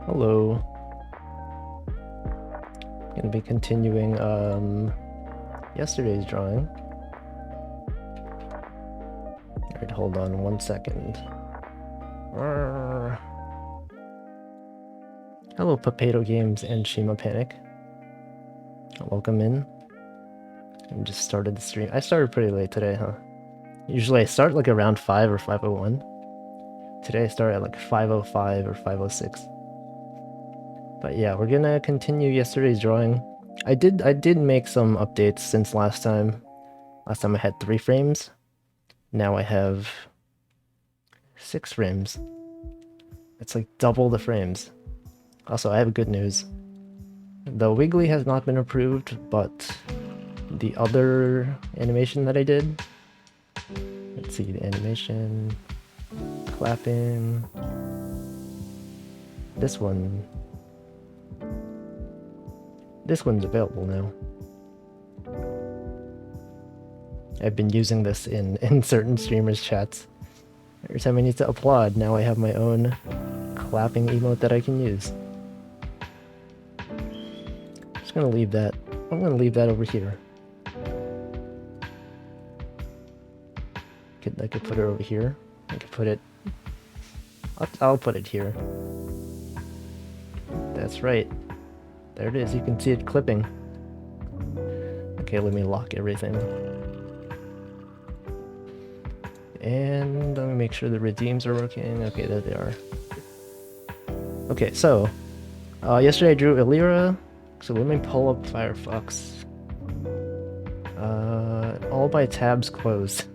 Hello. Gonna be continuing yesterday's drawing. Alright, hold on 1 second. Hello, Potato Games and Shima Panic. Welcome in. I just started the stream. I started pretty late today, huh? Usually I start like around 5 or 5:01. Today I started at like 5:05 or 5:06. But yeah, we're gonna continue yesterday's drawing. I did make some updates since last time. Last time I had 3 frames. Now I have 6 frames. It's like double the frames. Also, I have good news. The Wiggly has not been approved, but the other animation that I did. Let's see, the animation, clapping. This one's available now. I've been using this in certain streamers' chats. Every time I need to applaud, now I have my own clapping emote that I can use. Just gonna leave that. I'm gonna leave that over here. I could put it over here. I could put it. I'll put it here. That's right. There it is. You can see it clipping. Okay, let me lock everything. And let me make sure the redeems are working. Okay, there they are. Okay, so yesterday I drew Illyra. So let me pull up Firefox. All my tabs closed.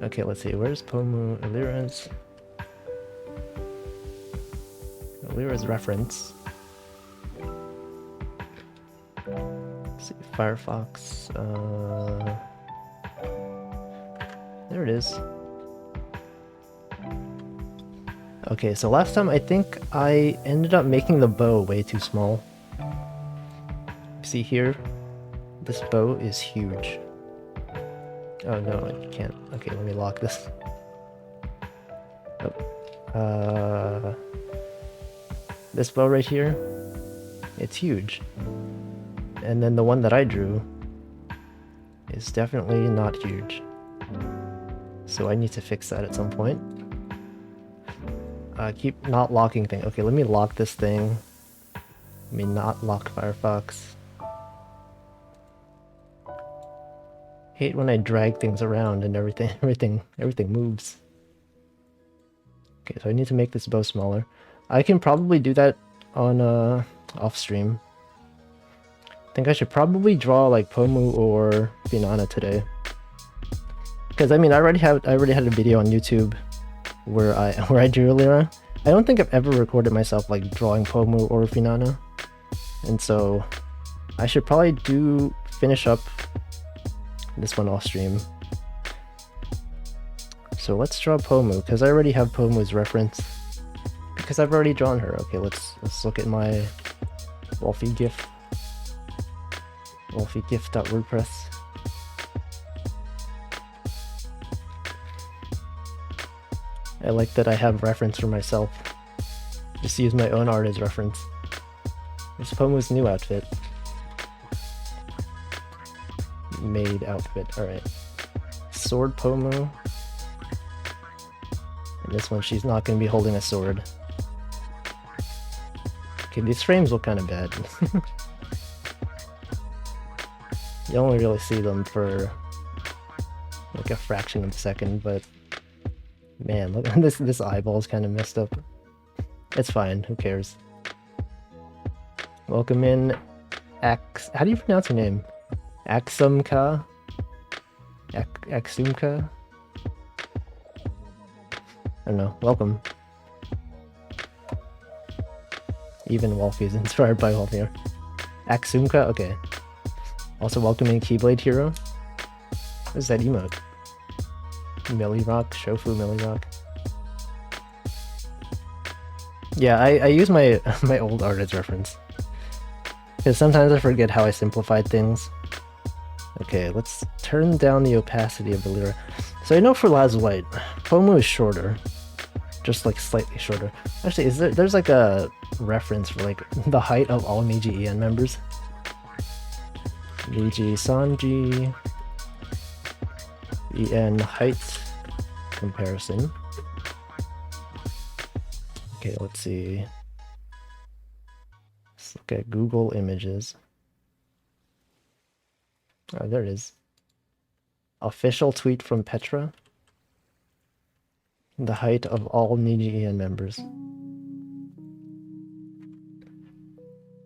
Okay, let's see. Where's Pomu? Illyra's reference. Let's see, Firefox. There it is. Okay, so last time I think I ended up making the bow way too small. See here? This bow is huge. Oh no, I can't. Okay, let me lock this. Oh. This bow right here, it's huge. And then the one that I drew is definitely not huge. So I need to fix that at some point. Keep not locking thing. Okay, let me lock this thing. Let me not lock Firefox. Hate when I drag things around and everything moves. Okay, so I need to make this bow smaller. I can probably do that on off stream. I think I should probably draw like Pomu or Finana today. Because I mean, I already had a video on YouTube where I drew Illyra. I don't think I've ever recorded myself like drawing Pomu or Finana, and so I should probably finish up this one off stream. So let's draw Pomu because I already have Pomu's reference because I've already drawn her. Okay, let's look at my Wolfie GIF. WolfieGIF.wordpress. I like that I have reference for myself. Just use my own art as reference. There's Pomu's new outfit. Made outfit, alright. Sword Pomu. And this one, she's not going to be holding a sword. Okay, these frames look kind of bad. You only really see them for like a fraction of a second, but man, look, this eyeball's kind of messed up. It's fine, who cares? Welcome in, how do you pronounce her name? Axumka? Axumka? I don't know, welcome. Even Wolfie's inspired by Wolfie. Axumka? Okay. Also welcome in Keyblade Hero. What is that emote? Millie Rock? Shofu Millie Rock? Yeah, I use my old art as reference. Because sometimes I forget how I simplified things. Okay, let's turn down the opacity of the Illyra. So I know for lazulight, Pomu is shorter. Just like slightly shorter. Actually, there's like a reference for like the height of all Niji EN members. Niji Sanji EN height comparison. Okay, let's see. Let's look at Google Images. Oh, there it is. Official tweet from Petra. The height of all Niji EN members.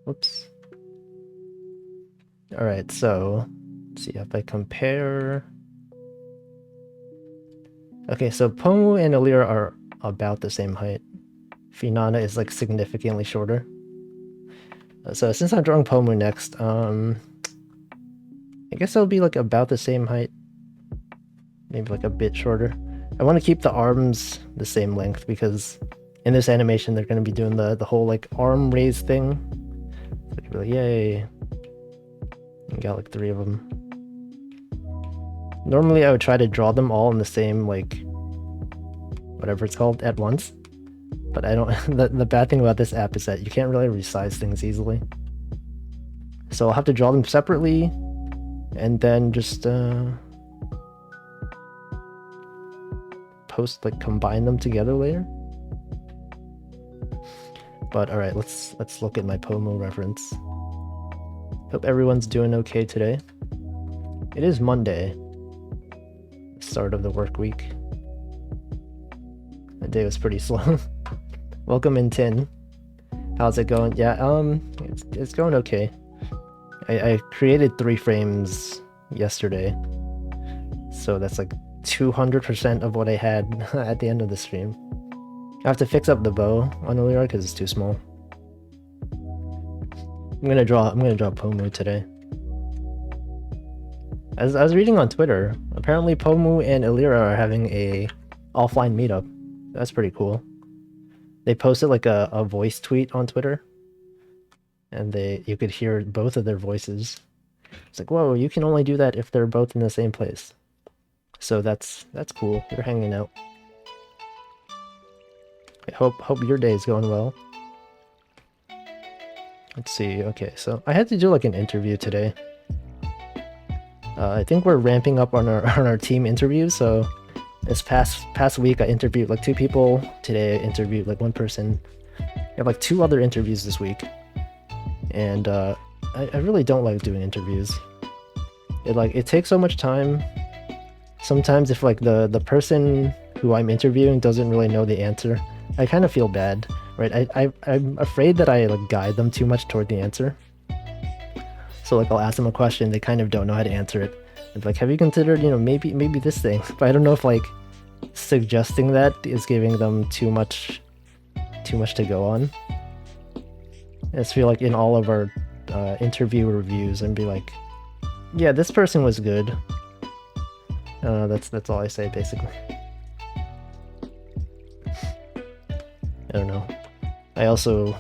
Whoops. Alright, so let's see if I compare. Okay, so Pomu and Alira are about the same height. Finana is like significantly shorter. So since I'm drawing Pomu next, I guess it'll be like about the same height. Maybe like a bit shorter. I want to keep the arms the same length because in this animation they're going to be doing the whole like arm raise thing. So I can be like, yay. I got like 3 of them. Normally I would try to draw them all in the same like whatever it's called at once. But I don't the bad thing about this app is that you can't really resize things easily. So I'll have to draw them separately and then just combine them together later. But alright, let's look at my Pomu reference. Hope everyone's doing okay today. It is Monday, start of the work week. The day was pretty slow. Welcome in, Tin. How's it going? Yeah, it's going okay. I created 3 frames yesterday, so that's like 200% of what I had at the end of the stream. I have to fix up the bow on Alira because it's too small. I'm gonna draw Pomu today. As I was reading on Twitter, apparently Pomu and Alira are having a offline meetup. That's pretty cool. They posted like a voice tweet on Twitter, and you could hear both of their voices. It's like, whoa, you can only do that if they're both in the same place. So that's cool. They're hanging out. I hope your day is going well. Let's see. Okay, so I had to do like an interview today. I think we're ramping up on our team interviews. So this past week I interviewed like 2 people. Today I interviewed like 1 person. I have like 2 other interviews this week, and I really don't like doing interviews. It takes so much time. Sometimes if like the person who I'm interviewing doesn't really know the answer, I kind of feel bad, right? I'm afraid that I like guide them too much toward the answer. So like I'll ask them a question, they kind of don't know how to answer it. It's like, have you considered, maybe this thing? But I don't know if like suggesting that is giving them too much to go on. I just feel like in all of our interview reviews and be like, yeah, this person was good. That's all I say basically. I don't know. I also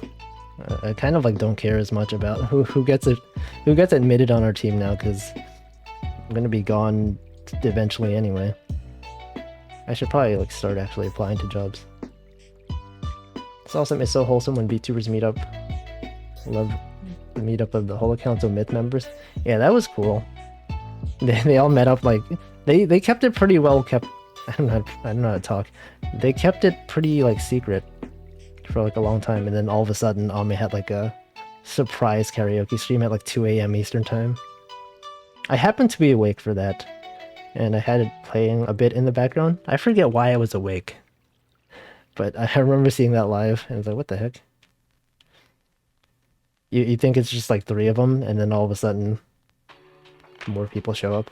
I kind of like don't care as much about who gets admitted on our team now, because I'm gonna be gone eventually anyway. I should probably like start actually applying to jobs. It's also so wholesome when VTubers meet up. Love the meetup of the whole Council Myth members. Yeah, that was cool. They all met up like they kept it pretty well kept. I don't know how to talk. They kept it pretty like secret for like a long time, and then all of a sudden Ame had like a surprise karaoke stream at like 2 AM Eastern time. I happened to be awake for that, and I had it playing a bit in the background. I forget why I was awake, but I remember seeing that live and I was like, what the heck? You think it's just like 3 of them, and then all of a sudden more people show up.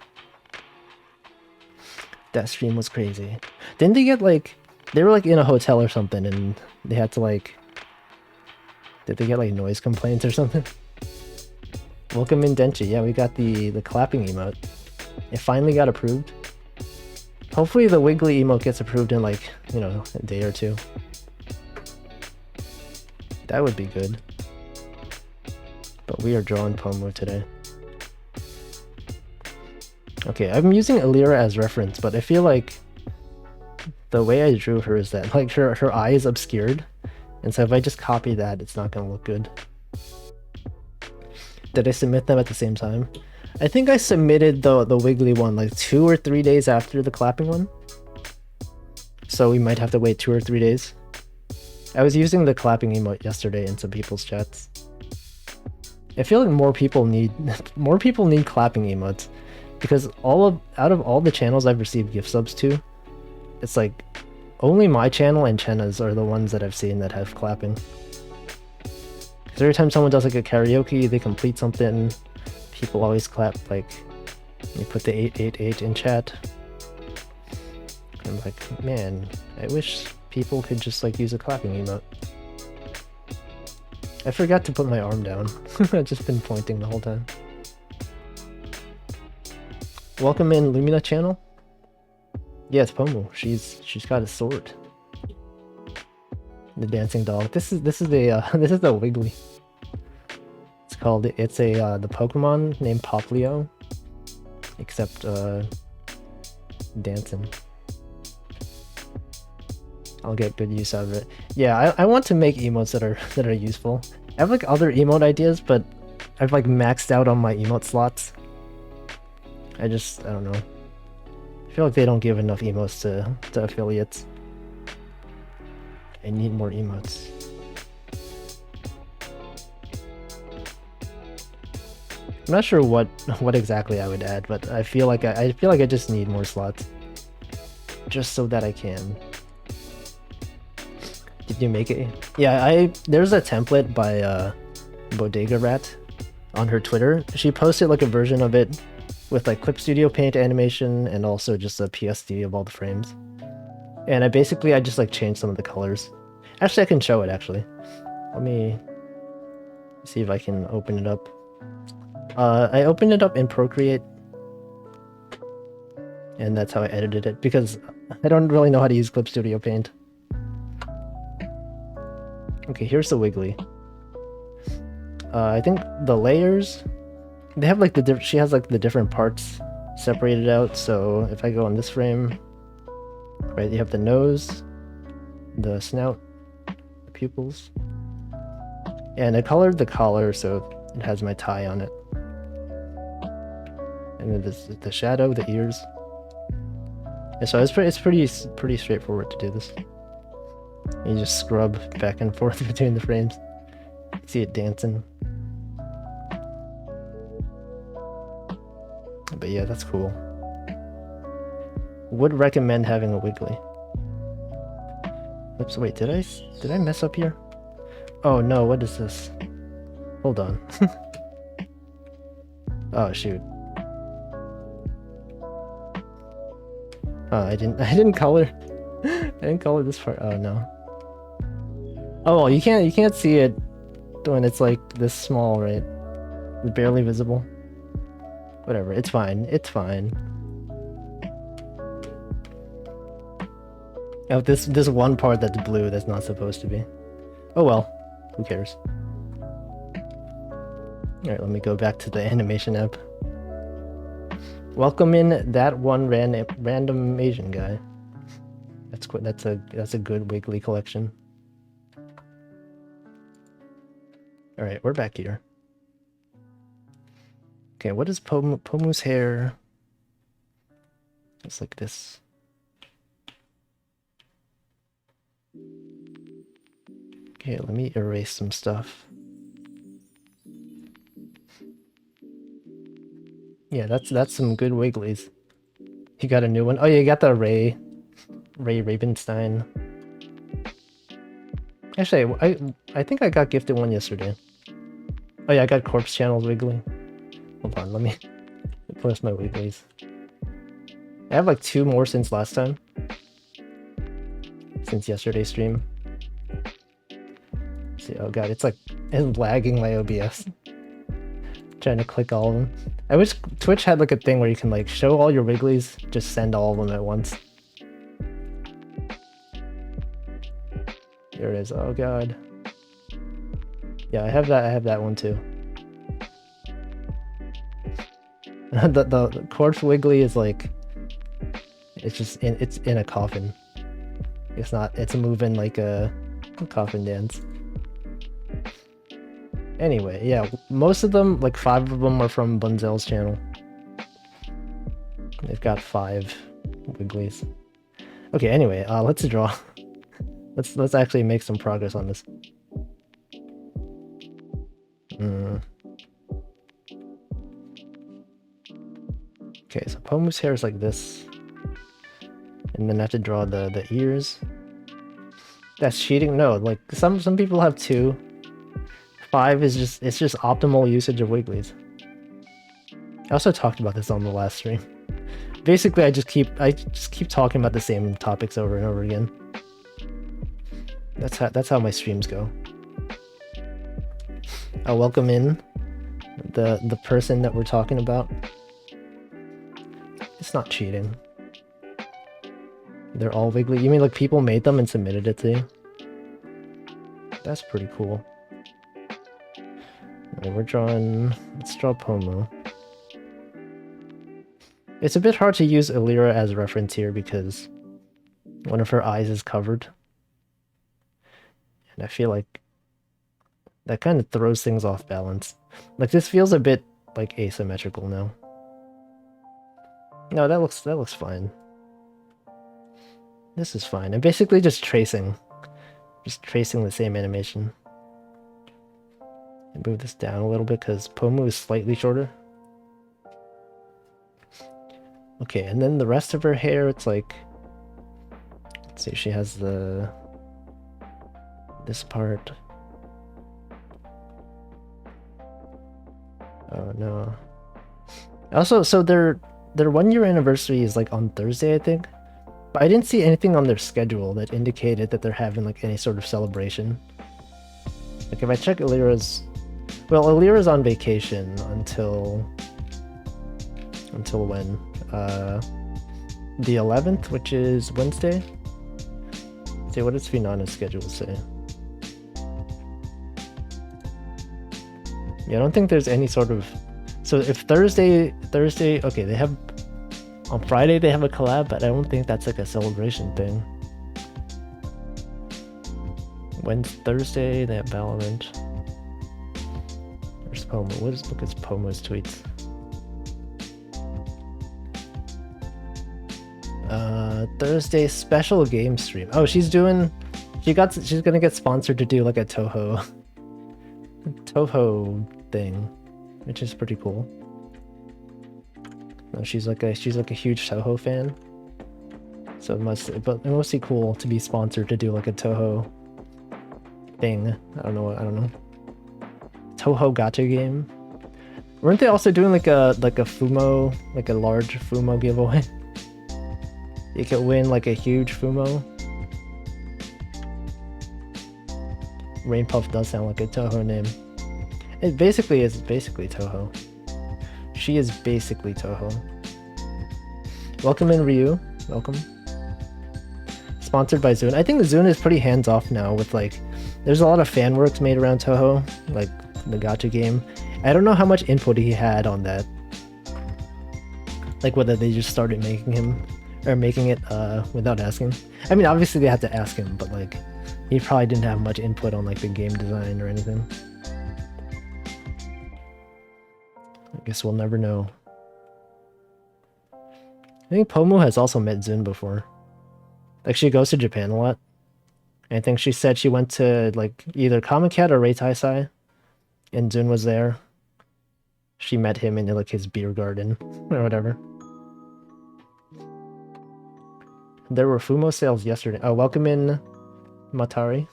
That stream was crazy. Didn't they get like, they were like in a hotel or something, and they had to like, did they get like noise complaints or something? Welcome in, Denchi. Yeah, we got the clapping emote. It finally got approved. Hopefully the wiggly emote gets approved in like, a day or 2. That would be good. But we are drawing Pomu today. Okay, I'm using Alira as reference, but I feel like the way I drew her is that like her eye is obscured, And so if I just copy that, it's not gonna look good. Did I submit them at the same time? I think I submitted the wiggly one like 2 or 3 days after the clapping one. So we might have to wait 2 or 3 days. I was using the clapping emote yesterday in some people's chats. I feel like more people need clapping emotes, because out of all the channels I've received gift subs to, it's like only my channel and Chenna's are the ones that I've seen that have clapping. Because every time someone does like a karaoke, they complete something, people always clap. Like, you put the 888 in chat. I'm like, man, I wish people could just like use a clapping emote. I forgot to put my arm down. I've just been pointing the whole time. Welcome in Lumina channel. Yeah, it's Pomu. She's got a sword. The dancing dog. This is the Wiggly. It's the Pokemon named Poplio, except dancing. I'll get good use out of it. Yeah, I want to make emotes that are useful. I have like other emote ideas, but I've like maxed out on my emote slots. I don't know. I feel like they don't give enough emotes to affiliates. I need more emotes. I'm not sure what exactly I would add, but I feel like I just need more slots, just so that I can. Did you make it? Yeah, there's a template by Bodega Rat on her Twitter. She posted like a version of it with like Clip Studio Paint animation and also just a PSD of all the frames. And I just like changed some of the colors. Actually, I can show it actually. Let me see if I can open it up. I opened it up in Procreate, and that's how I edited it, because I don't really know how to use Clip Studio Paint. Okay, here's the Wiggly. I think the layers, they have like she has like the different parts separated out. So if I go on this frame, right, you have the nose, the snout, the pupils, and I colored the collar so it has my tie on it. And then this the shadow, the ears. And so it's pretty straightforward to do this. You just scrub back and forth between the frames. See it dancing. But yeah, that's cool. Would recommend having a Wiggly. Oops, wait, did I mess up here? Oh no, what is this? Hold on. Oh shoot. Oh, I didn't color I didn't color this part. Oh no. Oh well, you can't see it when it's like this small, right? It's barely visible. Whatever, it's fine. It's fine. Oh, this one part that's blue that's not supposed to be. Oh well, who cares? Alright, let me go back to the animation app. Welcome in that one random Asian guy. That's a good Wiggly collection. Alright, we're back here. Okay, what is Pomu's hair? It's like this. Okay, let me erase some stuff. Yeah, that's some good Wigglies. You got a new one? Oh yeah, you got the Ray Ravenstein. Actually, I think I got gifted one yesterday. Oh yeah, I got Corpse Channel's Wiggly. Hold on, let me post my Wigglies. I have like 2 more since last time. Since yesterday's stream. See, oh god, it's lagging my OBS. Trying to click all of them. I wish Twitch had like a thing where you can like show all your Wigglies, just send all of them at once. There it is. Oh god. Yeah, I have that one too. the corpse Wiggly is like, it's in a coffin. It's moving like a Coffin dance. Anyway, yeah, most of them, like 5 of them, are from Bunzel's channel. They've got 5 Wigglies. Okay, anyway, let's draw. let's actually make some progress on this. Okay, so Pomu's hair is like this. And then I have to draw the ears. That's cheating? No, like some people have 2. 5 is just, it's just optimal usage of Wigglies. I also talked about this on the last stream. Basically, I just keep talking about the same topics over and over again. That's how my streams go. I'll welcome in the person that we're talking about. It's not cheating. They're all Wiggly. You mean like people made them and submitted it to you? That's pretty cool. Okay, we're drawing... Let's draw Pomu. It's a bit hard to use Illyra as a reference here because one of her eyes is covered. And I feel like that kind of throws things off balance. Like this feels a bit like asymmetrical now. No, that looks fine. This is fine. I'm basically just tracing the same animation. And move this down a little bit because Pomu is slightly shorter. Okay, and then the rest of her hair, it's like, let's see, she has this part. Oh no. Also, so their 1-year anniversary is like on Thursday, I think. But I didn't see anything on their schedule that indicated that they're having like any sort of celebration. Like if I check Illyra's... Well, Illyra's on vacation until when? The 11th, which is Wednesday? Let's see, what does Finana's schedule say? Yeah, I don't think there's any sort of... So if Thursday, okay, they have... On Friday they have a collab, but I don't think that's like a celebration thing. Thursday, they have Valorant. There's Pomu. Look at Pomu's tweets. Thursday special game stream. Oh, she's gonna get sponsored to do like a Toho thing, which is pretty cool. No, she's like a huge Toho fan. So it must be cool to be sponsored to do like a Toho thing. I don't know. Toho gacha game. Weren't they also doing like a Fumo, like a large Fumo giveaway? You could win like a huge Fumo. Rainpuff does sound like a Toho name. It basically is Toho. She is basically Toho. Welcome in, Ryu. Welcome. Sponsored by Zune. I think Zune is pretty hands-off now with like... There's a lot of fan works made around Toho, like the gacha game. I don't know how much input he had on that. Like whether they just started making it without asking. I mean, obviously they had to ask him, but like he probably didn't have much input on like the game design or anything. I guess we'll never know. I think Pomu has also met Zune before. Like she goes to Japan a lot. And I think she said she went to like either Comic Cat or Reitaisai, and Zune was there. She met him in like his beer garden or whatever. There were Fumo sales yesterday. Oh, welcome in, Matari.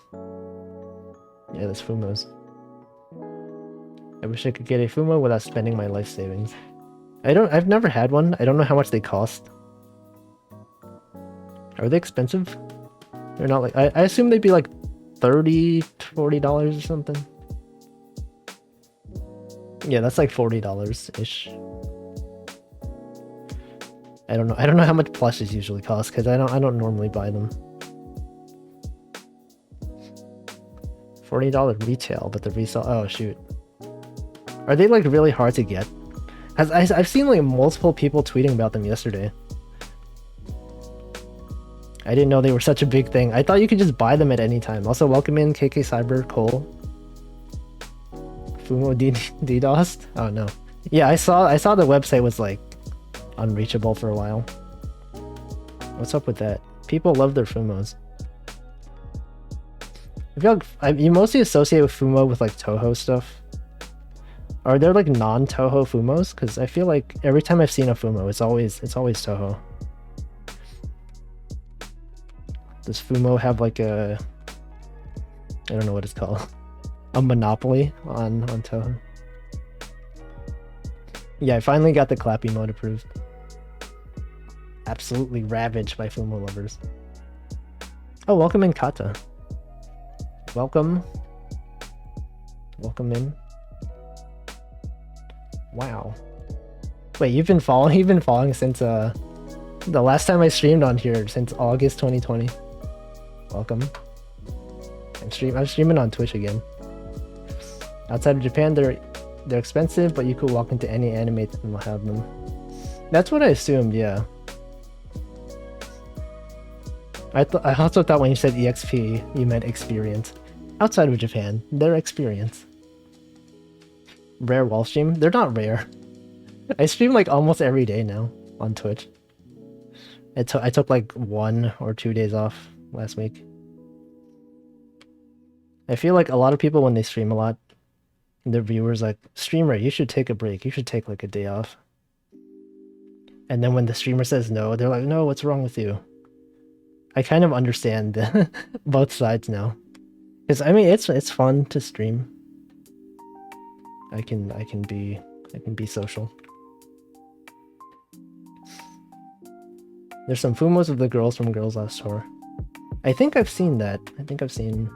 Yeah, there's Fumos. I wish I could get a Fumo without spending my life savings. I've never had one. I don't know how much they cost. Are they expensive? They're not like... I assume they'd be like $30, $40 or something. Yeah, that's like $40-ish. I don't know how much plushes usually cost because I don't normally buy them. $40 retail, but the resale... Oh shoot. Are they like really hard to get? I've seen like multiple people tweeting about them yesterday. I didn't know they were such a big thing. I thought you could just buy them at any time. Also, welcome in KK Cyber Cole. Fumo DDoSed? Oh no. Yeah, I saw the website was like unreachable for a while. What's up with that? People love their Fumos. I feel like you mostly associate with Fumo with like Toho stuff. Are there like non-Toho Fumos? Because I feel like every time I've seen a Fumo, it's always Toho. Does Fumo have like a, I don't know what it's called, a monopoly on Toho? Yeah, I finally got the clappy mode approved. Absolutely ravaged by Fumo lovers. Oh, welcome in Kata. Welcome in. Wow. Wait, you've been following since the last time I streamed on here, since August 2020. Welcome. I'm streaming on Twitch again. Outside of Japan, they're expensive, but you could walk into any anime and they'll have them. That's what I assumed, yeah. I also thought when you said EXP, you meant experience. Outside of Japan, their experience. Rare wall stream? They're not rare. I stream like almost every day now on Twitch. I took like 1 or 2 days off last week. I feel like a lot of people when they stream a lot, their viewers like, streamer, you should take a break. You should take like a day off. And then when the streamer says no, they're like, no, what's wrong with you? I kind of understand both sides now. Because I mean, it's fun to stream. I can be social. There's some Fumos of the girls from Girls Last Tour. I think I've seen that. I think I've seen,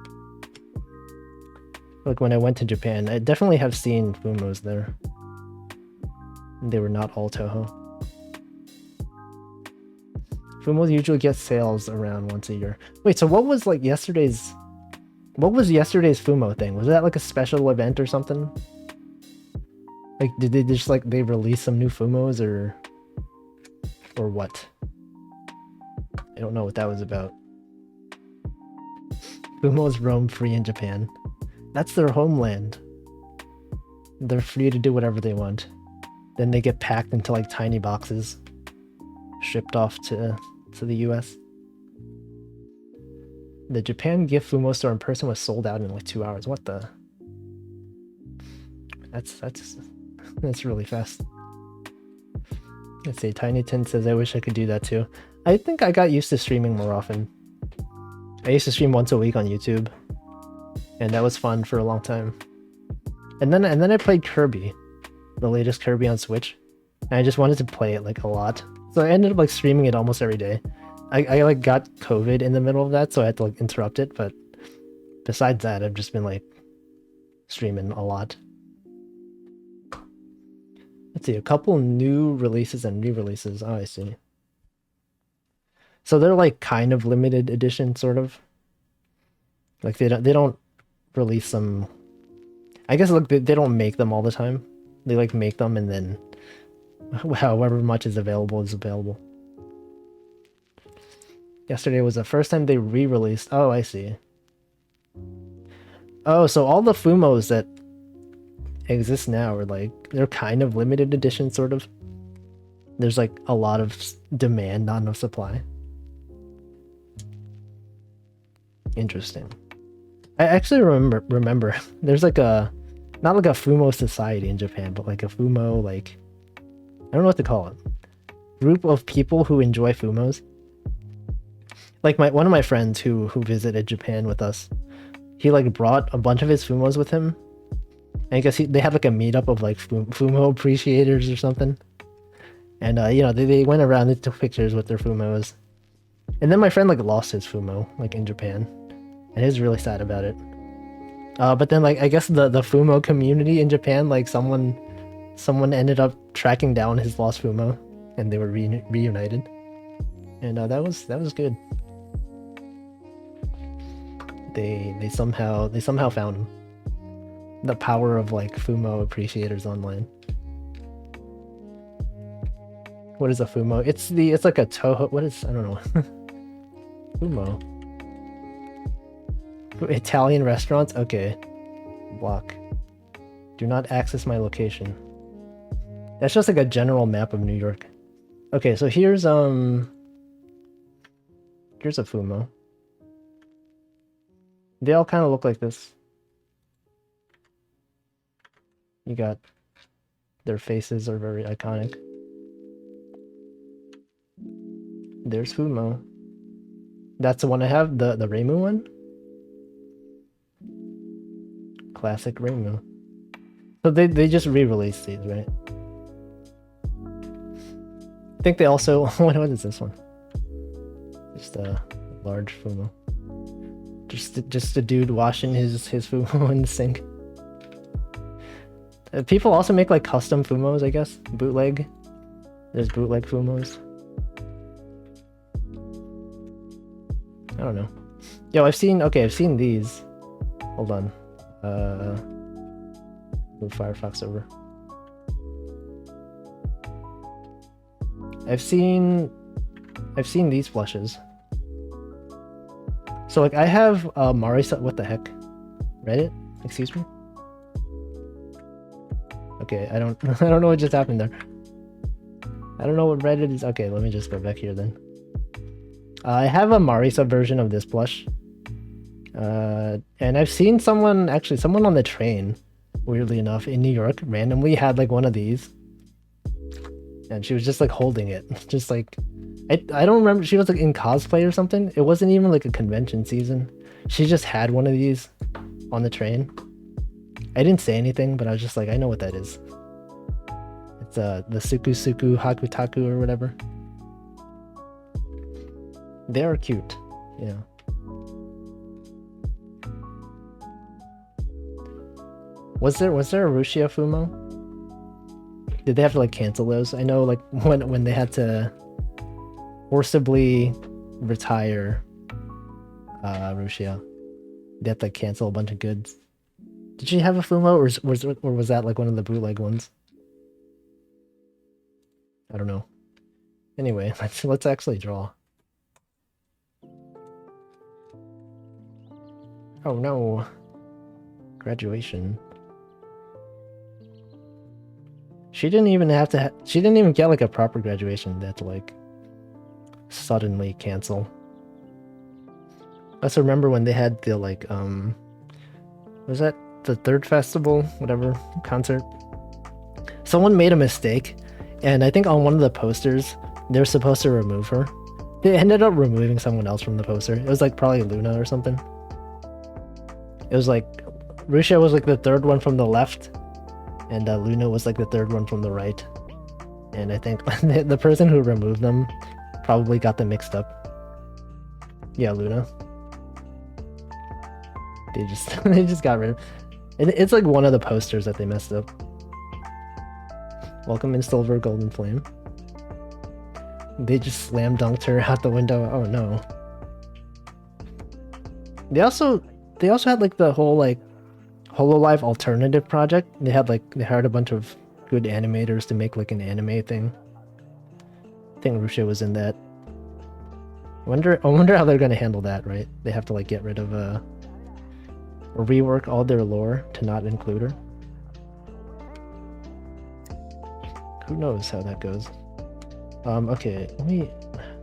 like when I went to Japan, I definitely have seen Fumos there. They were not all Toho. Fumos usually get sales around once a year. Wait, so what was like yesterday's... What was yesterday's Fumo thing? Was that like a special event or something? Like, did they just like, they release some new Fumos or what? I don't know what that was about. Fumos roam free in Japan. That's their homeland. They're free to do whatever they want. Then they get packed into like tiny boxes, shipped off to the US. The Japan gift Fumo store in person was sold out in like 2 hours. What the? That's really fast. Let's see, Tiny Tin says, I wish I could do that too. I think I got used to streaming more often. I used to stream once a week on YouTube, and that was fun for a long time. And then I played Kirby, the latest Kirby on Switch, and I just wanted to play it like a lot. So I ended up like streaming it almost every day. I like got COVID in the middle of that, so I had to like interrupt it, but besides that, I've just been like streaming a lot. Let's see, a couple new releases and re-releases. Oh, I see. So they're like kind of limited edition, sort of. Like they don't release them. I guess like they don't make them all the time. They like make them and then however much is available is available. Yesterday was the first time they re-released. Oh, I see. Oh, so all the Fumos that exist now are like, they're kind of limited edition, sort of. There's like a lot of demand, not enough supply. Interesting. I actually remember there's like a, not like a Fumo society in Japan, but like a Fumo, like, I don't know what to call it. Group of people who enjoy Fumos. Like one of my friends who visited Japan with us, he like brought a bunch of his Fumos with him. And I guess they had like a meetup of like Fumo appreciators or something. And you know, they went around and took pictures with their Fumos. And then my friend like lost his Fumo like in Japan. And he was really sad about it. But then like I guess the Fumo community in Japan, like someone ended up tracking down his lost Fumo and they were reunited. And that was good. They somehow found him. The power of like Fumo appreciators online. What is a Fumo? It's like a Toho. What is, I don't know. Fumo. Italian restaurants? Okay. Block. Do not access my location. That's just like a general map of New York. Okay, so here's a Fumo. They all kind of look like this. You got their faces are very iconic. There's Fumo. That's the one I have, the Reimu one. Classic Reimu. So they just re-released these, right? I think they also what is this one? Just a large Fumo. Just a dude washing his Fumo in the sink. People also make like custom Fumos, I guess. Bootleg. There's bootleg Fumos. I don't know. Yo, I've seen these. Hold on. Move Firefox over. I've seen these flushes. So like I have Marisa, what the heck? Reddit? Excuse me? Okay, I don't know what just happened there. I don't know what Reddit is. Okay, let me just go back here then. I have a Marisa version of this plush. And I've seen someone on the train, weirdly enough, in New York, randomly had like one of these. And she was just like holding it. Just like, I don't remember, she was like in cosplay or something. It wasn't even like a convention season. She just had one of these on the train. I didn't say anything, but I was just like, I know what that is. It's the Suku Hakutaku or whatever. They are cute, yeah. Was there a Rushia Fumo? Did they have to like cancel those? I know like when they had to forcibly retire Rushia, they had to like, cancel a bunch of goods. Did she have a Fumo, or was that like one of the bootleg ones? I don't know. Anyway, let's actually draw. Oh no. Graduation. She didn't even have to she didn't even get like a proper graduation. They had to like suddenly cancel. Let's remember when they had the like was that the third festival, whatever, concert? Someone made a mistake, and I think on one of the posters they were supposed to remove her. They ended up removing someone else from the poster. It was like probably Luna or something. It was like Rushia was like the third one from the left, and Luna was like the third one from the right. And I think the person who removed them probably got them mixed up. Yeah, Luna. They just got rid of. It's like one of the posters that they messed up. Welcome in Silver Golden Flame. They just slam dunked her out the window. Oh no. They also had like the whole like HoloLive alternative project. They hired a bunch of good animators to make like an anime thing. I think Rushia was in that. I wonder how they're gonna handle that, right? They have to like get rid of or rework all their lore to not include her. Who knows how that goes? Okay, let me.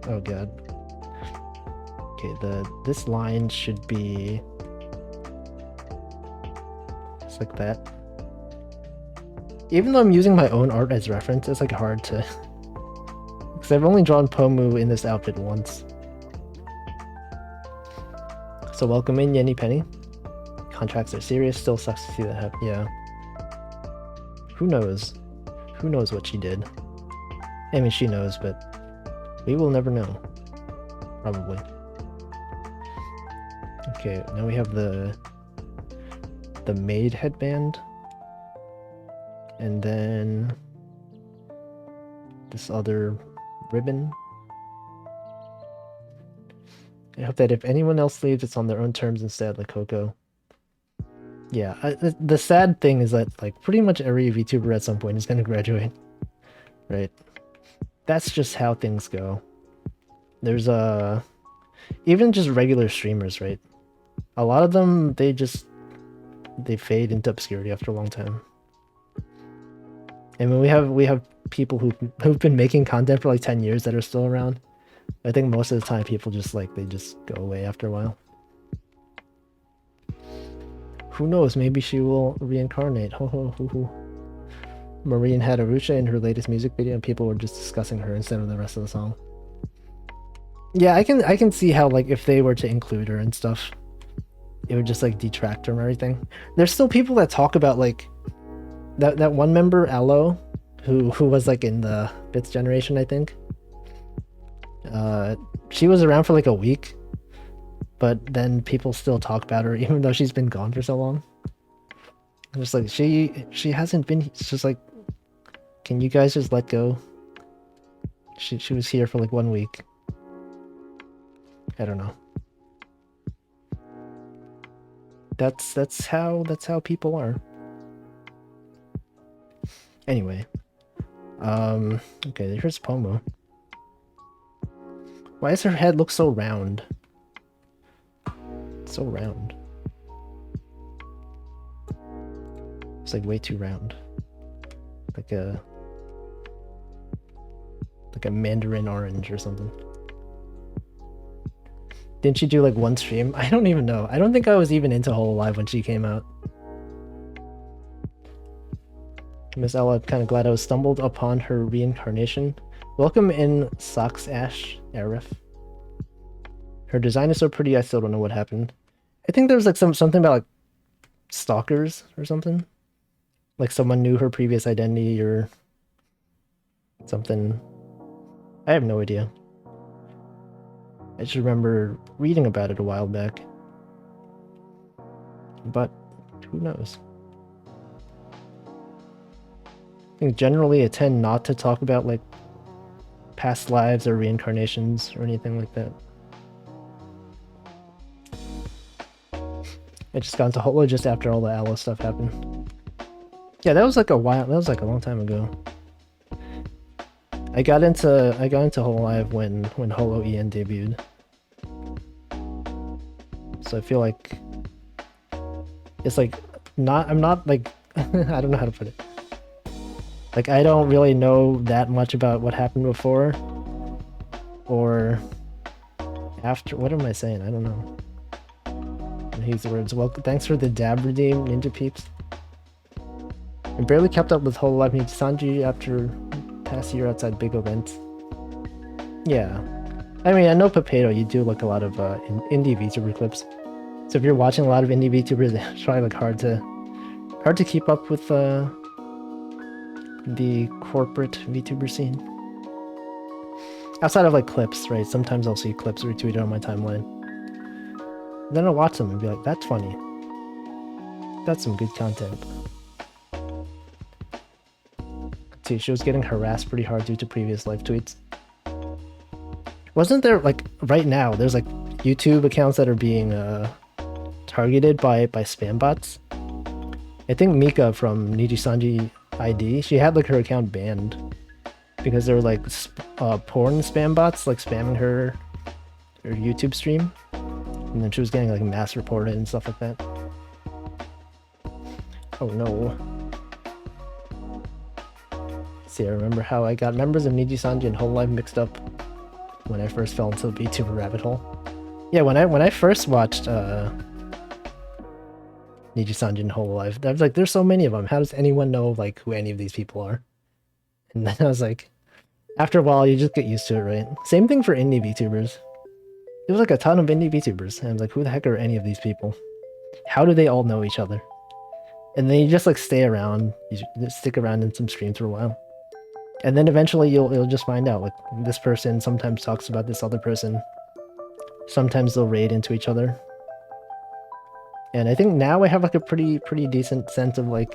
Oh god. Okay, this line should be just like that. Even though I'm using my own art as reference, it's like hard to, because I've only drawn Pomu in this outfit once. So welcome in Yenny Penny. Contracts are serious. Still sucks to see that happen. Yeah. Who knows? Who knows what she did? I mean, she knows, but we will never know. Probably. Okay, now we have the maid headband. And then this other ribbon. I hope that if anyone else leaves, it's on their own terms instead, like Coco. Yeah, the sad thing is that like pretty much every VTuber at some point is going to graduate, right? That's just how things go. There's even just regular streamers, right? A lot of them, they fade into obscurity after a long time. I mean, we have people who've been making content for like 10 years that are still around. I think most of the time people just they just go away after a while. Who knows? Maybe she will reincarnate. Ho ho ho ho. Marine had Arusha in her latest music video, and people were just discussing her instead of the rest of the song. Yeah, I can see how like if they were to include her and stuff, it would just like detract from everything. There's still people that talk about like that one member, Aloe, who was like in the Bits generation, I think. She was around for like a week, but then people still talk about her even though she's been gone for so long. Just like she hasn't been. It's just like, can you guys just let go? She was here for like 1 week. I don't know. That's how people are. Anyway, okay, here's Pomo. Why does her head look so round? It's so round. It's like way too round. Like a mandarin orange or something. Didn't she do like one stream? I don't even know. I don't think I was even into Hololive when she came out. Miss Ella, kind of glad I was stumbled upon her reincarnation. Welcome in Socks Ash Arif. Her design is so pretty, I still don't know what happened. I think there was like something about like stalkers or something. Like someone knew her previous identity or something. I have no idea. I just remember reading about it a while back. But who knows? I think generally I tend not to talk about like past lives or reincarnations or anything like that. I just got into Holo just after all the Aloe stuff happened. Yeah, that was like a while. That was like a long time ago. I got into Hololive when Holo EN debuted. So I feel like it's like I'm not like I don't know how to put it. Like I don't really know that much about what happened before or after. What am I saying? I don't know. He's the words. Well, thanks for the dab redeem, Ninja Peeps. I barely kept up with Hololive Nijisanji after past year outside big events. Yeah. I mean, I know Papedo, you do look a lot of indie VTuber clips. So if you're watching a lot of indie VTubers, it's probably like hard to keep up with the corporate VTuber scene. Outside of like clips, right? Sometimes I'll see clips retweeted on my timeline. Then I'll watch them and be like, that's funny. That's some good content. Let's see, she was getting harassed pretty hard due to previous live tweets. Wasn't there, like, right now, there's like YouTube accounts that are being targeted by spam bots? I think Mika from Nijisanji ID, she had like her account banned because there were like porn spam bots like spamming her YouTube stream. And then she was getting like mass reported and stuff like that. Oh no. See, I remember how I got members of Nijisanji and Hololive mixed up when I first fell into the VTuber rabbit hole. Yeah, when I first watched Nijisanji and Hololive, I was like, there's so many of them. How does anyone know like who any of these people are? And then I was like, after a while, you just get used to it, right? Same thing for indie VTubers. There was like a ton of indie VTubers, and I was like, who the heck are any of these people? How do they all know each other? And then you just like stay around, you just stick around in some streams for a while. And then eventually you'll just find out, like, this person sometimes talks about this other person. Sometimes they'll raid into each other. And I think now I have like a pretty decent sense of like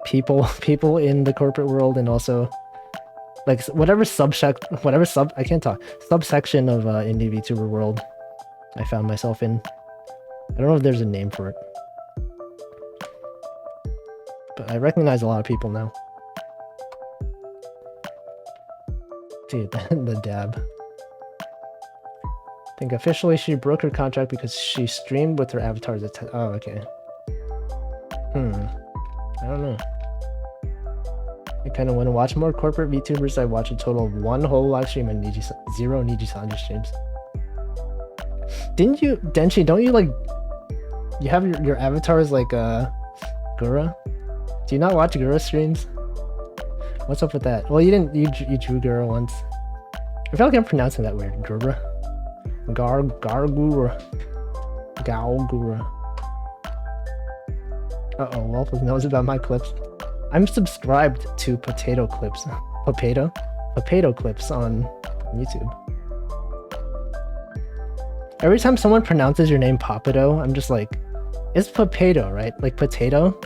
people in the corporate world, and also like whatever subsection of indie VTuber world I found myself in. I don't know if there's a name for it, but I recognize a lot of people now. Dude, the dab. think officially she broke her contract because she streamed with her avatar's oh, okay. I don't know. I kind of want to watch more corporate VTubers. I watch a total of 1 whole live stream and zero Niji-Sanji streams. Didn't you, Denshi, don't you like, you have your avatar is like Gura? Do you not watch Gura streams? What's up with that? Well, you didn't, you drew Gura once. I feel like I'm pronouncing that weird. Gura? Gargura. Gaugura. Uh-oh, Wolf knows about my clips. I'm subscribed to Potato Clips. Potato Clips on YouTube. Every time someone pronounces your name Papado, I'm just like, it's potato, right? Like potato?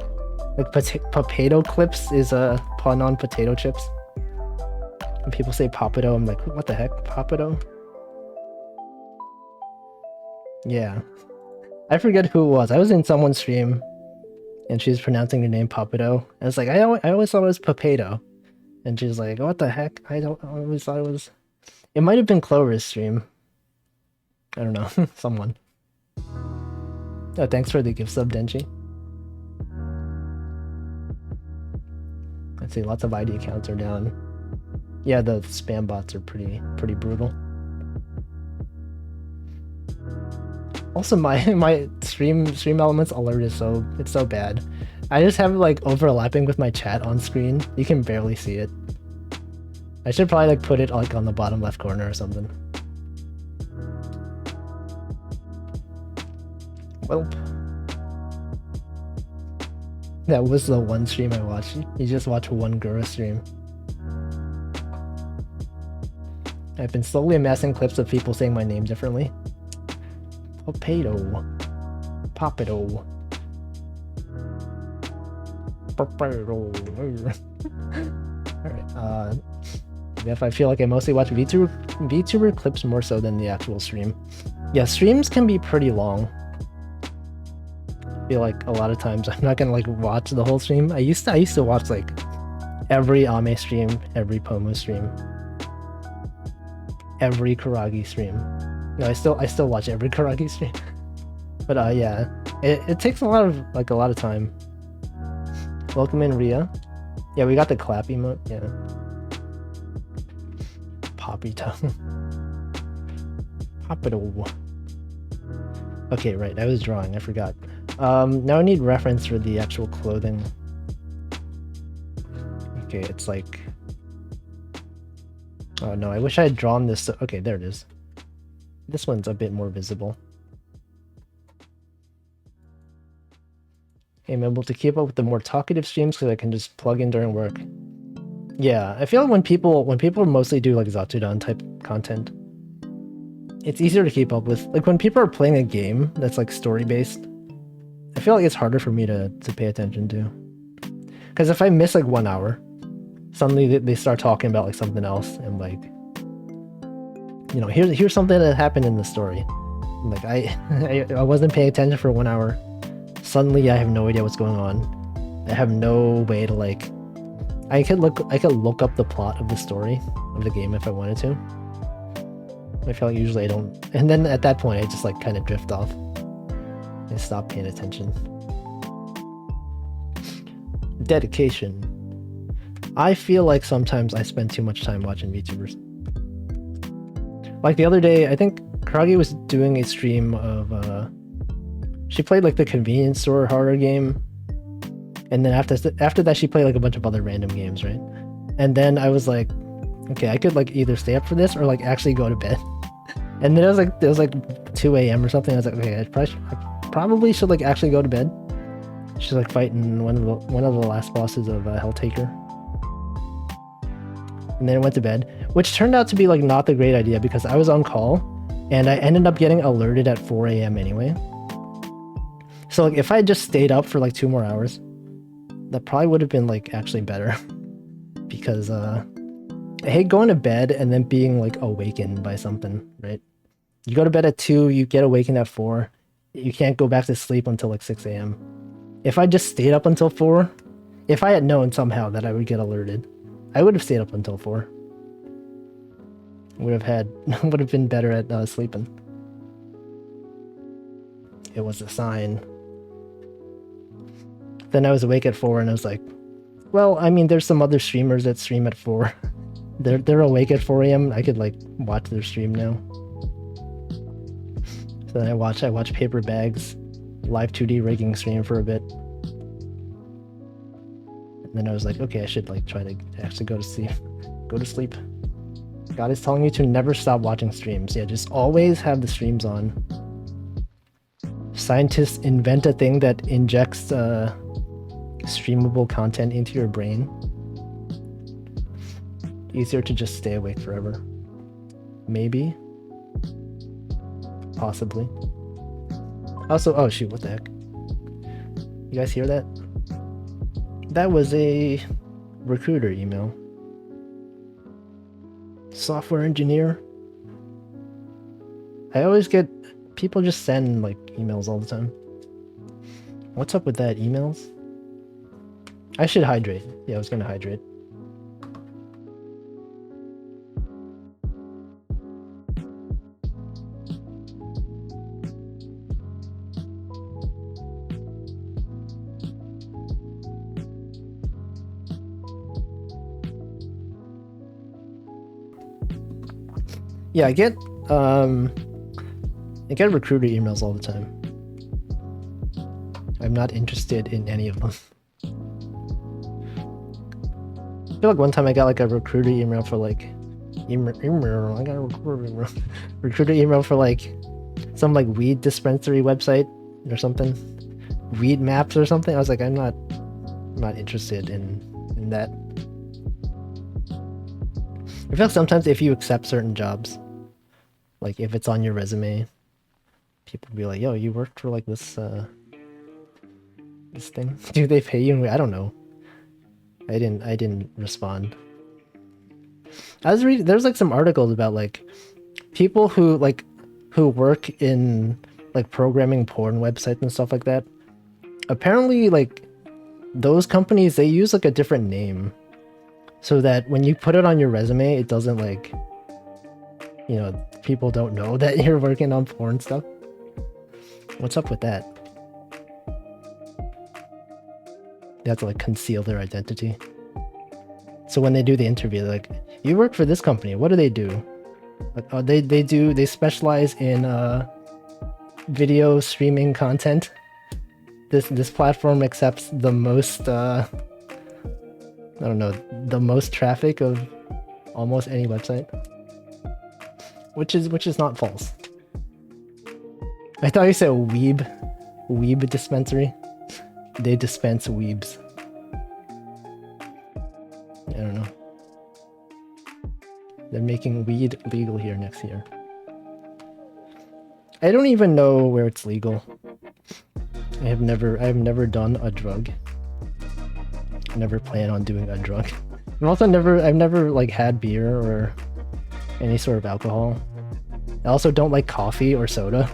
Like potato clips is a pun on potato chips. When people say Papado, I'm like, what the heck? Papado? Yeah. I forget who it was. I was in someone's stream and she was pronouncing her name Papado. I was like, I always thought it was Papato. And she was like, what the heck? I always thought it was... It might have been Clover's stream. I don't know. Someone. Oh, thanks for the gift sub, Denji. I'd say lots of ID accounts are down. Yeah, the spam bots are pretty brutal. Also, my stream elements alert is so bad. I just have it like overlapping with my chat on screen. You can barely see it. I should probably like put it like on the bottom left corner or something. Welp. That was the one stream I watched. You just watch one Gura stream. I've been slowly amassing clips of people saying my name differently. Potato. Papado. Alright, if I feel like I mostly watch VTuber clips more so than the actual stream. Yeah, streams can be pretty long. I feel like a lot of times I'm not gonna like watch the whole stream. I used to watch like every Ame stream, every Pomu stream, every Karagi stream. No, I still watch every Karagi stream. But yeah, it takes a lot of time. Welcome in, Ria. Yeah, we got the clap emote. Yeah. Poppito. Poppito. Okay, right. I was drawing. I forgot. Now I need reference for the actual clothing. Okay, it's like... Oh no, I wish I had drawn this. Okay, there it is. This one's a bit more visible. I'm able to keep up with the more talkative streams because I can just plug in during work. Yeah, I feel like when people mostly do like Zatsudan type content, it's easier to keep up with. Like when people are playing a game that's like story based, I feel like it's harder for me to pay attention to. Because if I miss like 1 hour, suddenly they start talking about like something else and like, you know, here's something that happened in the story. Like I wasn't paying attention for 1 hour. Suddenly I have no idea what's going on. I have no way to like... I could look up the plot of the story of the game if I wanted to. I feel like usually I don't... And then at that point I just like kind of drift off. I stop paying attention. Dedication. I feel like sometimes I spend too much time watching VTubers. Like the other day, I think Karagi was doing a stream of... She played like the convenience store horror game, and then after that she played like a bunch of other random games, right? And then I was like, okay, I could like either stay up for this or like actually go to bed. And then it was like 2 a.m. or something. I was like, okay, I probably should like actually go to bed. She's like fighting one of the last bosses of Helltaker. And then I went to bed, which turned out to be like not the great idea because I was on call, and I ended up getting alerted at 4 a.m. anyway. So like if I had just stayed up for like 2 more hours, that probably would have been like actually better. Because I hate going to bed and then being like awakened by something, right? You go to bed at 2, you get awakened at 4, you can't go back to sleep until like 6 a.m. If I just stayed up until 4, if I had known somehow that I would get alerted, I would have stayed up until 4. Would have been better at sleeping. it was a sign. Then I was awake at 4 and I was like, well, I mean, there's some other streamers that stream at 4. They're awake at 4 a.m. I could like watch their stream now. So then I watch Paper Bag's live 2D rigging stream for a bit. And then I was like, okay, I should like try to actually go to sleep. Go to sleep. God is telling you to never stop watching streams. Yeah, just always have the streams on. Scientists invent a thing that injects streamable content into your brain. Easier to just stay awake forever. Maybe. Possibly. Also, oh shoot, what the heck? You guys hear that? That was a recruiter email. Software engineer. I always get people just send like emails all the time. What's up with that? Emails? I should hydrate. Yeah, I was gonna hydrate. Yeah, I get recruiter emails all the time. I'm not interested in any of them. I feel like one time I got like a recruiter email for like recruiter email for like some like weed dispensary website or something. Weed maps or something. I was like, I'm not interested in that. I feel like sometimes if you accept certain jobs, like if it's on your resume, people will be like, yo, you worked for like this thing? Do they pay you? I don't know. I didn't respond. I was reading, there's like some articles about like people who work in like programming porn websites and stuff like that. Apparently like those companies, they use like a different name so that when you put it on your resume, it doesn't like, you know, people don't know that you're working on porn stuff. What's up with that? They have to like conceal their identity. So when they do the interview, they're like, you work for this company, what do they do? Like, oh, they specialize in video streaming content. This platform accepts the most I don't know, the most traffic of almost any website. Which is not false. I thought you said weeb dispensary. They dispense weebs. I don't know. They're making weed legal here next year. I don't even know where it's legal. I've never done a drug. I never plan on doing a drug. I've never like had beer or any sort of alcohol. I also don't like coffee or soda.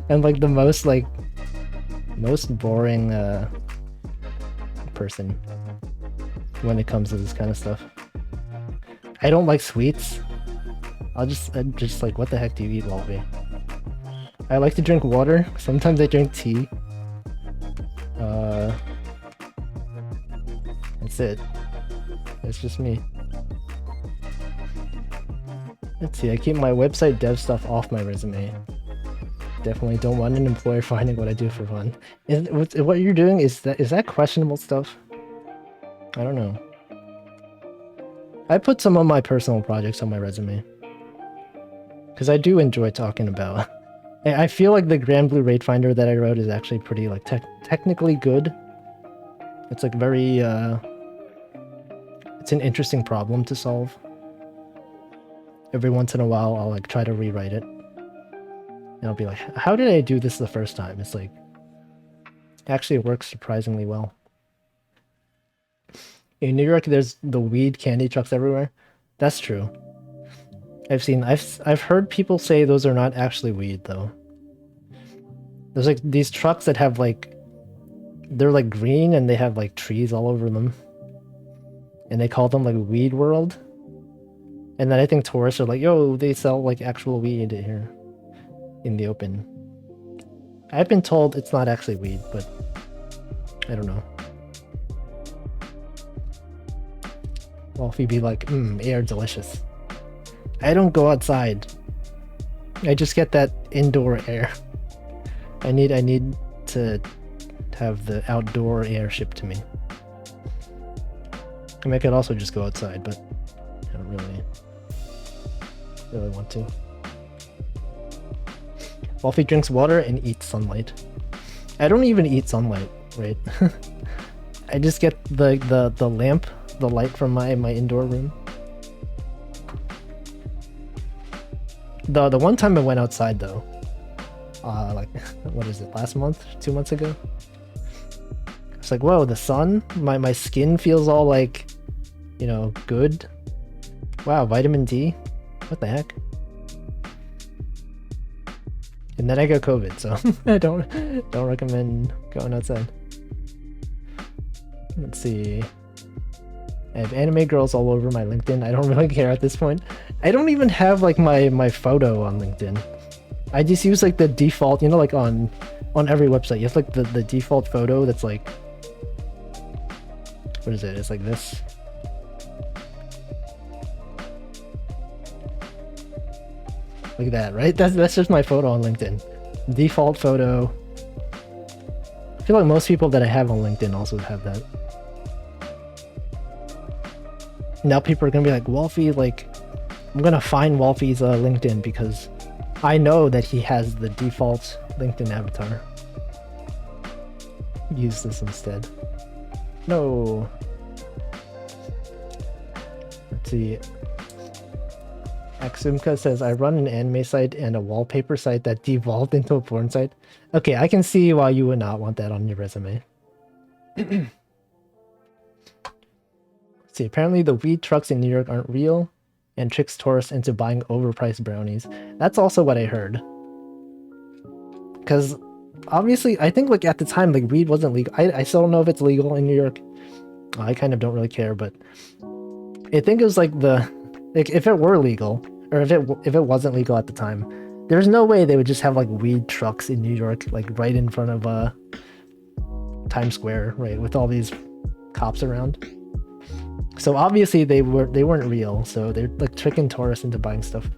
I'm like the most boring person when it comes to this kind of stuff. I don't like sweets. I'm just like, what the heck do you eat, Walby? I like to drink water. Sometimes I drink tea. That's it. It's just me. Let's see, I keep my website dev stuff off my resume. Definitely don't want an employer finding what I do for fun. What you're doing, is that questionable stuff? I don't know. I put some of my personal projects on my resume. Because I do enjoy talking about... I feel like the Grand Blue Rate Finder that I wrote is actually pretty like technically good. It's like very... it's an interesting problem to solve. Every once in a while, I'll like try to rewrite it. And I'll be like, how did I do this the first time? It's like, actually it works surprisingly well. In New York, there's the weed candy trucks everywhere. That's true. I've heard people say those are not actually weed though. There's like these trucks that have like, they're like green and they have like trees all over them. And they call them like Weed World. And then I think tourists are like, yo, they sell like actual weed here in the open. I've been told it's not actually weed, but I don't know. Wolfie be like, air delicious. I don't go outside. I just get that indoor air. I need to have the outdoor air shipped to me. I mean, I could also just go outside, but I don't really want to. Wolfie drinks water and eats sunlight. I don't even eat sunlight, right? I just get the lamp, the light from my indoor room. The one time I went outside though, like what is it, last month, 2 months ago? It's like, whoa, the sun, my skin feels all like, you know, good. Wow, vitamin D, what the heck? And then I got COVID, so I don't recommend going outside. Let's see. I have anime girls all over my LinkedIn. I don't really care at this point. I don't even have like my photo on LinkedIn. I just use like the default, you know, like on every website, you have like the default photo that's like, what is it? It's like this. Like that, right? That's just my photo on LinkedIn. Default photo. I feel like most people that I have on LinkedIn also have that. Now people are gonna be like, Wolfie, like, I'm gonna find Wolfie's LinkedIn because I know that he has the default LinkedIn avatar. Use this instead. No. Let's see. Axumka says, I run an anime site and a wallpaper site that devolved into a porn site. Okay, I can see why you would not want that on your resume. See, apparently the weed trucks in New York aren't real and tricks tourists into buying overpriced brownies. That's also what I heard. Because obviously, I think like at the time, like weed wasn't legal. I still don't know if it's legal in New York. I kind of don't really care, but I think it was like if it were legal, or if it wasn't legal at the time, there's no way they would just have like weed trucks in New York, like right in front of Times Square, right, with all these cops around. So obviously they weren't real, so they're like tricking tourists into buying stuff.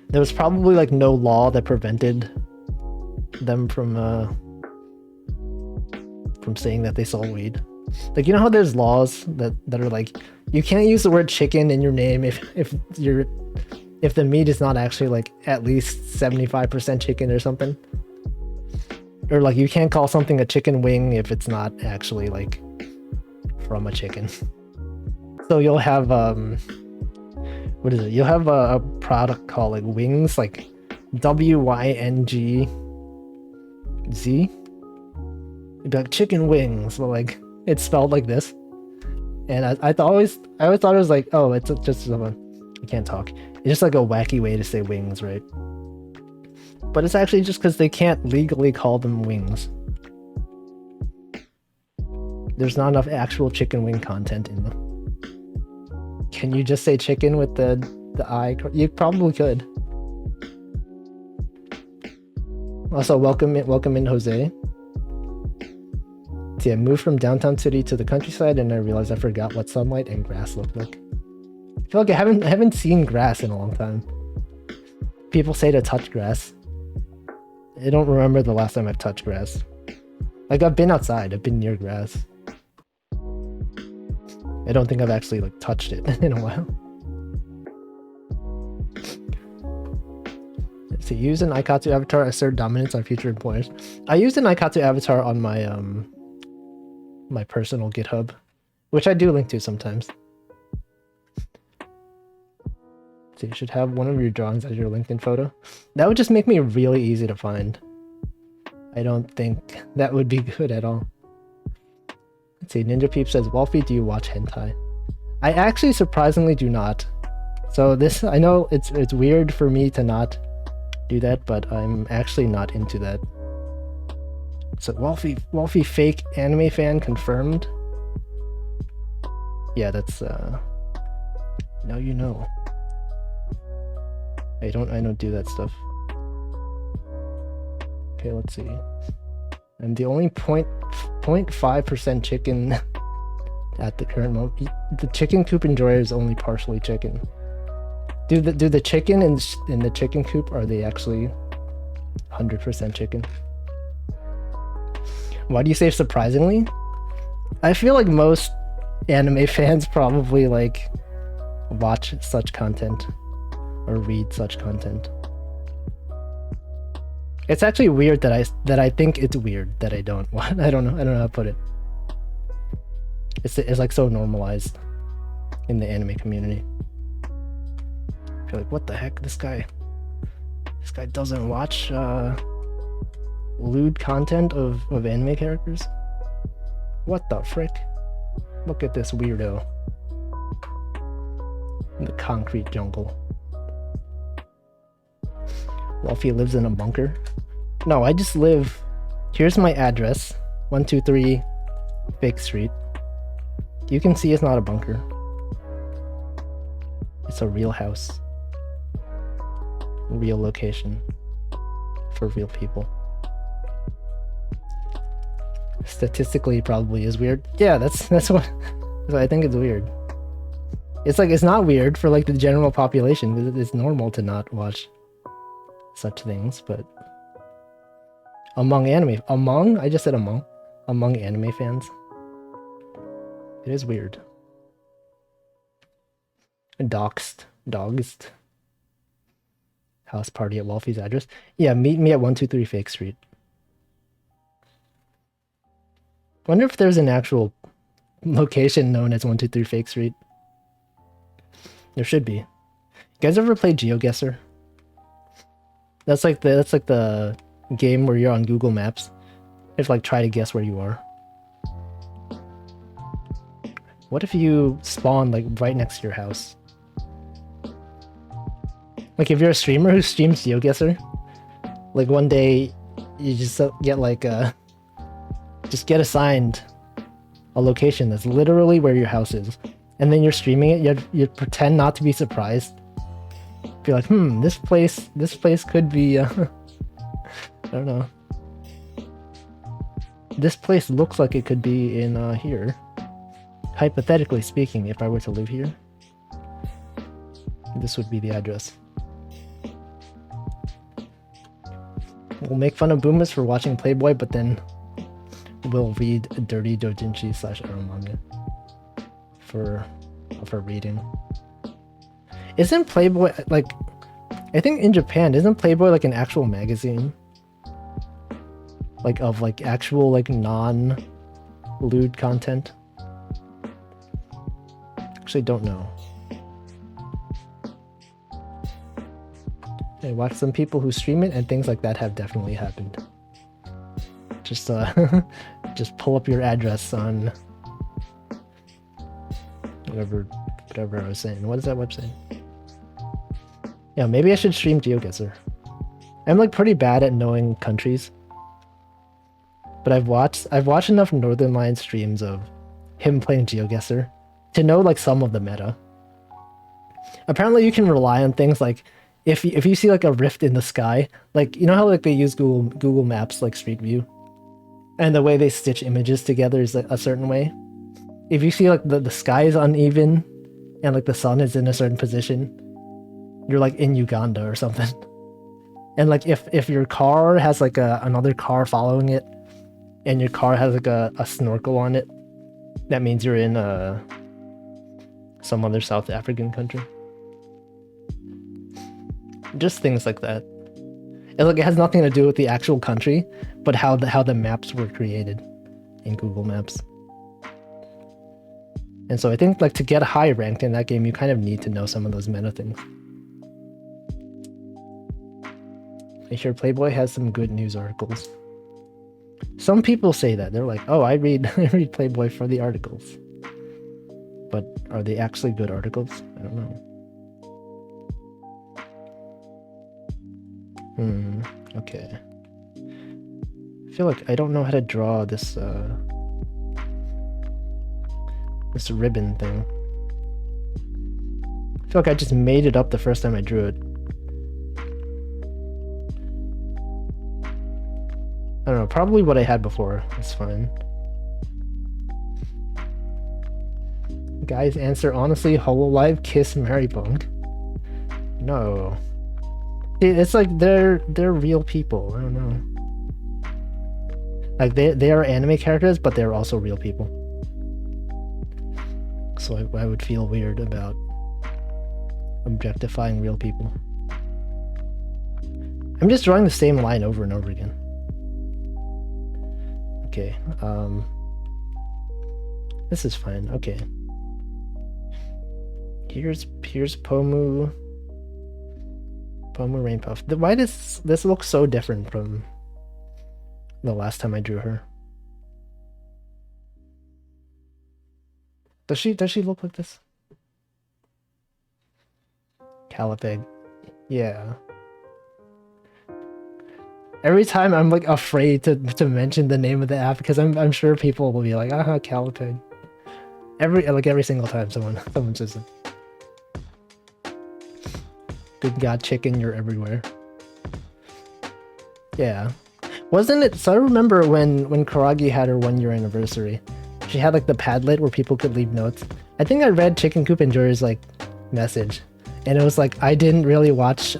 There was probably like no law that prevented them from saying that they sold weed. Like, you know how there's laws that are like, you can't use the word chicken in your name if the meat is not actually like at least 75% chicken or something. Or like you can't call something a chicken wing if it's not actually like from a chicken. So you'll have what is it? You'll have a product called like wings, like WYNGZ. It'd be like chicken wings, but like it's spelled like this. And I always thought it was like, oh, it's just I can't talk. It's just like a wacky way to say wings, right? But it's actually just because they can't legally call them wings. There's not enough actual chicken wing content in them. Can you just say chicken with the I? You probably could. Also, welcome in Jose. See, I moved from downtown city to the countryside and I realized I forgot what sunlight and grass looked like. I feel like I haven't seen grass in a long time. People say to touch grass. I don't remember the last time I've touched grass. Like, I've been outside, I've been near grass. I don't think I've actually like touched it in a while. Let's see, use an Aikatsu avatar, assert dominance on future employers. I used an Aikatsu avatar on my my personal GitHub, which I do link to sometimes. So you should have one of your drawings as your LinkedIn photo. That would just make me really easy to find. I don't think that would be good at all. Let's see, Ninja Peep says, Wolfie, do you watch hentai? I actually surprisingly do not. So this, I know it's weird for me to not do that, but I'm actually not into that. So Wolfie fake anime fan confirmed. Yeah, that's now you know. I don't do that stuff. Okay, let's see. I'm the only 0.5% chicken at the current moment. The chicken coop enjoyer is only partially chicken. Do the chicken in the chicken coop, are they actually 100% chicken? Why do you say surprisingly? I feel like most anime fans probably like watch such content or read such content. It's actually weird that I think it's weird that I don't know how to put it. It's like so normalized in the anime community. I feel like, what the heck, this guy doesn't watch lewd content of anime characters? What the frick? Look at this weirdo in the concrete jungle. Wolfie lives in a bunker. No, I just live. Here's my address, 123 Fake Street. You can see it's not a bunker. It's a real house. Real location. For real people. Statistically, it probably is weird. Yeah, that's what I think it's weird. It's like, it's not weird for like the general population. It's normal to not watch such things, but among I just said among anime fans, it is weird. Doxed house party at Wolfie's address. Yeah, meet me at 123 Fake Street. Wonder if there's an actual location known as 123 Fake Street. There should be. You guys ever play GeoGuessr? That's like the game where you're on Google Maps. You have to like try to guess where you are. What if you spawn like right next to your house? Like if you're a streamer who streams GeoGuessr, like one day you just get like just get assigned a location that's literally where your house is, and then you're streaming it. You pretend not to be surprised. Be like, this place could be I don't know. This place looks like it could be in here. Hypothetically speaking, if I were to live here, this would be the address. We'll make fun of boomers for watching Playboy, but then we'll read dirty doujinshi / ero manga for reading. Isn't Playboy like, I think in Japan, isn't Playboy like an actual magazine? Like of like actual like non-lewd content? Actually don't know. I watch some people who stream it and things like that have definitely happened. Just just pull up your address on whatever I was saying. What is that website? Yeah, maybe I should stream GeoGuessr. I'm like pretty bad at knowing countries. But I've watched enough Northern Lion streams of him playing GeoGuessr to know like some of the meta. Apparently you can rely on things like if you see like a rift in the sky, like you know how like they use Google Maps like Street View, and the way they stitch images together is like a certain way. If you see like the sky is uneven and like the sun is in a certain position, you're like in Uganda or something. And like if your car has like another car following it, and your car has like a snorkel on it, that means you're in some other South African country. Just things like that. It has nothing to do with the actual country, but how the maps were created in Google Maps. And so I think like to get high ranked in that game, you kind of need to know some of those meta things. I hear Playboy has some good news articles. Some people say that. They're like, oh, I read Playboy for the articles. But are they actually good articles? I don't know. Okay. I feel like I don't know how to draw this this ribbon thing. I feel like I just made it up the first time I drew it. No, probably what I had before. It's fine. Guys, answer honestly. Hololive, Kiss, Mary Bunk. No. It's like they're real people. I don't know. Like they are anime characters, but they're also real people. So I would feel weird about objectifying real people. I'm just drawing the same line over and over again. Okay, this is fine. Okay. Here's Pomu Rainpuff. Why does this look so different from the last time I drew her? Does she look like this? Calipeg. Yeah. Every time I'm like afraid to mention the name of the app because I'm sure people will be like, aha, Calipeg. Every single time someone says it. Good God, chicken, you're everywhere. Yeah. Wasn't it? So I remember when Karagi had her 1 year anniversary, she had like the Padlet where people could leave notes. I think I read Chicken Coop Enjoyer's like message, and it was like I didn't really watch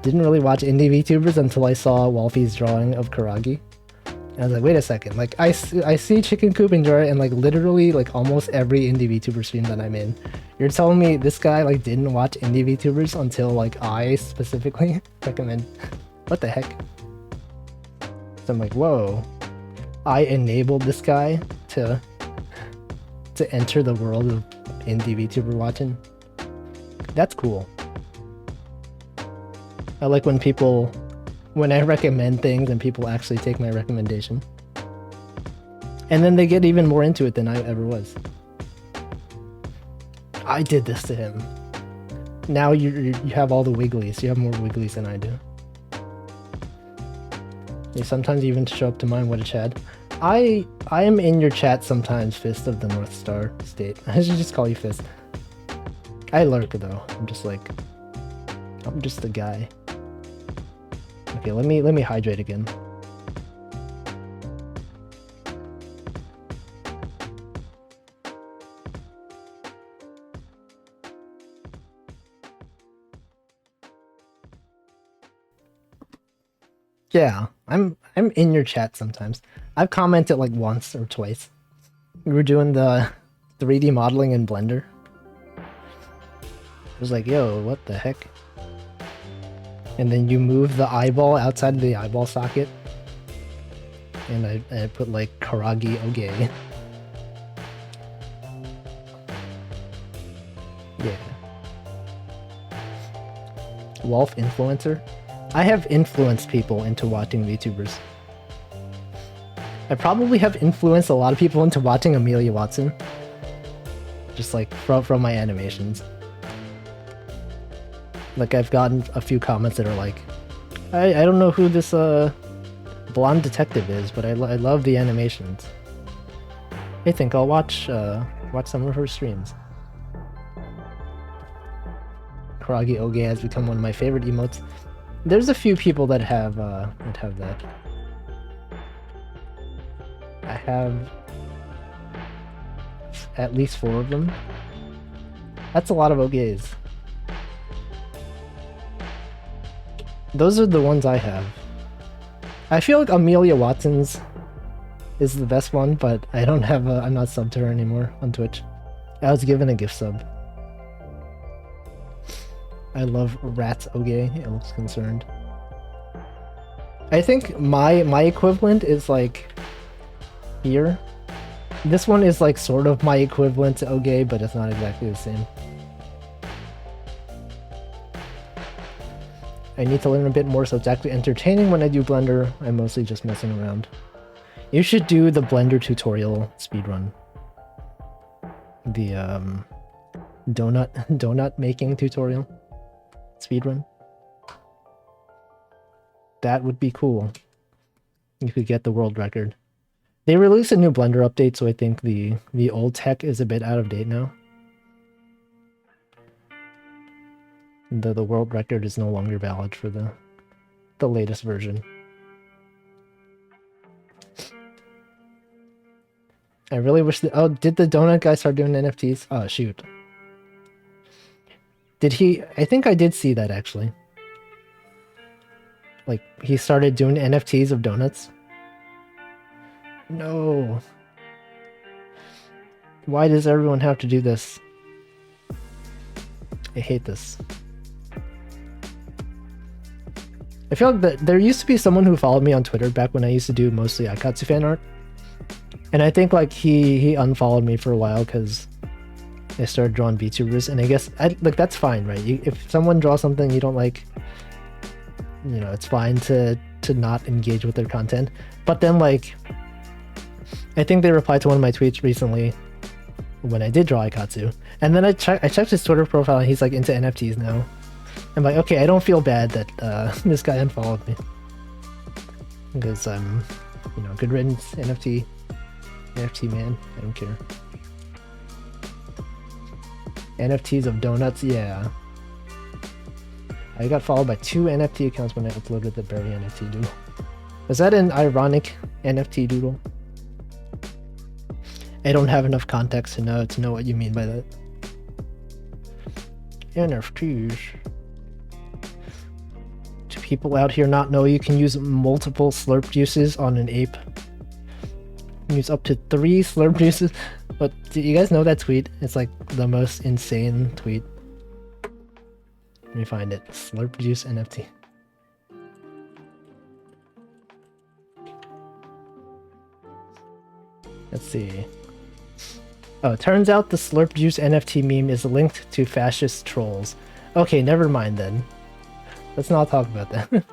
indie VTubers until I saw Wolfie's drawing of Karagi. And I was like, wait a second, like I see Chicken Coop Enjoyer and like literally like almost every indie VTuber stream that I'm in. You're telling me this guy like didn't watch indie VTubers until like I specifically recommend? What the heck? So I'm like, whoa. I enabled this guy to enter the world of indie VTuber watching. That's cool. I like when I recommend things and people actually take my recommendation. And then they get even more into it than I ever was. I did this to him. Now you have all the wigglies. You have more wigglies than I do. You sometimes even show up to mine. What a Chad. I am in your chat sometimes, Fist of the North Star State. I should just call you Fist. I lurk though. I'm just the guy. Okay, let me hydrate again. Yeah, I'm in your chat sometimes. I've commented like once or twice. We were doing the 3D modeling in Blender. It was like, yo, what the heck? And then you move the eyeball outside of the eyeball socket. And I put like Karagi Oge. Yeah. Wolf influencer? I have influenced people into watching VTubers. I probably have influenced a lot of people into watching Amelia Watson. Just like from my animations. Like I've gotten a few comments that are like, I don't know who this blonde detective is, but I love the animations. I think I'll watch some of her streams. Karagi Oge has become one of my favorite emotes. There's a few people that have that. I have at least 4 of them. That's a lot of Oges. Those are the ones I have. I feel like Amelia Watson's is the best one, but I don't have I'm not subbed to her anymore on Twitch. I was given a gift sub. I love Rats Oge. It looks concerned. I think my equivalent is like here. This one is like sort of my equivalent to Oge, but it's not exactly the same. I need to learn a bit more so it's actually entertaining when I do Blender. I'm mostly just messing around. You should do the Blender tutorial speedrun. The donut making tutorial speedrun. That would be cool. You could get the world record. They released a new Blender update, so I think the old tech is a bit out of date now. The world record is no longer valid for the latest version. I really wish that. Oh, did the donut guy start doing NFTs? Oh, shoot. Did he? I think I did see that actually. Like, he started doing NFTs of donuts. No. Why does everyone have to do this? I hate this. I feel like there used to be someone who followed me on Twitter back when I used to do mostly Aikatsu fan art. And I think like he unfollowed me for a while because I started drawing VTubers, and I guess like that's fine, right? If someone draws something you don't like, you know, it's fine to not engage with their content. But then like, I think they replied to one of my tweets recently when I did draw Aikatsu, and then I checked his Twitter profile and he's like into NFTs now. I'm like, okay, I don't feel bad that this guy unfollowed me because I'm, you know, good riddance, NFT man. I don't care. NFTs of donuts, yeah. I got followed by 2 NFT accounts when I uploaded the Berry NFT doodle. Was that an ironic NFT doodle? I don't have enough context to know what you mean by that. NFTs. Do people out here not know you can use multiple slurp juices on an ape? Use up to 3 slurp juices? But do you guys know that tweet? It's like the most insane tweet. Let me find it. Slurp juice NFT. Let's see. Oh, it turns out the slurp juice NFT meme is linked to fascist trolls. Okay, never mind then. Let's not talk about that.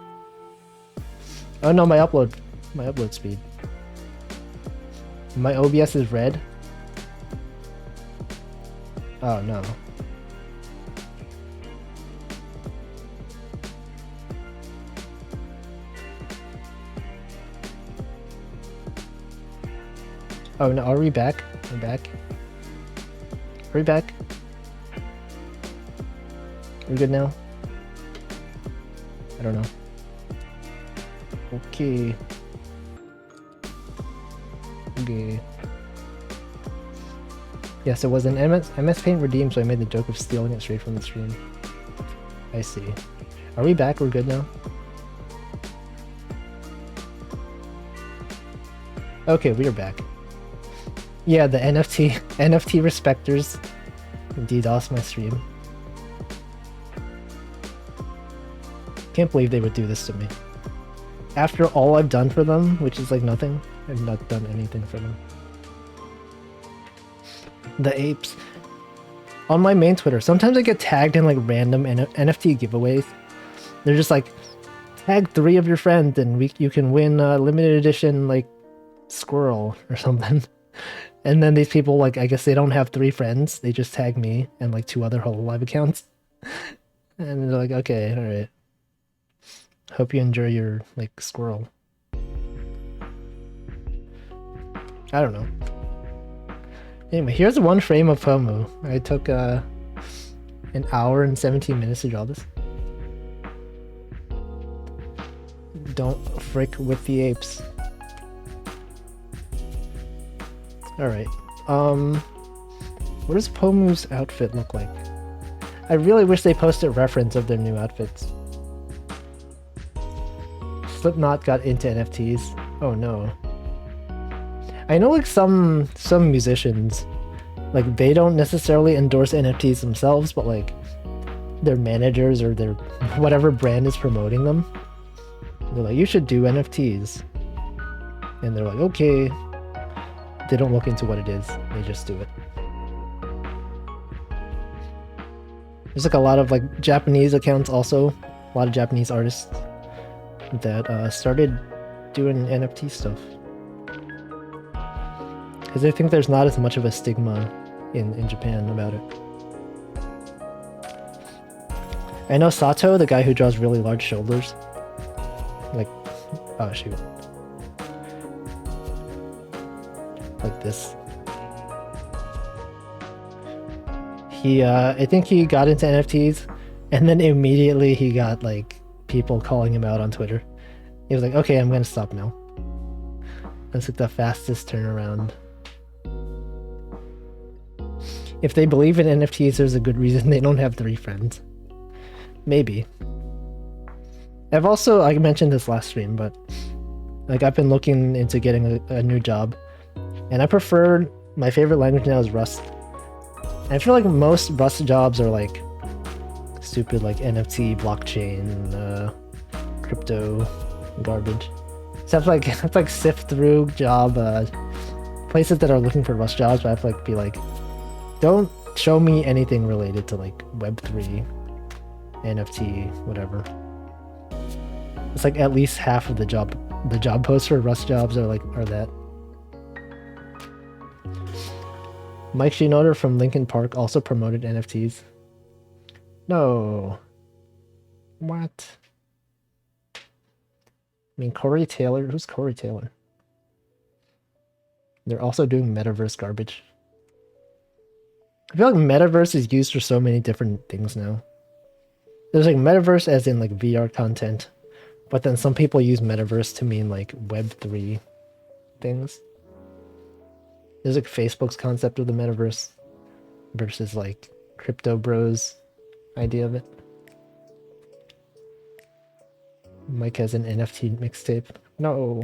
Oh no, my upload speed. My OBS is red. Oh no. Oh no, are we back? We're back. Are we back? We're good now? I don't know. Okay. Okay. Yes, it was an MS Paint redeemed, so I made the joke of stealing it straight from the stream. I see. Are we back? We're good now? Okay, we are back. Yeah, the NFT respecters DDoS my stream. Can't believe they would do this to me. After all I've done for them, which is like nothing, I've not done anything for them. The apes. On my main Twitter, sometimes I get tagged in like random NFT giveaways. They're just like, tag 3 of your friends and you can win a limited edition like squirrel or something. And then these people, like, I guess they don't have 3 friends. They just tag me and like 2 other Hololive accounts. And they're like, okay, alright. Hope you enjoy your, like, squirrel. I don't know. Anyway, here's one frame of Pomu. I took an hour and 17 minutes to draw this. Don't frick with the apes. Alright. What does Pomu's outfit look like? I really wish they posted reference of their new outfits. Slipknot got into NFTs. Oh no. I know like some musicians, like they don't necessarily endorse NFTs themselves, but like their managers or their whatever brand is promoting them, they're like, you should do NFTs. And they're like, okay. They don't look into what it is, they just do it. There's like a lot of like Japanese accounts also, a lot of Japanese artists that started doing NFT stuff. Because I think there's not as much of a stigma in Japan about it. I know Sato, the guy who draws really large shoulders. Like, oh shoot. Like this. He, I think he got into NFTs, and then immediately he got like people calling him out on Twitter. He was like, okay, I'm gonna stop now. That's like the fastest turnaround If they believe in NFTs, there's a good reason they don't have 3 friends. Maybe. I've also, I mentioned this last stream, but like I've been looking into getting a new job, and I prefer, my favorite language now is Rust. And I feel like most Rust jobs are like stupid, like NFT, blockchain, crypto garbage. So I have to like sift through job places that are looking for Rust jobs, but I have to like be like, don't show me anything related to like Web3, NFT, whatever. It's like at least half of the job posts for Rust jobs are that. Mike Shinoda from Linkin Park also promoted NFTs. No. What? I mean, Corey Taylor? Who's Corey Taylor? They're also doing metaverse garbage. I feel like metaverse is used for so many different things now. There's like metaverse as in like VR content, but then some people use metaverse to mean like Web3 things. There's like Facebook's concept of the metaverse versus like Crypto Bros idea of it. Mike has an NFT mixtape. No.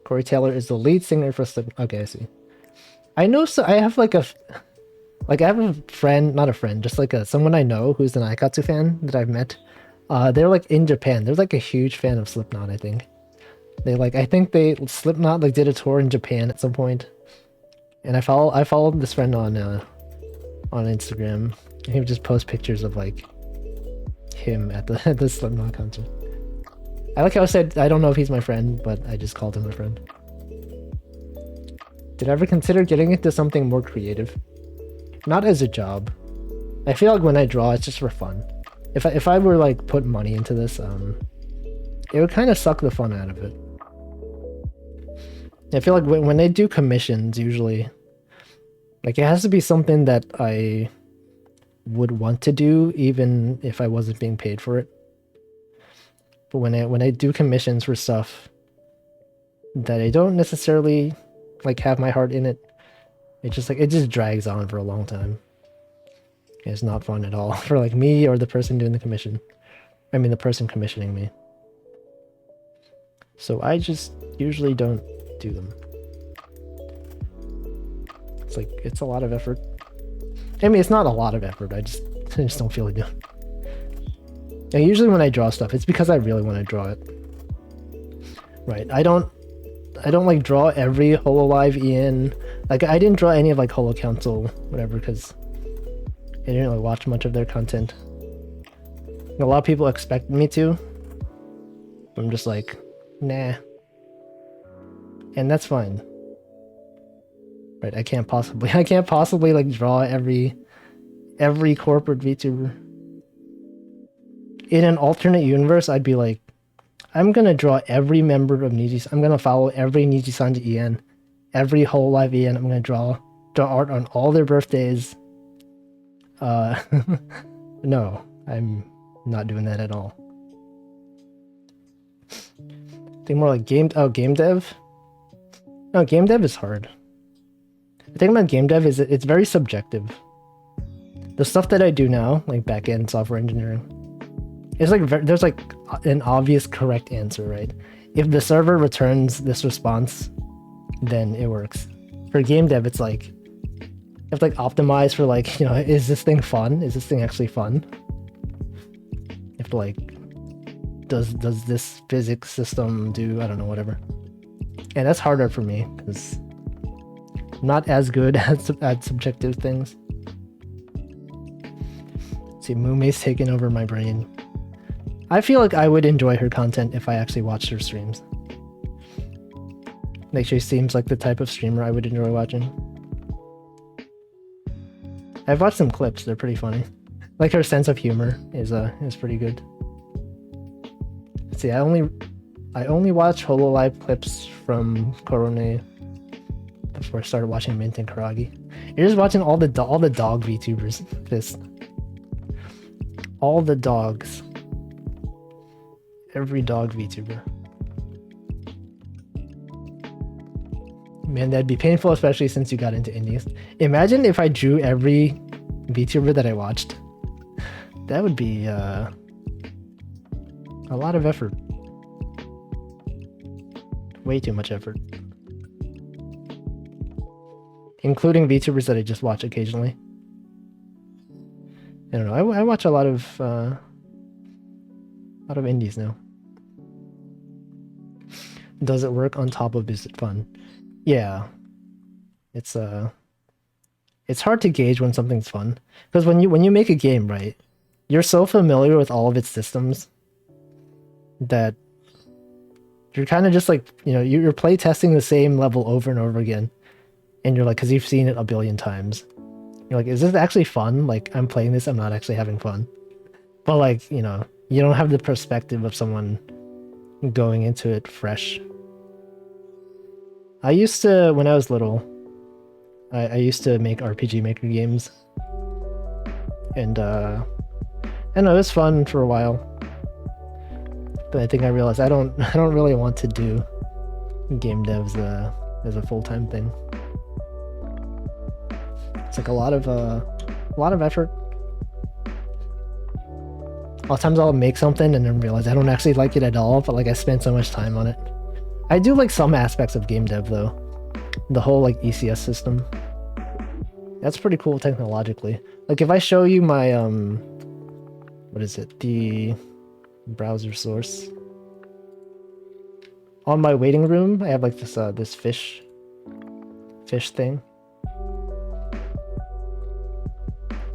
Corey Taylor is the lead singer for Slip. Okay, I see. I know, so I have like I have a friend, not a friend, just like someone I know who's an Aikatsu fan that I've met. They're like in Japan. They're like a huge fan of Slipknot, I think. I think Slipknot like did a tour in Japan at some point. And I followed this friend on Instagram. And he would just post pictures of like him at the Slipknot concert. I like how I said I don't know if he's my friend, but I just called him a friend. Did I ever consider getting into something more creative? Not as a job. I feel like when I draw, it's just for fun. If I were like put money into this, it would kind of suck the fun out of it. I feel like when I do commissions, usually, like it has to be something that I would want to do, even if I wasn't being paid for it. But when I do commissions for stuff that I don't necessarily like have my heart in it, it just drags on for a long time. It's not fun at all for like me or the person doing the commission. I mean the person commissioning me. So I just usually don't do them. It's a lot of effort. I mean, it's not a lot of effort. I just don't feel like doing it. And usually when I draw stuff, it's because I really want to draw it. Right. I don't like draw every Hololive Ian. Like I didn't draw any of like Holo Council, whatever, because I didn't really watch much of their content. A lot of people expect me to. But I'm just like, nah. And that's fine. Right, I can't possibly like draw every corporate VTuber. In an alternate universe, I'd be like, I'm gonna draw every member of Niji. I'm gonna follow every Niji-sanji EN, every Hololive EN. I'm gonna draw art on all their birthdays. No, I'm not doing that at all. I think more like game dev. No, game dev is hard. The thing about game dev is it's very subjective. The stuff that I do now, like back-end software engineering, it's like there's like an obvious correct answer, right? If the server returns this response, then it works. For game dev, it's like you have to like optimize for like, you know, is this thing fun? Is this thing actually fun? You have to like, does this physics system do, I don't know, whatever. And that's harder for me because I'm not as good at subjective things. See, Mume's taken over my brain. I feel like I would enjoy her content if I actually watched her streams. Like she seems like the type of streamer I would enjoy watching. I've watched some clips, they're pretty funny. Like her sense of humor is pretty good. Let's see, I only watch Hololive clips from Korone before I started watching Mint and Karagi. You're just watching all the dog VTubers. This. All the dogs. Every dog VTuber. Man, that'd be painful, especially since you got into indies. Imagine if I drew every VTuber that I watched. That would be a lot of effort. Way too much effort. Including VTubers that I just watch occasionally. I don't know. I watch a lot of indies now. Does it work on top of is it fun? Yeah. It's hard to gauge when something's fun. Because when you make a game, right, you're so familiar with all of its systems that you're kind of just like, you know, you're play testing the same level over and over again. And you're like, because you've seen it a billion times. You're like, is this actually fun? Like, I'm playing this, I'm not actually having fun. But like, you know, you don't have the perspective of someone going into it fresh. I used to, when I was little, I used to make RPG Maker games. And I know, it was fun for a while. But I think I realized I don't really want to do game devs as a full-time thing. It's like a lot of effort. A lot of times I'll make something and then realize I don't actually like it at all, but like I spent so much time on it. I do like some aspects of game dev though. The whole like ECS system. That's pretty cool technologically. Like if I show you my what is it? The browser source. On my waiting room, I have like this this fish thing.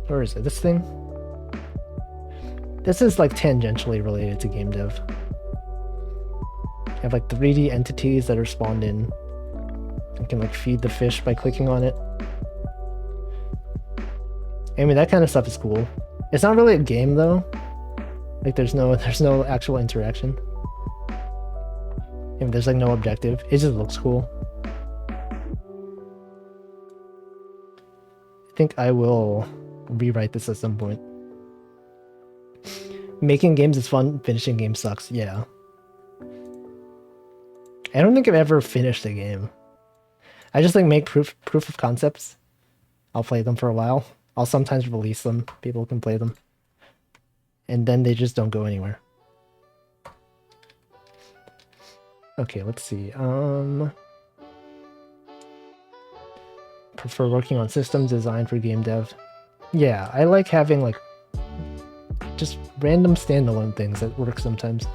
Where is it? This thing? This is like tangentially related to game dev. I have like 3D entities that are spawned in. I can like feed the fish by clicking on it. I mean, that kind of stuff is cool. It's not really a game though. Like there's no actual interaction. I mean, there's like no objective. It just looks cool. I think I will rewrite this at some point. Making games is fun, finishing games sucks, yeah. I don't think I've ever finished a game. I just like make proof of concepts. I'll play them for a while. I'll sometimes release them. People can play them. And then they just don't go anywhere. Okay, let's see. Prefer working on systems designed for game dev. Yeah, I like having like just random standalone things that work sometimes.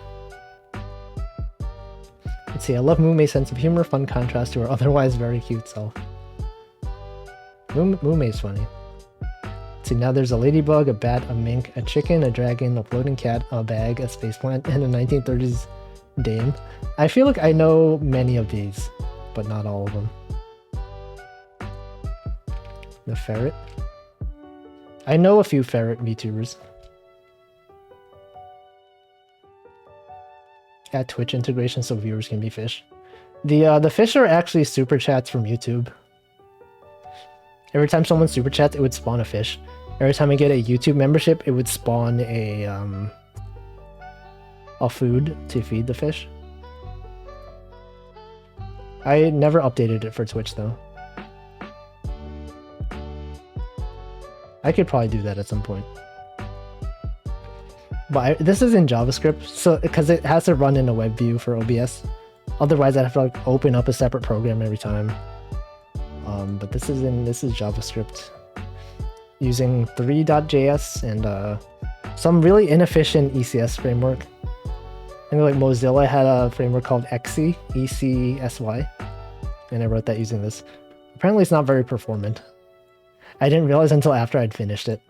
Let's see, I love Mume's sense of humor, fun contrast to her otherwise very cute self. Mume's funny. Let's see, now there's a ladybug, a bat, a mink, a chicken, a dragon, a floating cat, a bag, a space plant, and a 1930s dame. I feel like I know many of these, but not all of them. The ferret. I know a few ferret VTubers. Add Twitch integration so viewers can be fish. The fish are actually super chats from YouTube. Every time someone super chats, it would spawn a fish. Every time I get a YouTube membership, it would spawn a food to feed the fish. I never updated it for Twitch though. I could probably do that at some point. But this is in JavaScript, so because it has to run in a web view for OBS. Otherwise, I'd have to like open up a separate program every time. But this is JavaScript using 3.js and some really inefficient ECS framework. I think like Mozilla had a framework called Ecsy, E-C-S-Y, and I wrote that using this. Apparently, it's not very performant. I didn't realize until after I'd finished it.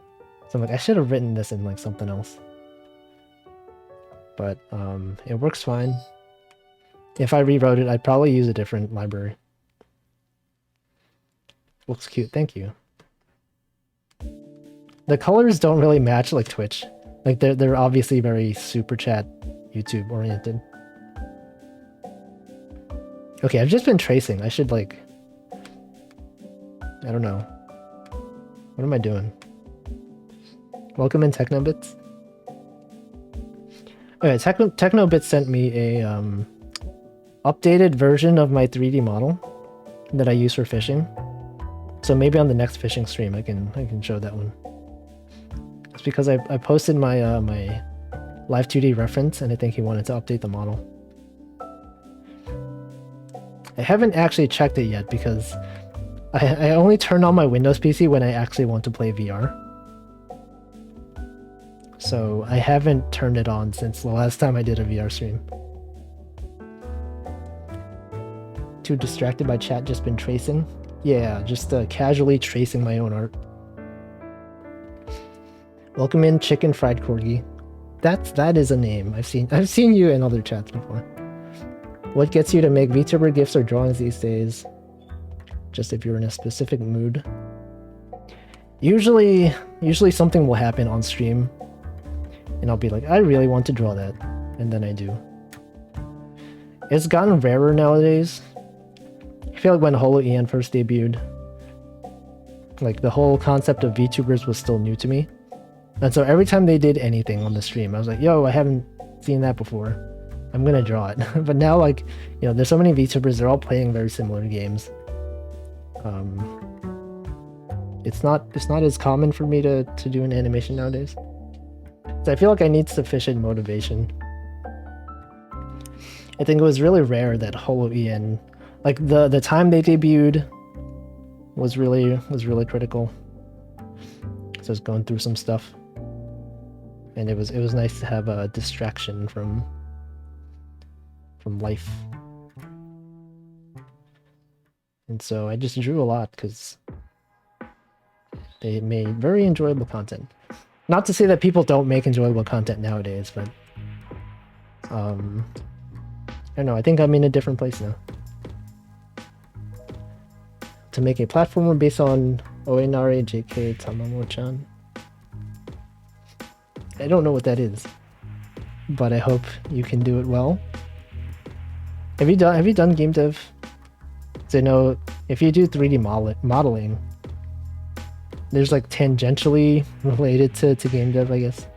So I'm like, I should have written this in like something else. But it works fine. If I rewrote it, I'd probably use a different library. Looks cute, thank you. The colors don't really match like Twitch. Like they're obviously very super chat YouTube oriented. Okay, I've just been tracing. I should like, I don't know. What am I doing? Welcome in Technobits. Okay, Technobits sent me a updated version of my 3D model. that I use for fishing. So maybe on the next fishing stream I can show that one. It's because I posted my my live 2D reference, and I think he wanted to update the model. I haven't actually checked it yet because I only turn on my Windows PC when I actually want to play VR. So I haven't turned it on since the last time I did a VR stream. Too distracted by chat, just been tracing? Yeah, just casually tracing my own art. Welcome in, Chicken Fried Corgi. That is a name. I've seen you in other chats before. What gets you to make VTuber gifs or drawings these days? Just if you're in a specific mood. Usually something will happen on stream, and I'll be like, I really want to draw that, and then I do. It's gotten rarer nowadays. I feel like when HoloEN first debuted, like the whole concept of VTubers was still new to me. And so every time they did anything on the stream, I was like, yo, I haven't seen that before. I'm gonna draw it. But now, like, you know, there's so many VTubers, they're all playing very similar games. It's not as common for me to do an animation nowadays. So I feel like I need sufficient motivation. I think it was really rare that HoloEN, like the time they debuted was really critical. So I was going through some stuff, and it was nice to have a distraction from life. And so I just drew a lot because they made very enjoyable content. Not to say that people don't make enjoyable content nowadays, but I don't know, I think I'm in a different place now. To make a platformer based on Oenare JK Tamamo-chan. I don't know what that is, but I hope you can do it well. Have you done game dev? So, you know, if you do 3D modeling, there's like tangentially related to game dev, I guess.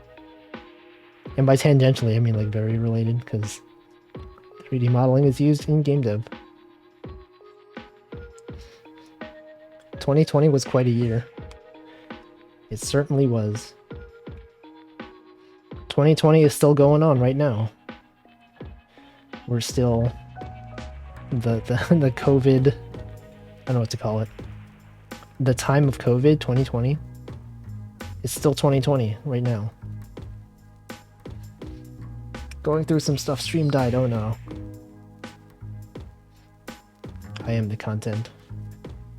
And by tangentially, I mean like very related, because 3D modeling is used in game dev. 2020 was quite a year. It certainly was. 2020 is still going on right now. We're still the COVID, I don't know what to call it. The time of COVID, 2020. It's still 2020 right now. Going through some stuff, stream died, oh no. I am the content.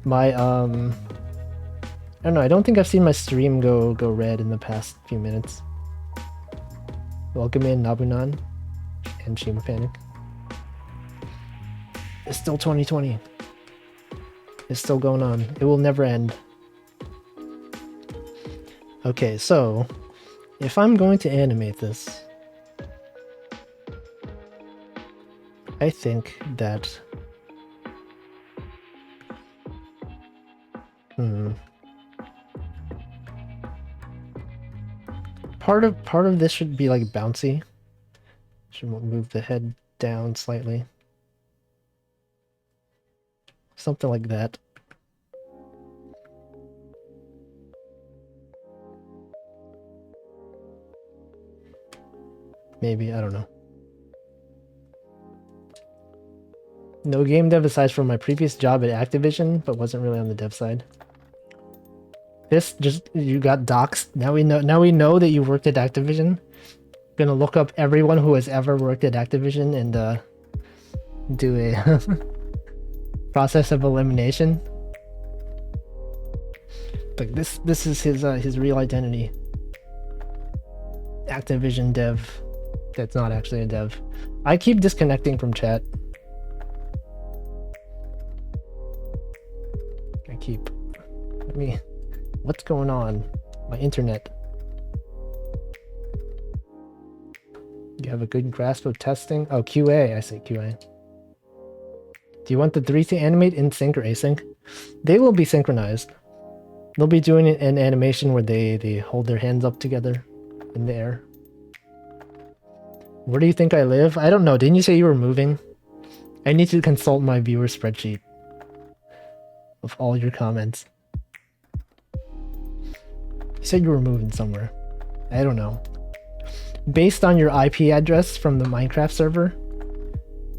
My I don't know, I don't think I've seen my stream go red in the past few minutes. Welcome in Nabunan and Shima Panic. It's still 2020. It's still going on. It will never end. Okay, so if I'm going to animate this, I think that part of this should be like bouncy. Should move the head down slightly. Something like that. Maybe, I don't know. No game dev aside from my previous job at Activision, but wasn't really on the dev side. This just, you got doxed. Now we know that you worked at Activision. Gonna look up everyone who has ever worked at Activision and do a process of elimination. Like this is his real identity. Activision dev that's not actually a dev. I keep disconnecting from chat. What's going on? My internet. You have a good grasp of testing? Oh, QA, I say QA. Do you want the three to animate in sync or async? They will be synchronized. They'll be doing an animation where they hold their hands up together in the air. Where do you think I live? I don't know. Didn't you say you were moving? I need to consult my viewer spreadsheet. of all your comments. You said you were moving somewhere. I don't know. Based on your IP address from the Minecraft server,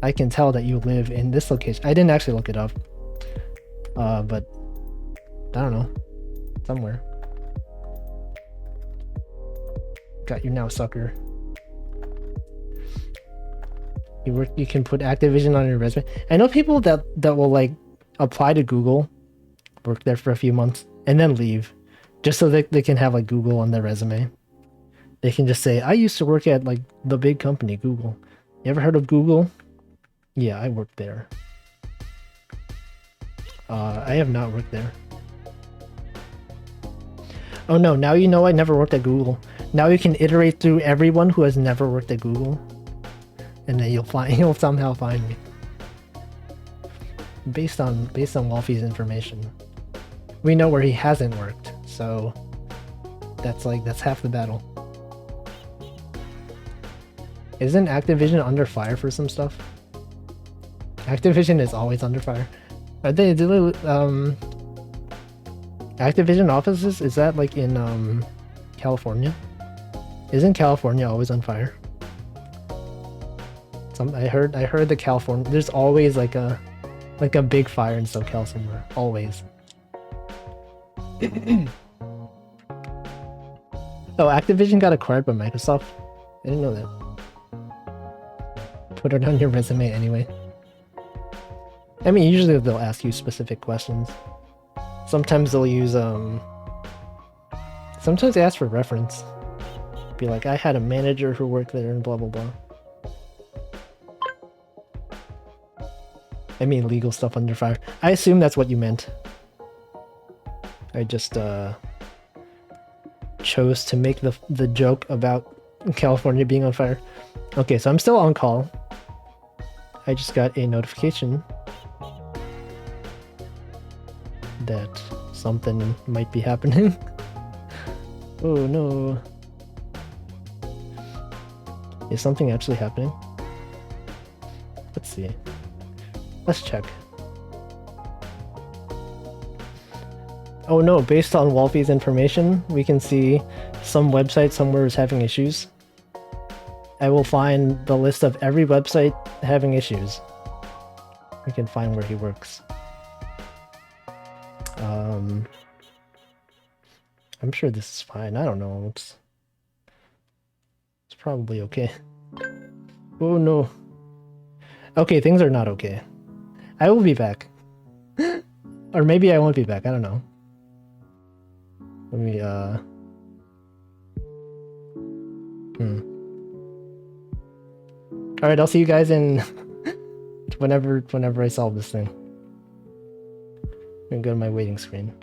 I can tell that you live in this location. I didn't actually look it up. But I don't know. Somewhere. Got you now, sucker. You can put Activision on your resume. I know people that will like apply to Google, work there for a few months, and then leave, just so they can have like Google on their resume. They can just say, I used to work at like the big company, Google. You ever heard of Google? Yeah, I worked there. I have not worked there. Oh no, now you know I never worked at Google. Now you can iterate through everyone who has never worked at Google. And then you'll somehow find me. Based on Wolfie's information. We know where he hasn't worked, so that's half the battle. Isn't Activision under fire for some stuff? Activision is always under fire. Are they Activision offices, is that like in California? Isn't California always on fire? I heard the California, there's always like a big fire in SoCal somewhere. Always. Oh, Activision got acquired by Microsoft? I didn't know that. Put it on your resume anyway. I mean, usually they'll ask you specific questions. Sometimes they'll use sometimes they ask for reference. Be like, I had a manager who worked there and blah blah blah. I mean, legal stuff under fire. I assume that's what you meant. I just chose to make the joke about California being on fire. Okay, so I'm still on call. I just got a notification that something might be happening. Oh no. Is something actually happening? Let's see. Let's check. Oh no, based on Wolfie's information, we can see some website somewhere is having issues. I will find the list of every website having issues. We can find where he works. I'm sure this is fine. I don't know. It's probably okay. Oh no. Okay, things are not okay. I will be back. Or maybe I won't be back. I don't know. Let me, Alright, I'll see you guys in... whenever I solve this thing. I'm gonna go to my waiting screen.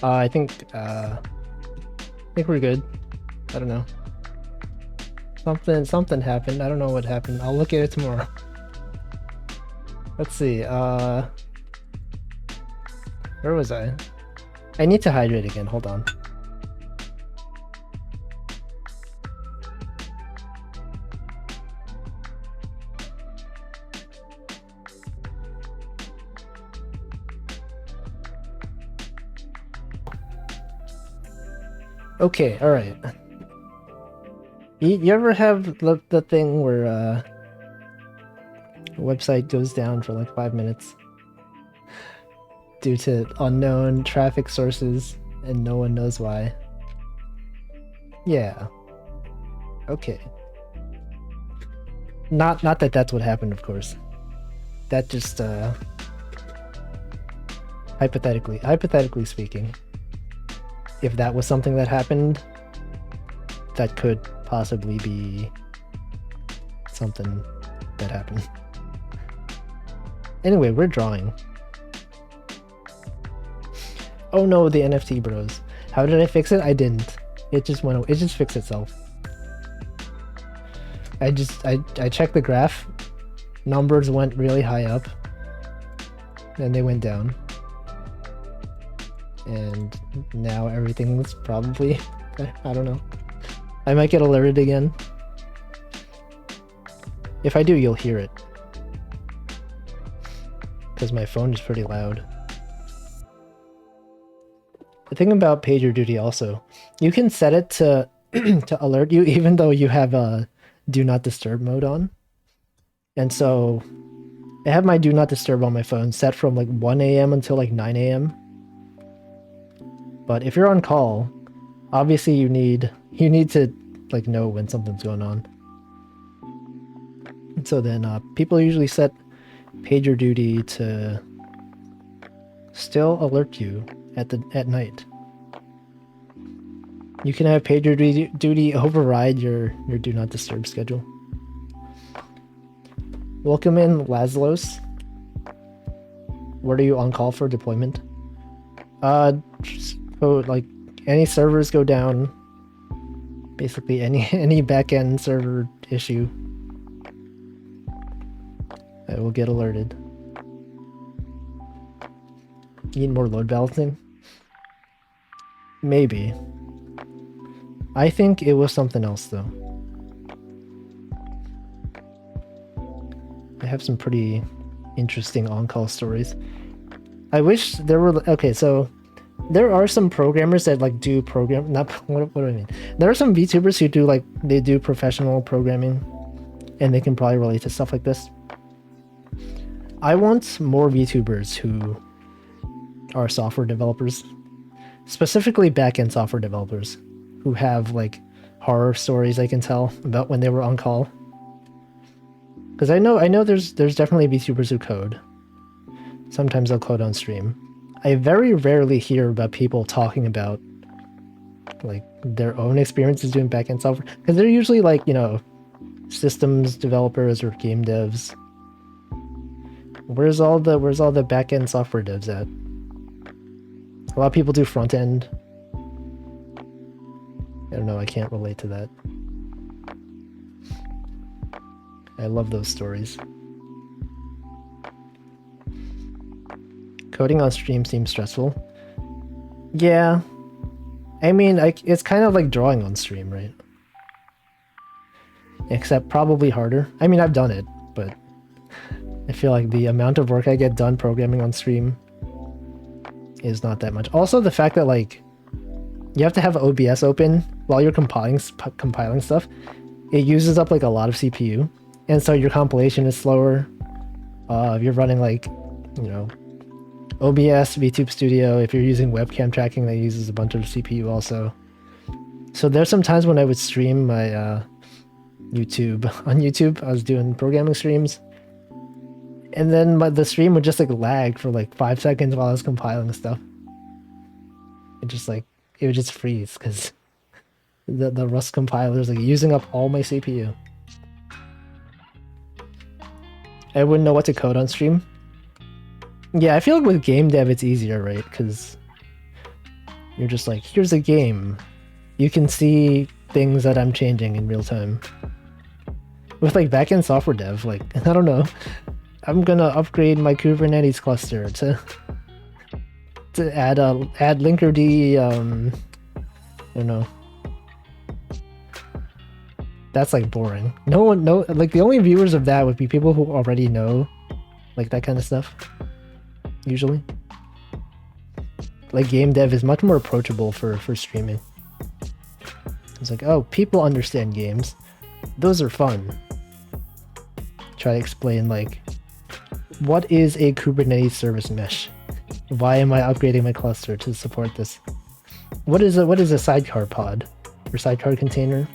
I think we're good. I don't know. Something happened. I don't know what happened. I'll look at it tomorrow. Let's see. Where was I? I need to hydrate again. Hold on. Okay, alright. You ever have the thing where a website goes down for like 5 minutes due to unknown traffic sources and no one knows why? Yeah. Okay. Not that that's what happened, of course. That just hypothetically speaking, if that was something that happened, that could possibly be something that happened. Anyway, we're drawing. Oh no, the NFT bros. How did I fix it? I didn't. It just went. It just fixed itself. I checked the graph. Numbers went really high up. Then they went down. And now everything's probably... I don't know. I might get alerted again. If I do, you'll hear it. Because my phone is pretty loud. The thing about PagerDuty also, you can set it to to alert you even though you have a Do Not Disturb mode on. And so I have my Do Not Disturb on my phone set from like 1 a.m. until like 9 a.m. But if you're on call, obviously you need to like know when something's going on. And so then people usually set PagerDuty to still alert you at night. You can have PagerDuty override your Do Not Disturb schedule. Welcome in, Lazlos. What are you on call for deployment? Like any servers go down, basically any backend server issue, I will get alerted. Need more load balancing? Maybe. I think it was something else though. I have some pretty interesting on-call stories. I wish there were... Okay, so there are some programmers that like do program... Not... What do I mean? There are some VTubers who do like... They do professional programming and they can probably relate to stuff like this. I want more VTubers who are software developers, specifically backend software developers, who have like horror stories I can tell about when they were on call. Because I know there's definitely VTubers who code. Sometimes they'll code on stream. I very rarely hear about people talking about like their own experiences doing backend software, because they're usually like, you know, systems developers or game devs. Where's all the backend software devs at? A lot of people do front end. I don't know, I can't relate to that. I love those stories. Coding on stream seems stressful. Yeah. I mean, it's kind of like drawing on stream, right? Except probably harder. I mean, I've done it, but I feel like the amount of work I get done programming on stream is not that much. Also, the fact that like you have to have OBS open while you're compiling stuff, it uses up like a lot of CPU, and so your compilation is slower. If you're running like, you know, OBS, VTube Studio, if you're using webcam tracking, that uses a bunch of CPU also. So there's some times when I would stream my YouTube. On YouTube, I was doing programming streams, and then the stream would just like lag for like 5 seconds while I was compiling stuff. It would just freeze because the Rust compiler is like using up all my CPU. I wouldn't know what to code on stream. Yeah, I feel like with game dev it's easier, right? Because You're just like, here's a game. You can see things that I'm changing in real time. With like backend software dev, like, I don't know. I'm gonna upgrade my Kubernetes cluster to add Linkerd, I don't know. That's like boring. No one know, like the only viewers of that would be people who already know like that kind of stuff. Usually. Like game dev is much more approachable for streaming. It's like, oh, people understand games. Those are fun. Try to explain like, what is a Kubernetes service mesh? Why am I upgrading my cluster to support this? What is a sidecar pod or sidecar container?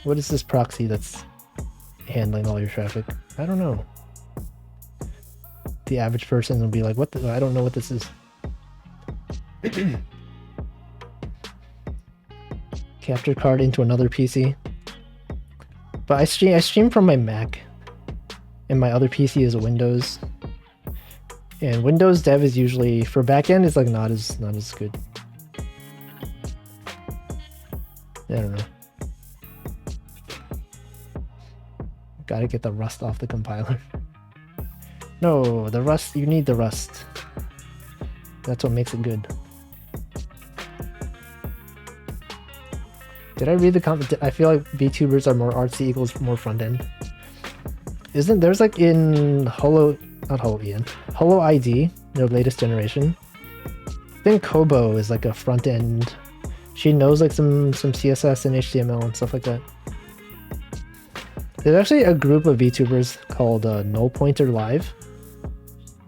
What is this proxy that's handling all your traffic? I don't know. The average person will be like, what the, I don't know what this is. Capture card into another PC. But I stream from my Mac. And my other PC is Windows. And Windows dev is usually, for backend, is like not as good. I don't know. Gotta get the rust off the compiler. No, the rust, you need the rust. That's what makes it good. Did I read the comment? I feel like VTubers are more artsy equals more front end. Isn't there's like in Holo ID, their latest generation. I think Kobo is like a front end. She knows like some CSS and HTML and stuff like that. There's actually a group of VTubers called Null Pointer Live.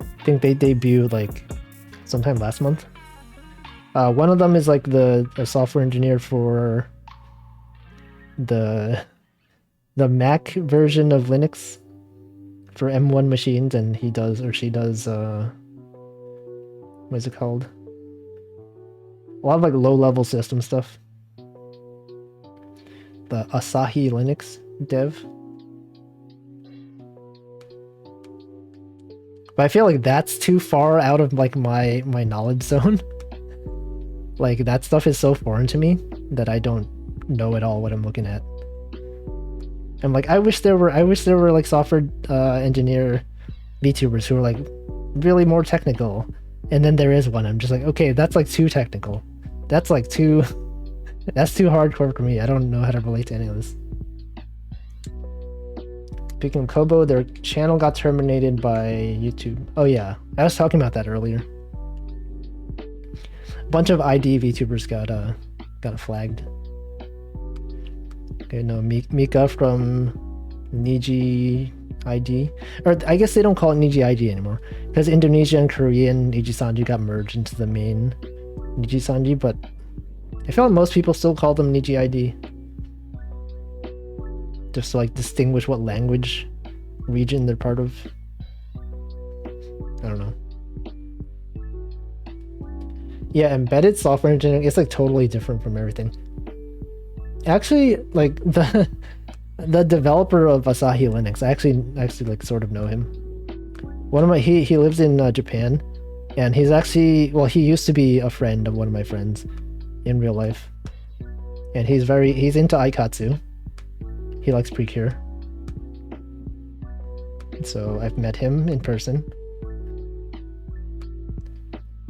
I think they debuted like sometime last month. One of them is like a software engineer for the Mac version of Linux for M1 machines, and he does, or she does, what is it called? A lot of like low-level system stuff. The Asahi Linux dev. But I feel like that's too far out of like my knowledge zone. Like that stuff is so foreign to me that I don't know at all what I'm looking at. I'm like, I wish there were like software engineer VTubers who are like really more technical. And then there is one. I'm just like, okay, that's like too technical. That's like too hardcore for me. I don't know how to relate to any of this. Speaking of Kobo, their channel got terminated by YouTube. Oh yeah, I was talking about that earlier. A bunch of ID VTubers got flagged. Okay, no, Mika from Niji ID, or I guess they don't call it Niji ID anymore, because Indonesia and Korean Niji Sanji got merged into the main Niji Sanji, but I feel like most people still call them Niji ID. Just to like distinguish what language region they're part of. I don't know. Yeah, embedded software engineering is like totally different from everything. Actually, like the developer of Asahi Linux, I actually like sort of know him. One of my he lives in Japan, and he's actually, well, he used to be a friend of one of my friends in real life, and he's into Aikatsu. He likes Precure. So I've met him in person.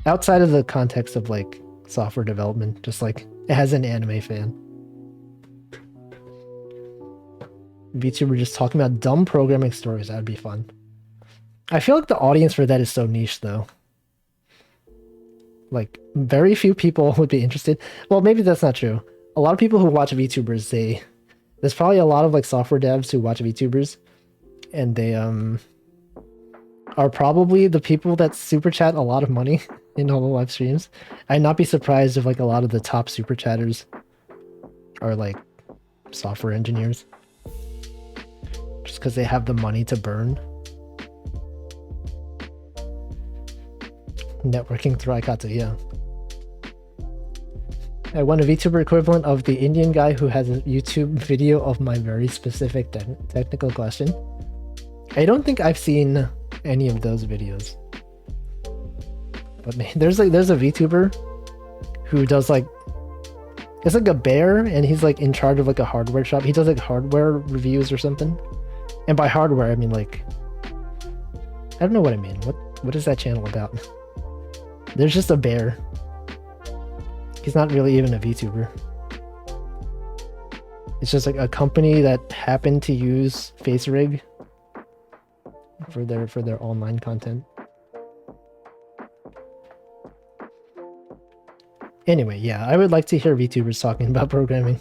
Outside of the context of like software development, just like as an anime fan. VTuber just talking about dumb programming stories, that'd be fun. I feel like the audience for that is so niche though. Like very few people would be interested. Well, maybe that's not true. A lot of people who watch VTubers, there's probably a lot of like software devs who watch VTubers, and they are probably the people that super chat a lot of money in all the live streams. I'd not be surprised if like a lot of the top super chatters are like software engineers, just because they have the money to burn. Networking through Aikatsu, yeah. I want a VTuber equivalent of the Indian guy who has a YouTube video of my very specific technical question. I don't think I've seen any of those videos. But man, there's a VTuber who does like, it's like a bear, and he's like in charge of like a hardware shop. He does like hardware reviews or something. And by hardware, I mean like, I don't know what I mean. What is that channel about? There's just a bear. He's not really even a VTuber. It's just like a company that happened to use FaceRig for their online content. Anyway, yeah, I would like to hear VTubers talking about programming.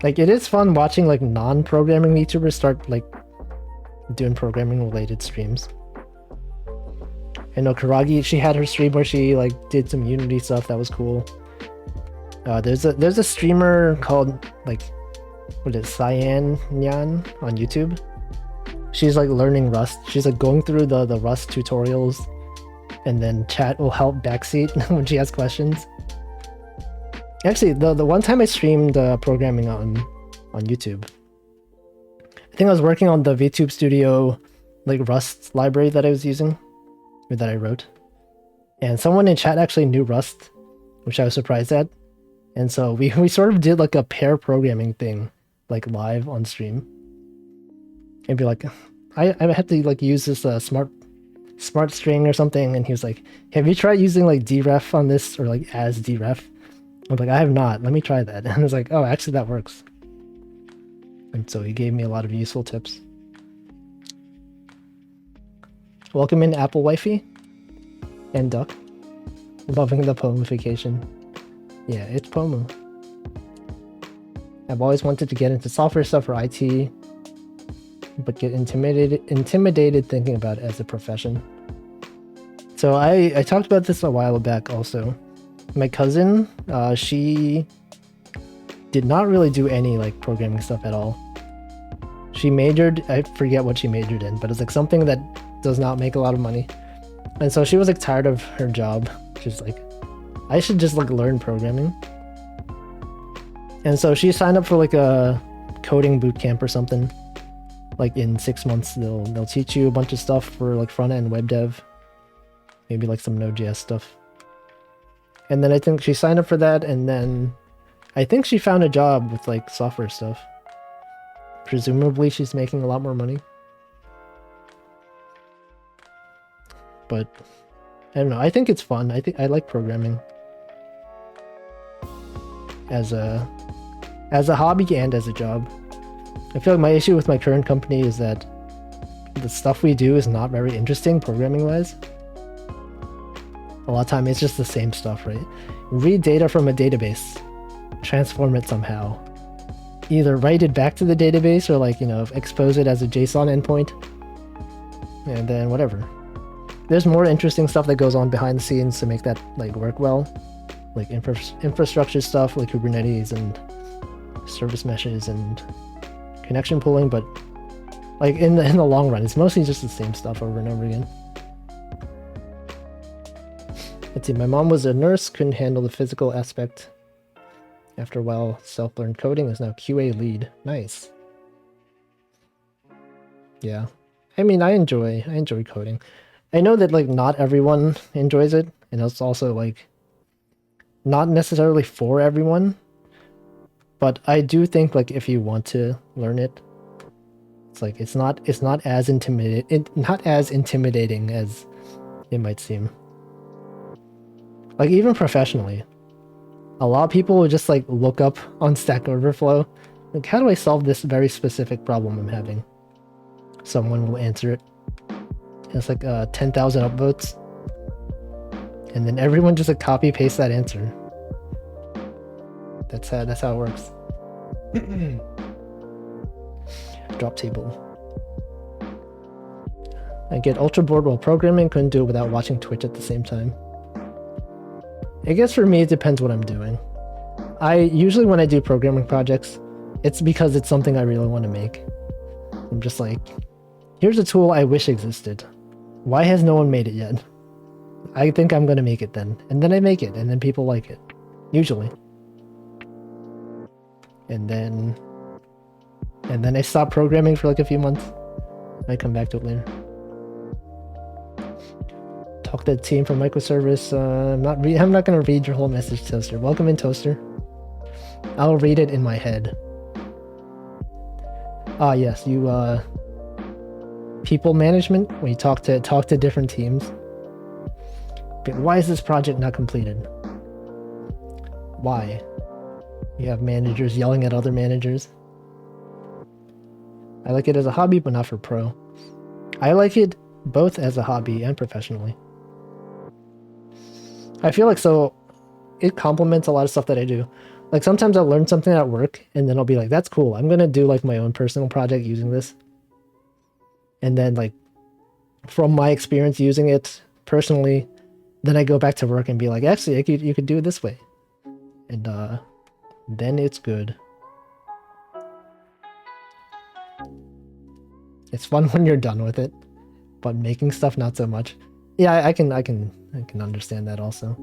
Like, it is fun watching like non-programming VTubers start like doing programming related streams. I know Karagi, she had her stream where she like did some Unity stuff that was cool. There's a streamer called like, what is it, Cyan Nyan on YouTube. She's like learning Rust. She's like going through the Rust tutorials, and then chat will help backseat when she has questions. Actually, the one time I streamed programming on YouTube, I think I was working on the VTube Studio like Rust library that I was using, or that I wrote. And someone in chat actually knew Rust, which I was surprised at. And so we sort of did like a pair programming thing, like live on stream. And be like, I had to like use this smart string or something, and he was like, have you tried using like deref on this, or like as deref? I'm like, I have not, let me try that. And I was like, oh, actually that works. And so he gave me a lot of useful tips. Welcome in Apple Wifey and Duck. Loving the poemification. Yeah, it's Pomu. I've always wanted to get into software stuff or IT, but get intimidated thinking about it as a profession. So I talked about this a while back also. My cousin, she did not really do any like programming stuff at all. She majored, I forget what she majored in, but it's like something that does not make a lot of money. And so she was like tired of her job. She's like, I should just like learn programming. And so she signed up for like a coding bootcamp or something. Like in 6 months, they'll teach you a bunch of stuff for like front-end web dev. Maybe like some Node.js stuff. And then I think she signed up for that, and then I think she found a job with like software stuff. Presumably she's making a lot more money. But I don't know, I think it's fun. I like programming. As a hobby and as a job. I feel like my issue with my current company is that the stuff we do is not very interesting programming-wise. A lot of time it's just the same stuff, right? Read data from a database, transform it somehow. Either write it back to the database or like, you know, expose it as a JSON endpoint. And then whatever. There's more interesting stuff that goes on behind the scenes to make that like work well. Like infrastructure stuff like Kubernetes and service meshes and connection pooling, but like in the long run, it's mostly just the same stuff over and over again. Let's see, my mom was a nurse, couldn't handle the physical aspect. After a while, self-learned coding, is now QA lead. Nice. Yeah. I mean, I enjoy coding. I know that like not everyone enjoys it, and it's also like not necessarily for everyone. But I do think like if you want to learn it, it's like it's not as intimidating as it might seem. Like even professionally, a lot of people will just like look up on Stack Overflow, like how do I solve this very specific problem I'm having? Someone will answer it. It's like 10,000 upvotes, and then everyone just like copy paste that answer. That's how it works. Drop table. I get ultra bored while programming, couldn't do it without watching Twitch at the same time. I guess for me it depends what I'm doing. I usually when I do programming projects, it's because it's something I really want to make. I'm just like, here's a tool I wish existed. Why has no one made it yet? I think I'm gonna make it then. And then I make it, and then people like it. Usually. And then I stop programming for like a few months. I come back to it later. Talk to the team from microservice. I'm not gonna read your whole message, Toaster. Welcome in, Toaster. I'll read it in my head. Ah, yes, you people management. When you talk to different teams. But why is this project not completed? Why? You have managers yelling at other managers. I like it as a hobby, but not for pro. I like it both as a hobby and professionally. I feel like it complements a lot of stuff that I do. Like sometimes I'll learn something at work and then I'll be like, that's cool. I'm gonna do like my own personal project using this. And then like from my experience using it personally, then I go back to work and be like, actually, you could do it this way. And then it's good. It's fun when you're done with it, but making stuff not so much. Yeah, I can understand that also.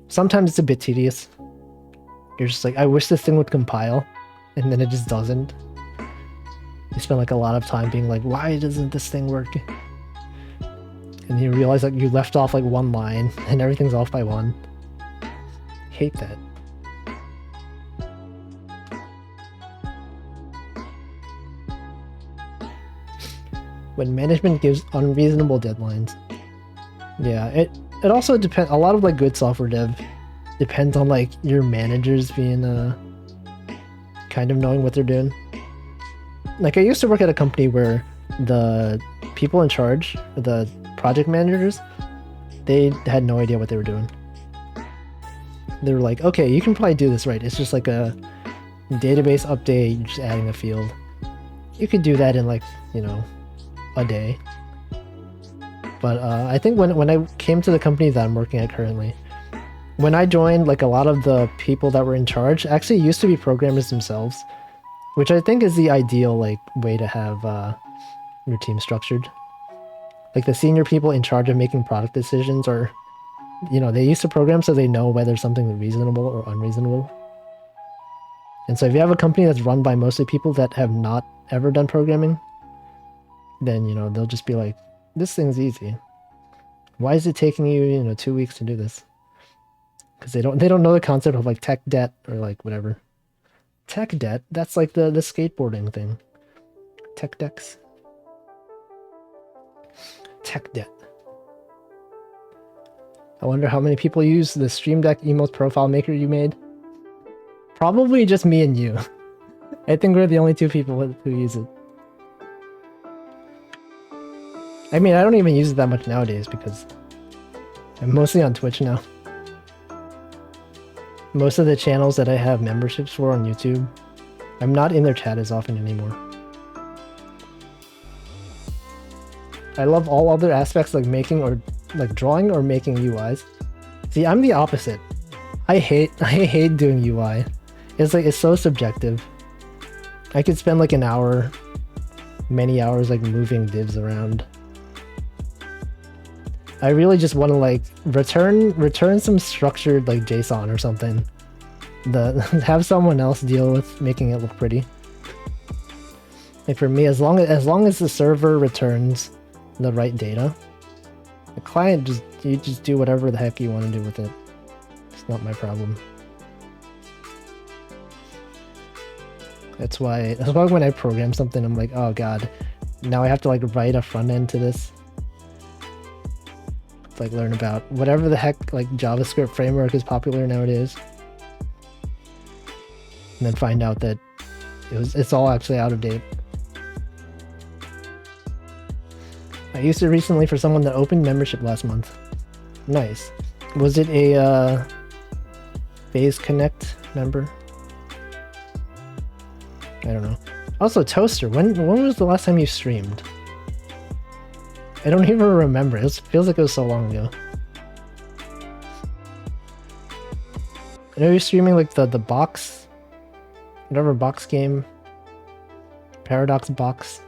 Sometimes it's a bit tedious. You're just like, I wish this thing would compile, and then it just doesn't. You spend like a lot of time being like, why doesn't this thing work? And you realize like you left off like one line and everything's off by one. Hate that. When management gives unreasonable deadlines. Yeah, it also depends. A lot of like good software dev depends on like your managers being kind of knowing what they're doing. Like I used to work at a company where the people in charge, the project managers, they had no idea what they were doing. They were like, okay, you can probably do this right. It's just like a database update, you're just adding a field. You could do that in like, you know, a day. But I think when I came to the company that I'm working at currently, when I joined, like a lot of the people that were in charge actually used to be programmers themselves, which I think is the ideal like way to have your team structured. Like the senior people in charge of making product decisions are, you know, they used to program so they know whether something is reasonable or unreasonable. And so if you have a company that's run by mostly people that have not ever done programming, then, you know, they'll just be like, this thing's easy. Why is it taking you, you know, 2 weeks to do this? Because they don't know the concept of like tech debt or like whatever. Tech debt? That's like the skateboarding thing. Tech decks. Tech debt. I wonder how many people use the Stream Deck emote profile maker you made. Probably just me and you. I think we're the only two people who use it. I mean, I don't even use it that much nowadays because I'm mostly on Twitch now. Most of the channels that I have memberships for on YouTube, I'm not in their chat as often anymore. I love all other aspects like making or like drawing or making UIs. See, I'm the opposite. I hate doing UI. It's like, it's so subjective. I could spend like an hour, many hours like moving divs around. I really just want to like return some structured like JSON or something. Have someone else deal with making it look pretty. Like for me, as long as the server returns the right data, the client you just do whatever the heck you want to do with it. It's not my problem. That's why when I program something, I'm like, oh god, now I have to like write a front end to this. Like learn about whatever the heck like JavaScript framework is popular nowadays, and then find out that it's all actually out of date. I used it recently for someone that opened membership last month. Nice. Was it a Phase Connect member? I don't know. Also, Toaster, when was the last time you streamed? I don't even remember. It feels like it was so long ago. I know you're streaming like the box, whatever box game, Paradox box,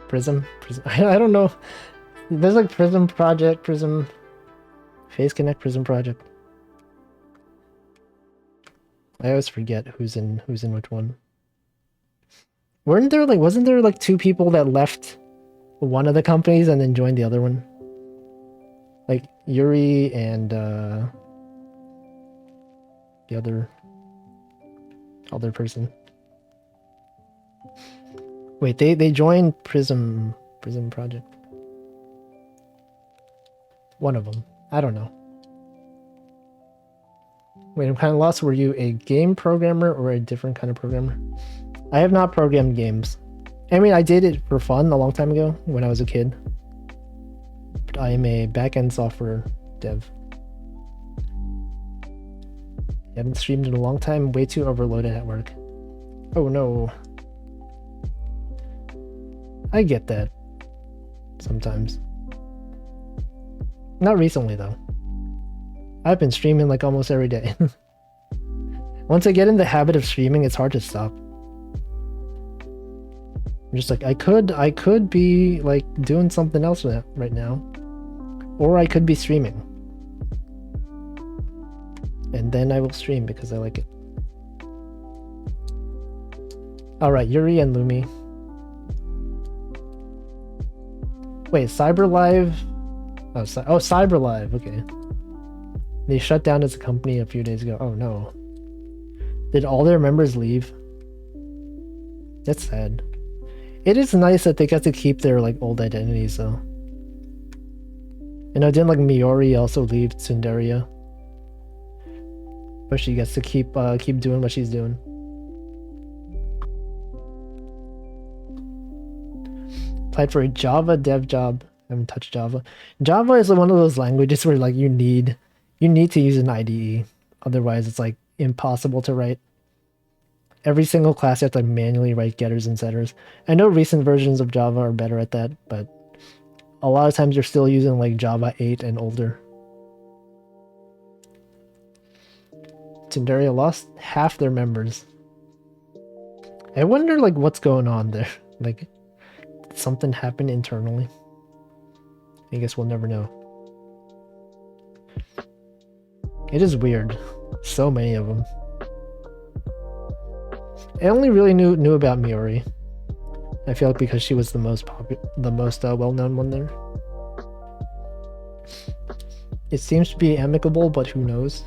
Prism. I don't know. There's like Prism Project, Prism, Phase Connect, Prism Project. I always forget who's in which one. Wasn't there like two people that left one of the companies and then joined the other one. Like Yuri and the other person. Wait, they joined Prism Project. One of them. I don't know. Wait, I'm kind of lost. Were you a game programmer or a different kind of programmer? I have not programmed games. I mean, I did it for fun a long time ago when I was a kid. But I am a back-end software dev. I haven't streamed in a long time. Way too overloaded at work. Oh no. I get that. Sometimes. Not recently though. I've been streaming like almost every day. Once I get in the habit of streaming, it's hard to stop. I'm just like, I could be like doing something else right now. Or I could be streaming. And then I will stream because I like it. Alright, Yuri and Lumi. Wait, CyberLive? Oh, CyberLive, okay. They shut down as a company a few days ago. Oh no. Did all their members leave? That's sad. It is nice that they get to keep their like old identities though. You know, didn't like Miori also leave Tsunderia? But she gets to keep doing what she's doing. Applied for a Java dev job. I haven't touched Java. Java is one of those languages where like you need to use an IDE. Otherwise it's like impossible to write. Every single class you have to manually write getters and setters. I know recent versions of Java are better at that, but a lot of times you're still using like Java 8 and older. Tsunderia lost half their members. I wonder like what's going on there. Like, did something happen internally? I guess we'll never know. It is weird. So many of them. I only really knew about Miori. I feel like because she was the most well-known one there. It seems to be amicable, but who knows?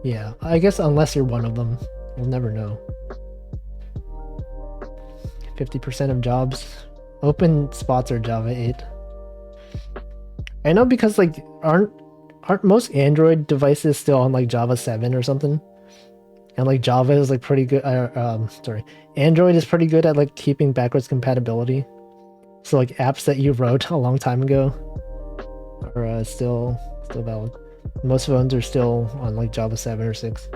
Yeah, I guess unless you're one of them, we'll never know. 50% of jobs. Open spots are Java 8. I know because like aren't most Android devices still on like Java 7 or something? And like Java is like pretty good. Android is pretty good at like keeping backwards compatibility. So like apps that you wrote a long time ago are still valid. Most phones are still on like Java 7 or 6.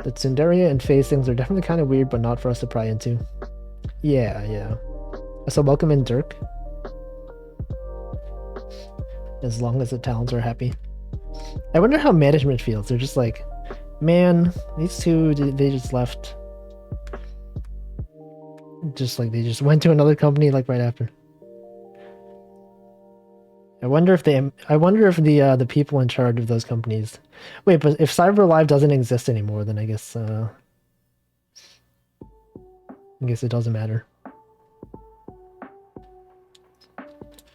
The Tsunderia and Phase things are definitely kind of weird, but not for us to pry into. Yeah. So welcome in, Dirk. As long as the talents are happy. I wonder how management feels. They're just like, man, these two, they just left. Just like they just went to another company like right after. I wonder if the people in charge of those companies. Wait, but if CyberLive doesn't exist anymore, then I guess it doesn't matter.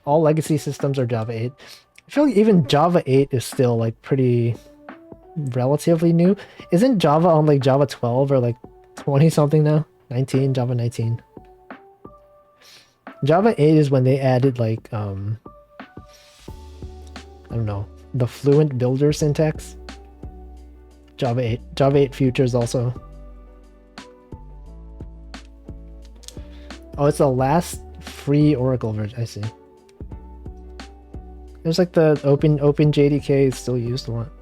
All legacy systems are Java 8. I feel like even Java 8 is still like pretty relatively new. Isn't Java on like Java 12 or like 20 something now? 19, Java 19. Java 8 is when they added like I don't know, the fluent builder syntax. Java 8 futures also. Oh, it's the last free Oracle version. I see. There's like the open JDK is still used a lot.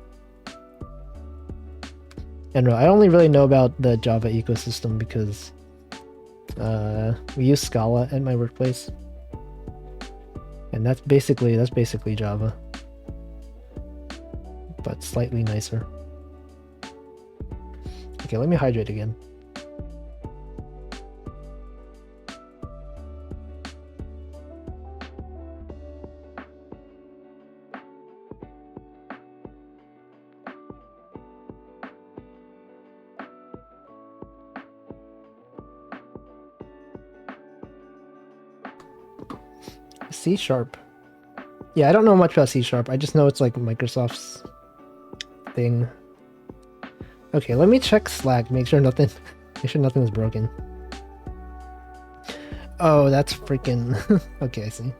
And I only really know about the Java ecosystem because we use Scala at my workplace. And that's basically Java. But slightly nicer. Okay, let me hydrate again. C Sharp. Yeah, I don't know much about C Sharp. I just know it's like Microsoft's thing. Okay, let me check Slack. Make sure nothing is broken. Oh, that's freaking... Okay, I see.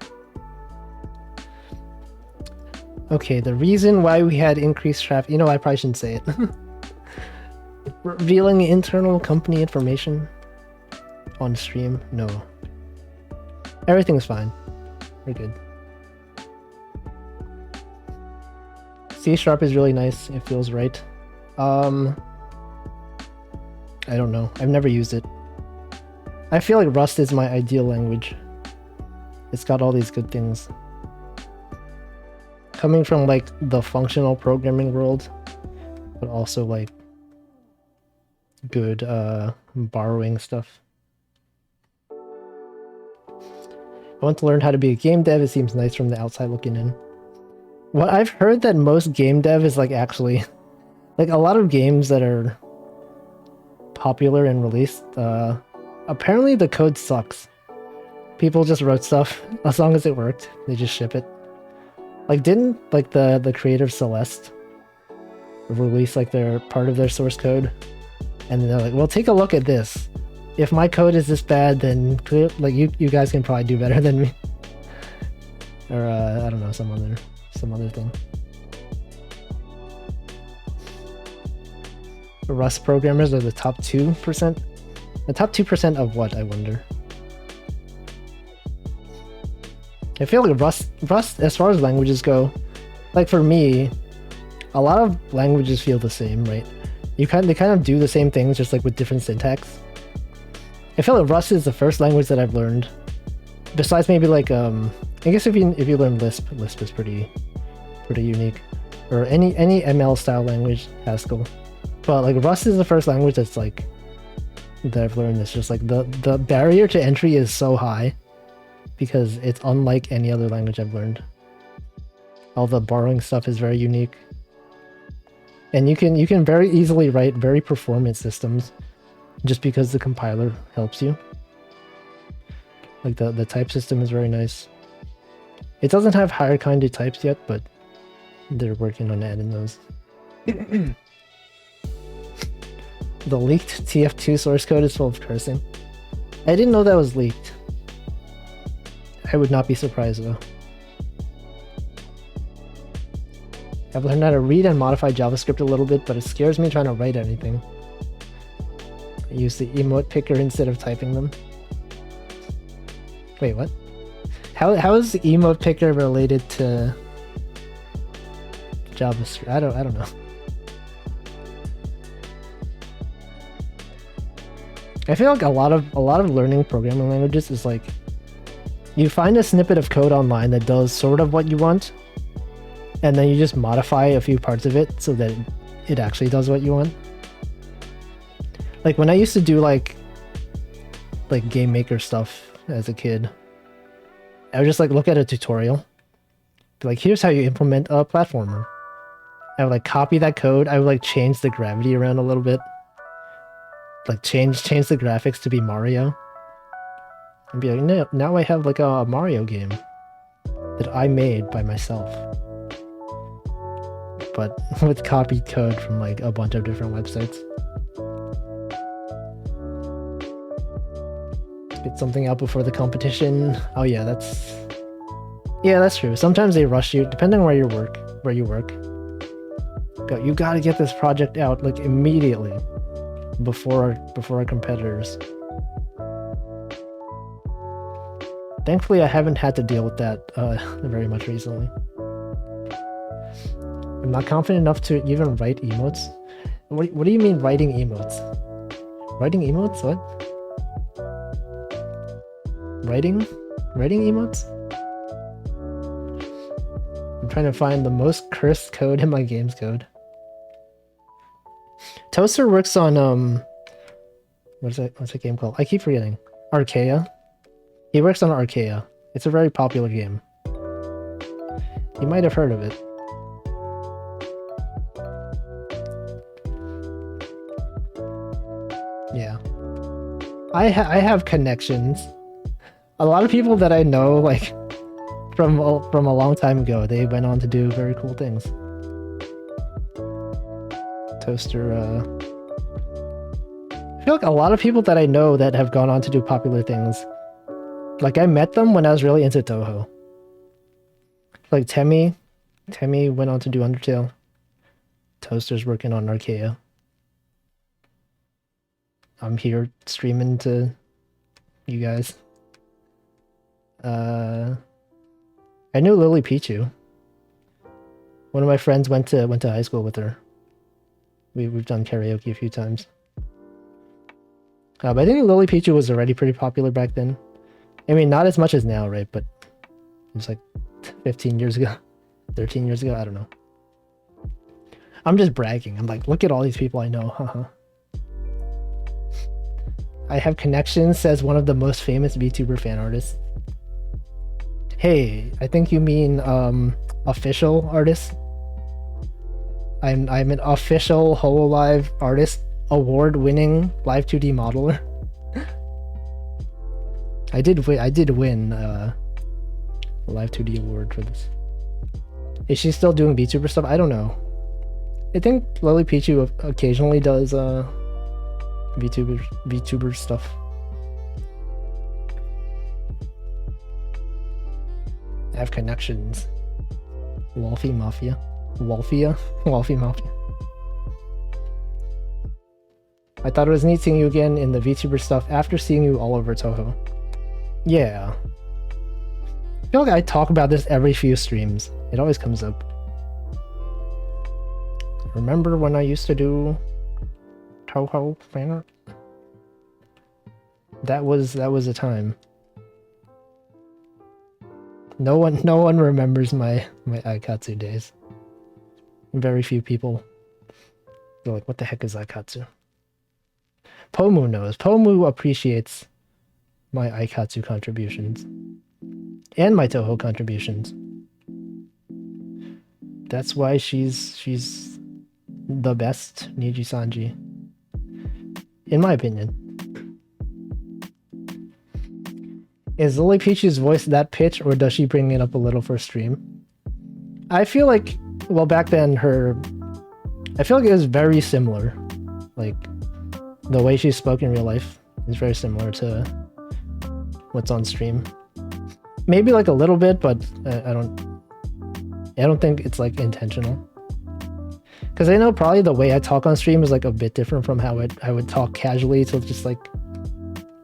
Okay, the reason why we had increased traffic... You know, I probably shouldn't say it. Revealing internal company information on stream? No. Everything's fine. We're good. C Sharp is really nice. It feels right. I don't know. I've never used it. I feel like Rust is my ideal language. It's got all these good things. Coming from like the functional programming world, but also like good borrowing stuff. I want to learn how to be a game dev. It seems nice from the outside looking in. Well, I've heard that most game dev is like actually like a lot of games that are popular and released, apparently the code sucks. People just wrote stuff. As long as it worked, they just ship it. Like, didn't like the creator of Celeste release like their part of their source code, and they're like, well, take a look at this. If my code is this bad, then like you guys can probably do better than me. Or I don't know, some other thing. Rust programmers are the top 2%. The top 2% of what, I wonder? I feel like Rust, as far as languages go, like for me, a lot of languages feel the same, right? They kind of do the same things, just like with different syntax. I feel like Rust is the first language that I've learned. Besides maybe like I guess if you learn Lisp is pretty unique, or any ML style language, Haskell. But like Rust is the first language that's like that I've learned. It's just like the barrier to entry is so high because it's unlike any other language I've learned. All the borrowing stuff is very unique, and you can very easily write very performant systems just because the compiler helps you. Like the type system is very nice. It doesn't have higher kind of types yet, but they're working on adding those. The leaked TF2 source code is full of cursing. I didn't know that was leaked. I would not be surprised though. I've learned how to read and modify JavaScript a little bit, but it scares me trying to write anything. I use the emote picker instead of typing them. Wait, what? How is the emote picker related to JavaScript? I don't know. I feel like a lot of learning programming languages is like you find a snippet of code online that does sort of what you want, and then you just modify a few parts of it so that it actually does what you want. Like when I used to do like game maker stuff as a kid, I would just like look at a tutorial, be like, here's how you implement a platformer. I would like copy that code. I would like change the gravity around a little bit, like change the graphics to be Mario, and be like, no, now I have like a Mario game that I made by myself, but with copied code from like a bunch of different websites. Get something out before the competition. Oh yeah, that's true. Sometimes they rush you, depending on where you work. But you gotta get this project out like immediately before our competitors. Thankfully, I haven't had to deal with that very much recently. I'm not confident enough to even write emotes. What do you mean writing emotes? Writing emotes? What? Writing emotes? I'm trying to find the most cursed code in my game's code. Toaster works on what's that game called? I keep forgetting. Archaea. He works on Archaea. It's a very popular game. You might have heard of it. Yeah. I have connections. A lot of people that I know, like, from a long time ago. They went on to do very cool things. Toaster, I feel like a lot of people that I know that have gone on to do popular things, like I met them when I was really into Touhou. Like Temmie went on to do Undertale. Toaster's working on Archaea. I'm here streaming to you guys. I knew Lily Pichu. One of my friends went to high school with her. We've done karaoke a few times. But I think Lily Pichu was already pretty popular back then. I mean, not as much as now, right? But it was like 15 years ago, 13 years ago. I don't know. I'm just bragging. I'm like, look at all these people I know. Haha. I have connections, says one of the most famous VTuber fan artists. Hey, I think you mean official artist. I'm an official HoloLive artist, award-winning live 2D modeler. I did win a live 2D award for this. Is she still doing VTuber stuff? I don't know. I think Lily Pichu occasionally does VTuber stuff. I have connections. Wolfie Mafia. Wolfie Mafia. I thought it was neat seeing you again in the VTuber stuff after seeing you all over Touhou. Yeah. I feel like I talk about this every few streams. It always comes up. Remember when I used to do Touhou fan art? That was a time. No one remembers my Aikatsu days. Very few people. They're like, what the heck is Aikatsu? Pomu knows. Pomu appreciates my Aikatsu contributions. And my Touhou contributions. That's why she's the best Niji Sanji. In my opinion. Is Lily Peach's voice that pitch, or does she bring it up a little for stream? I feel like, well, back then I feel like it was very similar. Like, the way she spoke in real life is very similar to what's on stream. Maybe like a little bit, but I don't think it's like intentional. Because I know probably the way I talk on stream is like a bit different from how I would talk casually to just like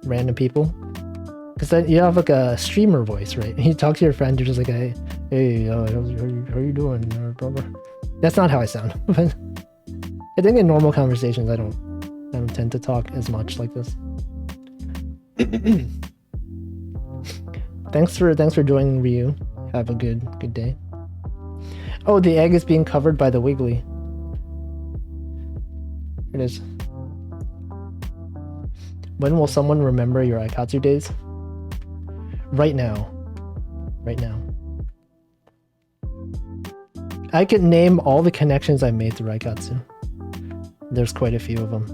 random people. Because you have like a streamer voice, right? You talk to your friend, you're just like, hey, how you doing, brother? That's not how I sound. But I think in normal conversations, I don't tend to talk as much like this. Thanks for joining, Ryu. Have a good day. Oh, the egg is being covered by the Wiggly. Here it is. When will someone remember your Aikatsu days? Right now. Right now. I could name all the connections I made through Aikatsu. There's quite a few of them.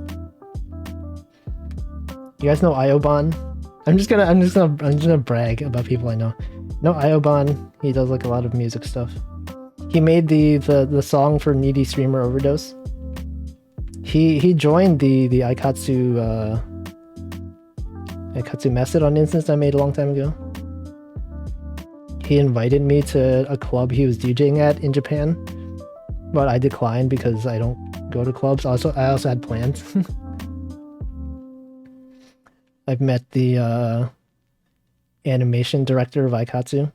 You guys know Ioban? I'm just gonna brag about people I know. No, Ioban, he does like a lot of music stuff. He made the song for Needy Streamer Overdose. He joined the Aikatsu Mastodon instance I made a long time ago. He invited me to a club he was DJing at in Japan, but I declined because I don't go to clubs. I also had plans. I've met the animation director of Aikatsu.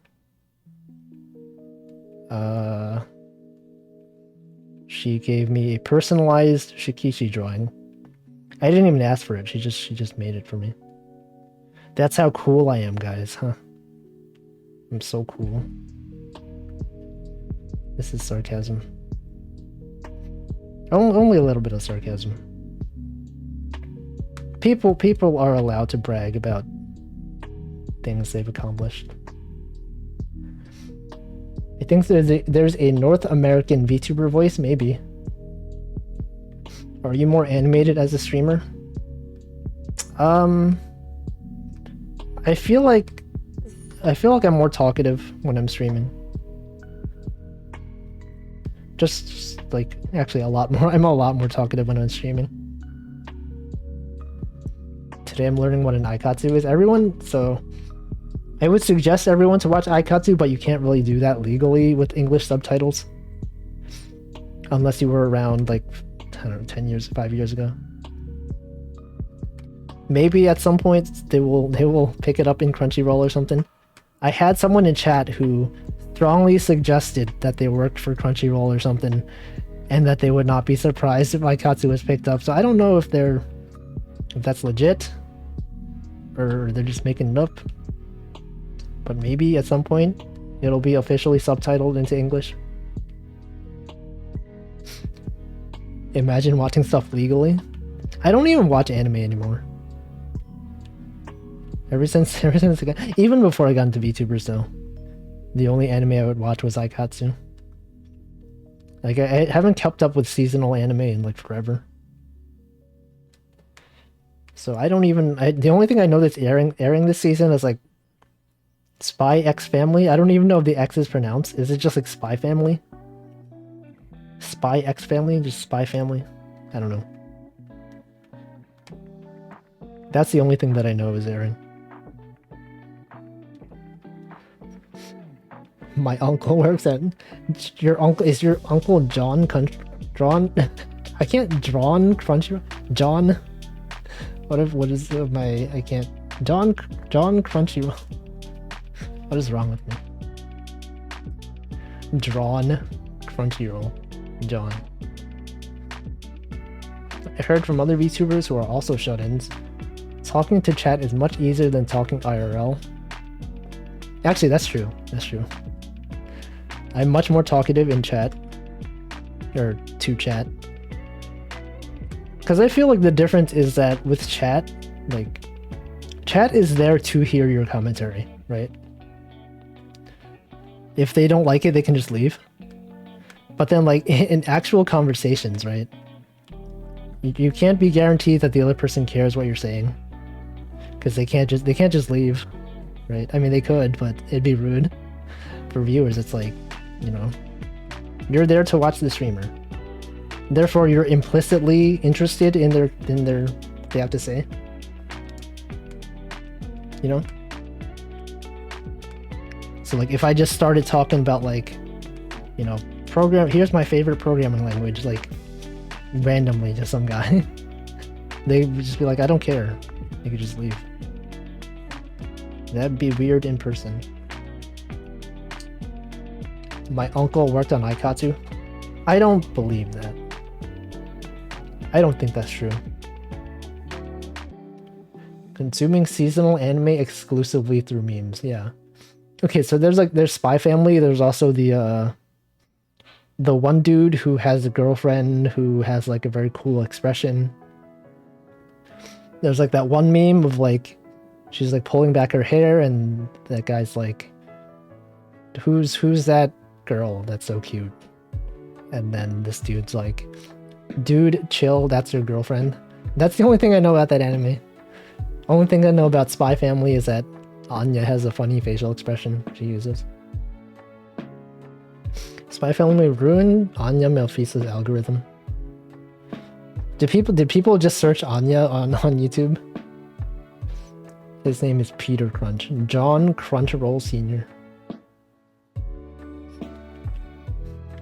She gave me a personalized Shikishi drawing. I didn't even ask for it. She just made it for me. That's how cool I am, guys, huh? I'm so cool. This is sarcasm. Only a little bit of sarcasm. People are allowed to brag about things they've accomplished. I think there's a North American VTuber voice, maybe. Are you more animated as a streamer? I feel like I feel like I'm more talkative when I'm streaming. Just like actually a lot more. I'm a lot more talkative when I'm streaming. Today I'm learning what an aikatsu is. So I would suggest everyone to watch aikatsu, but you can't really do that legally with English subtitles. Unless you were around like, I don't know, 10 years, 5 years ago. Maybe at some point they will pick it up in Crunchyroll or something. I had someone in chat who strongly suggested that they worked for Crunchyroll or something, and that they would not be surprised if aikatsu was picked up. So I don't know if that's legit, or they're just making it up. But maybe at some point it'll be officially subtitled into English. Imagine watching stuff legally. I don't even watch anime anymore. Ever since even before I got into VTubers though, the only anime I would watch was aikatsu. Like I haven't kept up with seasonal anime in like forever. So I don't even. The only thing I know that's airing this season is like Spy X Family. I don't even know if the X is pronounced. Is it just like Spy Family? Spy X Family? Just Spy Family? I don't know. That's the only thing that I know is airing. My uncle works at... Your uncle... Is your uncle John... Drawn... I can't... Drawn Crunchyroll? John... What is my... I can't... John Crunchyroll. What is wrong with me? Drawn Crunchyroll. John. I heard from other VTubers who are also shut-ins. Talking to chat is much easier than talking IRL. Actually, that's true. That's true. I'm much more talkative in chat. Or to chat. Because I feel like the difference is that with chat, like, chat is there to hear your commentary, right? If they don't like it, they can just leave. But then, like, in actual conversations, right? You can't be guaranteed that the other person cares what you're saying. Because they can't just leave, right? I mean, they could, but it'd be rude. For viewers, it's like, you know, you're there to watch the streamer. Therefore, you're implicitly interested in their they have to say. You know? So like if I just started talking about like, you know, here's my favorite programming language, like randomly to some guy, they would just be like, I don't care. They could just leave. That'd be weird in person. My uncle worked on aikatsu. I don't believe that. I don't think that's true. Consuming seasonal anime exclusively through memes. Yeah. Okay, so there's Spy Family. There's also the one dude who has a girlfriend who has like a very cool expression. There's like that one meme of like she's like pulling back her hair and that guy's like, who's that girl that's so cute? And then this dude's like, dude, chill, that's your girlfriend. That's the only thing I know about that anime. Only thing I know about Spy Family is that Anya has a funny facial expression she uses. Spy Family ruined Anya Melfisa's algorithm. Did people just search Anya on YouTube? His name is Peter Crunch. John Crunchyroll Sr.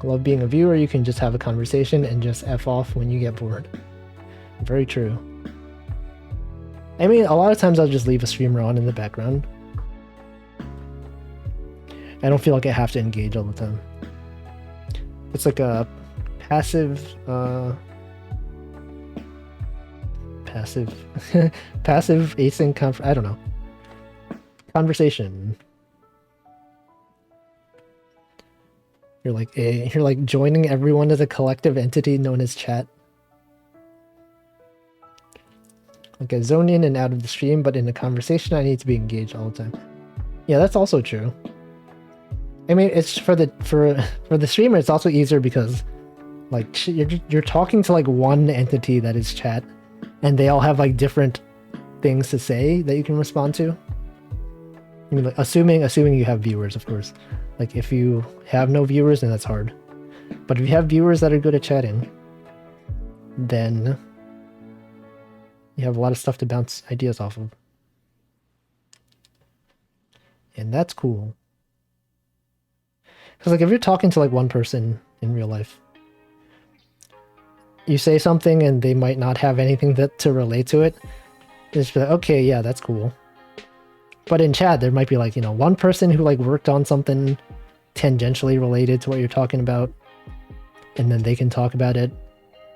Love being a viewer, you can just have a conversation and just F off when you get bored. Very true. I mean, a lot of times I'll just leave a streamer on in the background. I don't feel like I have to engage all the time. It's like a passive async I don't know. Conversation. You're like joining everyone as a collective entity known as chat. Like I zone in and out of the stream, but in a conversation I need to be engaged all the time. Yeah, that's also true. I mean, it's for the streamer, it's also easier because like you're talking to like one entity that is chat, and they all have like different things to say that you can respond to. I mean, like, assuming you have viewers, of course. Like, if you have no viewers, then that's hard. But if you have viewers that are good at chatting, then you have a lot of stuff to bounce ideas off of. And that's cool. Because, like, if you're talking to, like, one person in real life, you say something and they might not have anything to relate to it. It's just like, okay, yeah, that's cool. But in chat, there might be, like, you know, one person who, like, worked on something tangentially related to what you're talking about, and then they can talk about it.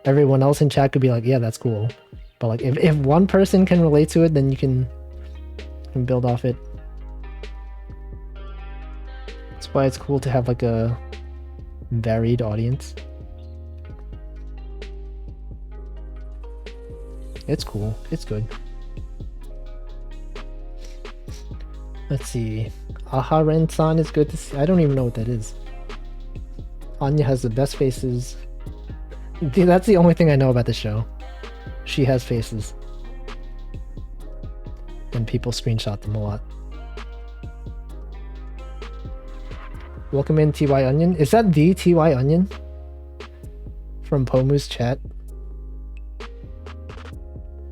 Everyone else in chat could be like, yeah, that's cool. But, like, if one person can relate to it, then you can build off it. That's why it's cool to have, like, a varied audience. It's cool. It's good. Let's see. Aharen-san is good to see. I don't even know what that is. Anya has the best faces. That's the only thing I know about the show. She has faces. And people screenshot them a lot. Welcome in, TY Onion. Is that the TY Onion? From Pomu's chat?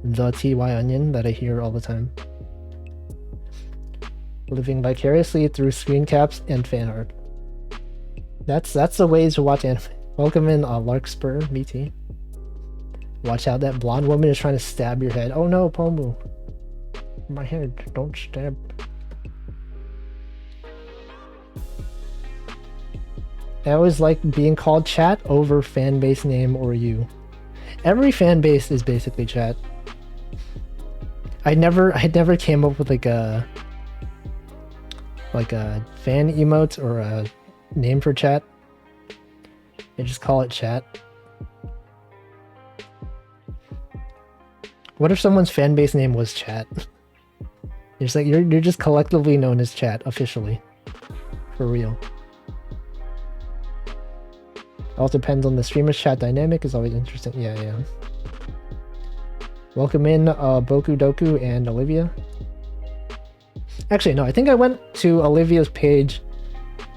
The TY Onion that I hear all the time. Living vicariously through screen caps and fan art. That's the ways to watch anime. Welcome in, Larkspur, BT. Watch out, that blonde woman is trying to stab your head. Oh no, Pomu. My head, don't stab. I always like being called chat over fan base name or you. Every fan base is basically chat. I never came up with like a fan emote or a name for chat. I just call it chat. What if someone's fan base name was chat? You're just like you're just collectively known as chat officially. For real. All depends on the streamer's chat dynamic is always interesting. Yeah. Welcome in Boku Doku and Olivia. Actually, no, I think I went to Olivia's page.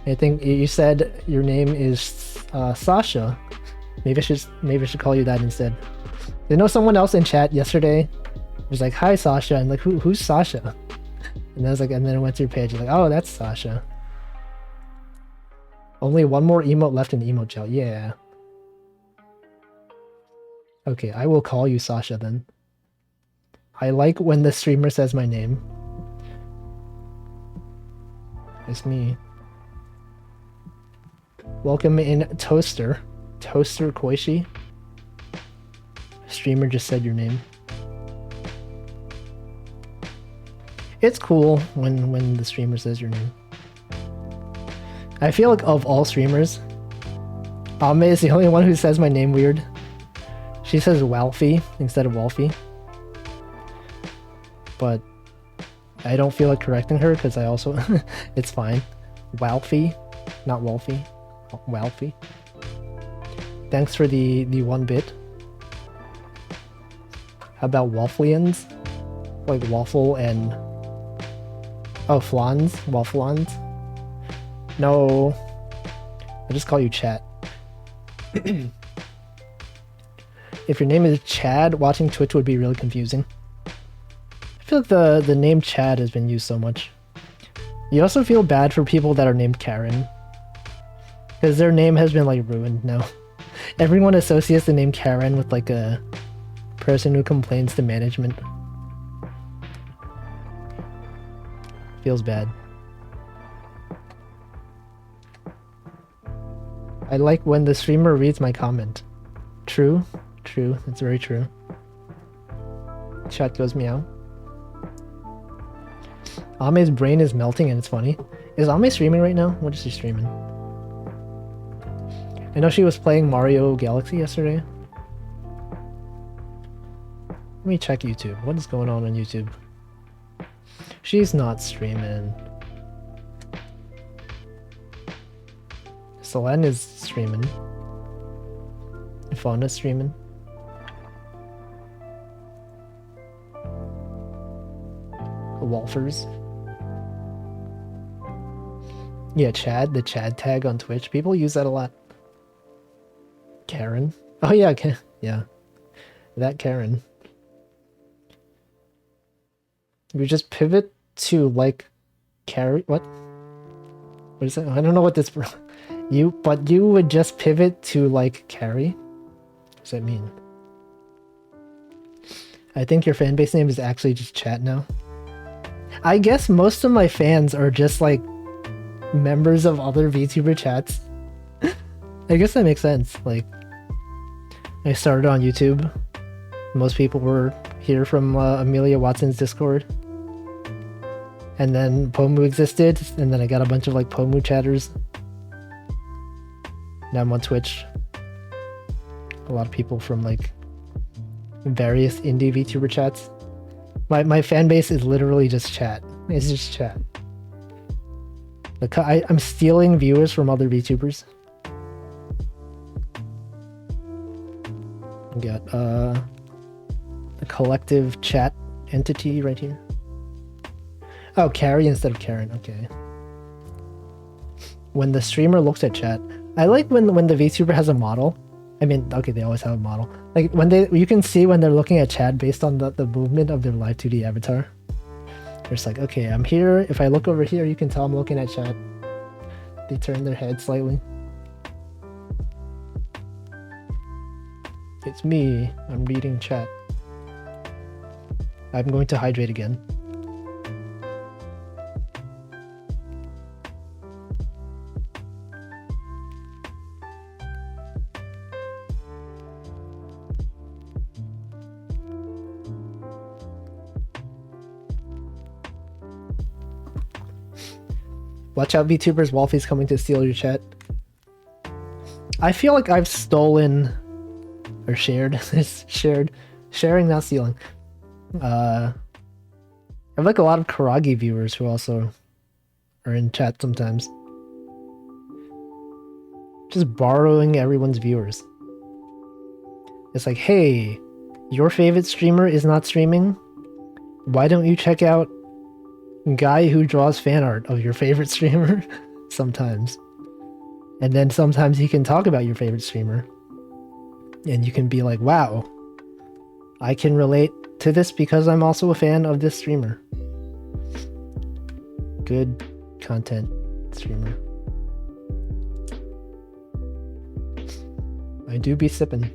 I think you said your name is Sasha. Maybe I should call you that instead. I know someone else in chat yesterday was like, "Hi Sasha," and like, who's Sasha? And I was like, and then I went to your page, and like, oh, that's Sasha. Only one more emote left in the emote gel. Yeah. Okay, I will call you Sasha then. I like when the streamer says my name. It's me. Welcome in, Toaster Koishi. Streamer just said your name. It's cool when the streamer says your name. I feel like of all streamers, Ame is the only one who says my name weird. She says Walfie instead of Wolfie. But I don't feel like correcting her because I also... it's fine. Walfie, not Wolfie. Walfie. Thanks for the 1 bit. How about Wafflians? Like waffle and... oh, flans? Wafflans? No. I just call you Chat. If your name is Chad, watching Twitch would be really confusing. I feel like the name Chad has been used so much. You also feel bad for people that are named Karen. Because their name has been like ruined now. Everyone associates the name Karen with like a person who complains to management. Feels bad. I like when the streamer reads my comment. True, that's very true. Chat goes meow. Ame's brain is melting and it's funny. Is Ame streaming right now? What is she streaming? I know she was playing Mario Galaxy yesterday. Let me check YouTube. What is going on YouTube? She's not streaming. Selene is streaming. Fauna's streaming. Wolfers. Yeah, Chad, the Chad tag on Twitch. People use that a lot. Karen. Oh yeah, yeah. That Karen. We just pivot to like carry what? What is that? I don't know what this you would just pivot to like carry? What does that mean? I think your fan base name is actually just chat now. I guess most of my fans are just like members of other VTuber chats. I guess that makes sense. Like, I started on YouTube. Most people were here from Amelia Watson's Discord. And then Pomu existed, and then I got a bunch of like Pomu chatters. Now I'm on Twitch. A lot of people from like various indie VTuber chats. My fan base is literally just chat. It's just chat. Like I'm stealing viewers from other VTubers. We got a collective chat entity right here. Oh, Carrie instead of Karen. Okay. When the streamer looks at chat, I like when the VTuber has a model. I mean, okay, they always have a model. Like when you can see when they're looking at chat based on the movement of their live 2D avatar. It's like, okay, I'm here. If I look over here, you can tell I'm looking at chat. They turn their head slightly. It's me. I'm reading chat. I'm going to hydrate again. Watch out, VTubers. Wolfie's coming to steal your chat. I feel like I've stolen or shared. Sharing, not stealing. I have like a lot of Karagi viewers who also are in chat sometimes. Just borrowing everyone's viewers. It's like, hey, your favorite streamer is not streaming. Why don't you check out guy who draws fan art of your favorite streamer sometimes? And then sometimes he can talk about your favorite streamer. And you can be like, wow, I can relate to this because I'm also a fan of this streamer. Good content streamer. I do be sipping.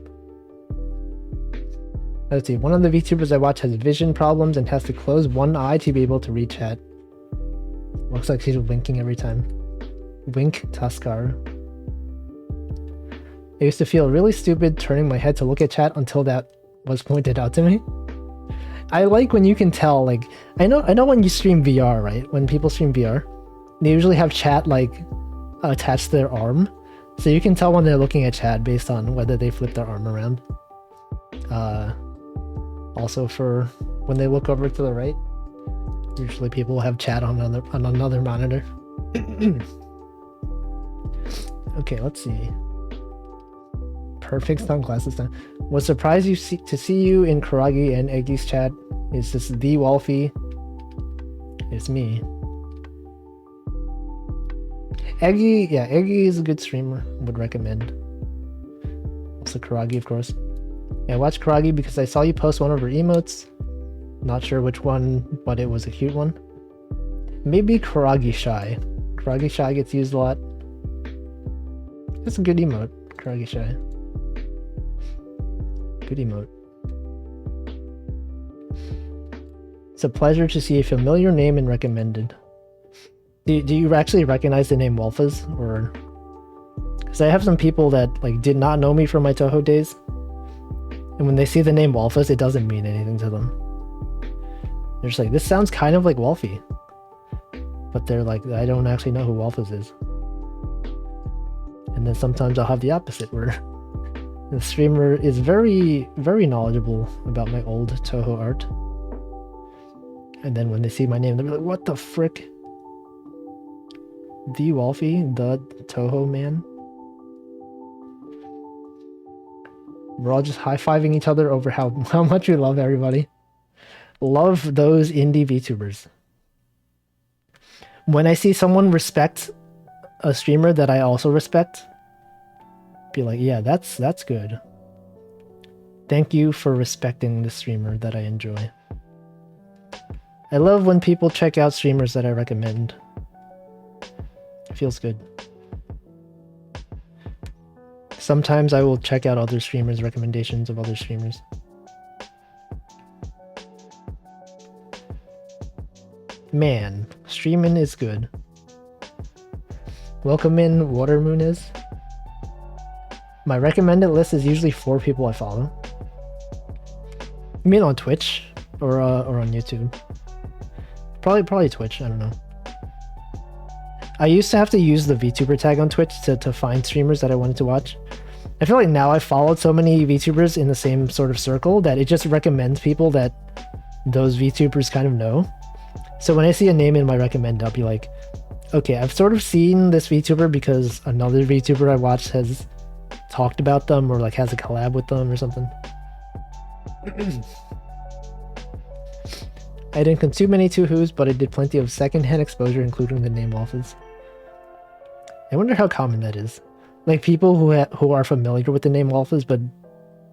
Let's see, one of the VTubers I watch has vision problems and has to close one eye to be able to read chat. Looks like she's winking every time. Wink Tuskar. I used to feel really stupid turning my head to look at chat until that was pointed out to me. I like when you can tell, like, I know when you stream VR, right? When people stream VR, they usually have chat like attached to their arm. So you can tell when they're looking at chat based on whether they flip their arm around. Also for when they look over to the right, usually people have chat on another monitor. Okay, let's see. Perfect sunglasses time. Was surprised to see you in Karagi and Eggy's chat. Is this the Wolfie? It's me. Eggy, yeah, Eggy is a good streamer. Would recommend. Also Karagi, of course. I watched Karagi because I saw you post one of her emotes. Not sure which one, but it was a cute one. Maybe Karagi Shy. Karagi Shy gets used a lot. It's a good emote, Karagi Shy. Good emote. It's a pleasure to see a familiar name and recommended. Do you actually recognize the name Wolfas? Or... Because I have some people that like did not know me from my Toho days. And when they see the name Wolfas, it doesn't mean anything to them. They're just like, this sounds kind of like Wolfie. But they're like, I don't actually know who Wolfas is. And then sometimes I'll have the opposite, where the streamer is very, very knowledgeable about my old Toho art. And then when they see my name, they'll be like, what the frick? The Wolfie? The Toho man? We're all just high-fiving each other over how much we love everybody. Love those indie VTubers. When I see someone respect a streamer that I also respect, be like, yeah, that's good. Thank you for respecting the streamer that I enjoy. I love when people check out streamers that I recommend. It feels good. Sometimes I will check out other streamers' recommendations of other streamers. Man, streaming is good. Welcome in, Watermoon is. My recommended list is usually 4 people I follow. You mean on Twitch or on YouTube? Probably Twitch, I don't know. I used to have to use the VTuber tag on Twitch to find streamers that I wanted to watch. I feel like now I've followed so many VTubers in the same sort of circle that it just recommends people that those VTubers kind of know. So when I see a name in my recommend, I'll be like, okay, I've sort of seen this VTuber because another VTuber I watched has talked about them or like has a collab with them or something. I didn't consume any Two-Who's, but I did plenty of secondhand exposure, including the name waffles. I wonder how common that is. Like people who are familiar with the name waffles but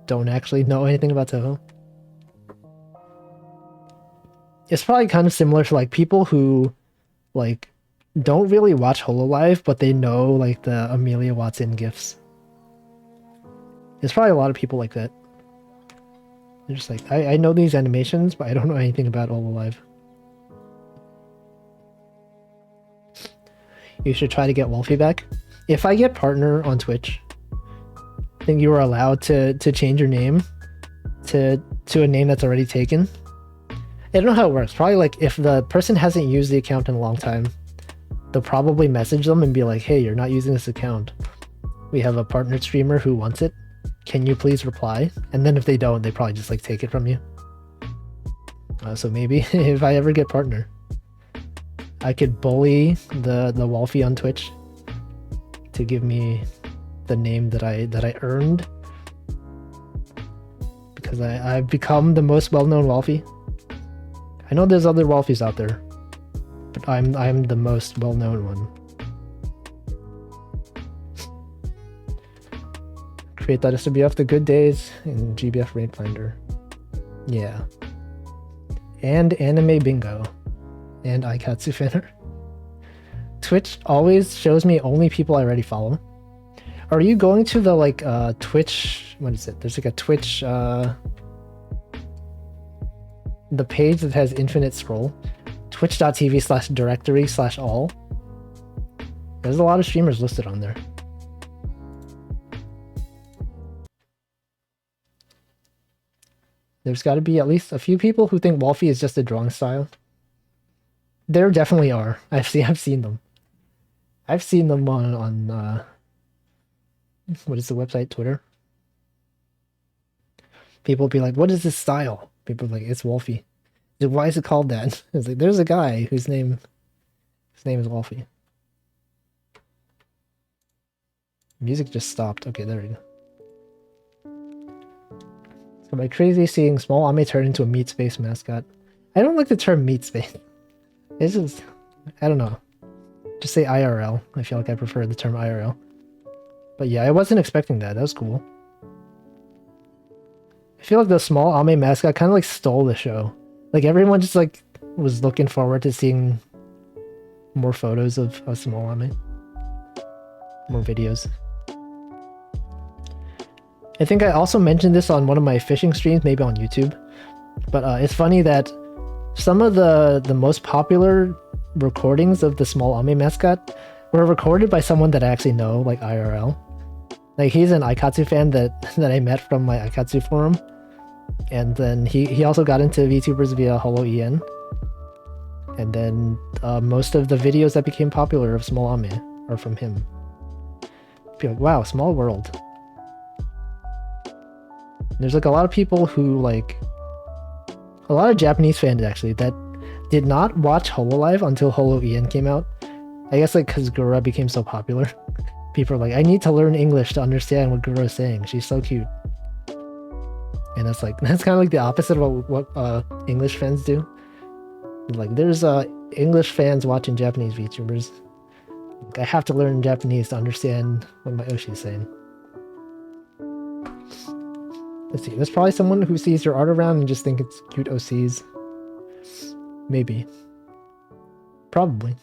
don't actually know anything about Toho. It's probably kind of similar to like people who like don't really watch HoloLive, but they know like the Amelia Watson gifs. There's probably a lot of people like that. They're just like, I know these animations, but I don't know anything about HoloLive. You should try to get Wolfie back. If I get partner on Twitch, I think you are allowed to change your name to a name that's already taken. I don't know how it works. Probably like if the person hasn't used the account in a long time, they'll probably message them and be like, hey, you're not using this account. We have a partnered streamer who wants it. Can you please reply? And then if they don't, they probably just like take it from you. So maybe if I ever get partner, I could bully the Wolfie on Twitch to give me the name that I earned, because I've become the most well-known Wolfie. I know there's other Wolfies out there, but I'm the most well-known one. Create that SWF the good days in GBF Raid Finder. Yeah. And Anime Bingo. And Aikatsu Finner. Twitch always shows me only people I already follow. Are you going to the like Twitch, what is it? There's like a Twitch the page that has infinite scroll. Twitch.tv/directory/all. There's a lot of streamers listed on there. There's got to be at least a few people who think Wolfie is just a drawing style. There definitely are. I've seen them. I've seen them on what is the website? Twitter. People be like, "What is this style?" People are like, "It's Wolfie." Like, why is it called that? It's like there's a guy whose name is Wolfie. Music just stopped. Okay, there we go. Am I crazy seeing small Ame turn into a meat space mascot? I don't like the term meat space. It's just, I don't know. Just say IRL. I feel like I prefer the term IRL. But yeah, I wasn't expecting that. That was cool. I feel like the small Ame mascot kind of like stole the show. Like everyone just like was looking forward to seeing more photos of a small Ame. More videos. I think I also mentioned this on one of my fishing streams, maybe on YouTube. But it's funny that some of the most popular recordings of the small Ame mascot were recorded by someone that I actually know, like IRL. Like he's an Aikatsu fan that I met from my Aikatsu forum. And then he also got into VTubers via HoloEN. And then most of the videos that became popular of small Ame are from him. Be like, wow, small world. There's like a lot of people who like, a lot of Japanese fans actually that did not watch HoloLive until HoloEN came out. I guess like because Gura became so popular. People are like, I need to learn English to understand what Gura is saying. She's so cute. And that's kind of like the opposite of what English fans do. Like there's English fans watching Japanese VTubers. I have to learn Japanese to understand what my Oshi is saying. Let's see, there's probably someone who sees your art around and just think it's cute OCs. Maybe. Probably.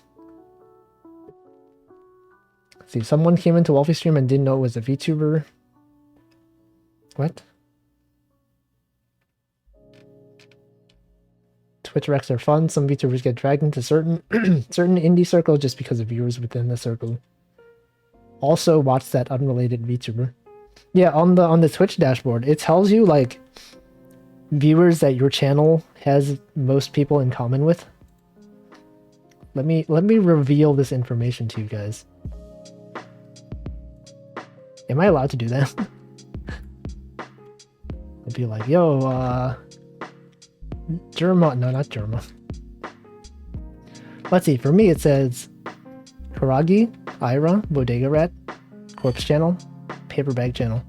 Let's see, someone came into Wolfie stream and didn't know it was a VTuber. What? Twitch recs are fun. Some VTubers get dragged into certain certain indie circles just because of viewers within the circle. Also, watch that unrelated VTuber. Yeah, on the Twitch dashboard, it tells you like viewers that your channel has most people in common with. Let me reveal this information to you guys. Am I allowed to do that? I'd be like, yo, Germa, no, not Germa. Let's see, for me it says Karagi, Ira, Bodega Rat, Corpse Channel, Paper Bag Channel.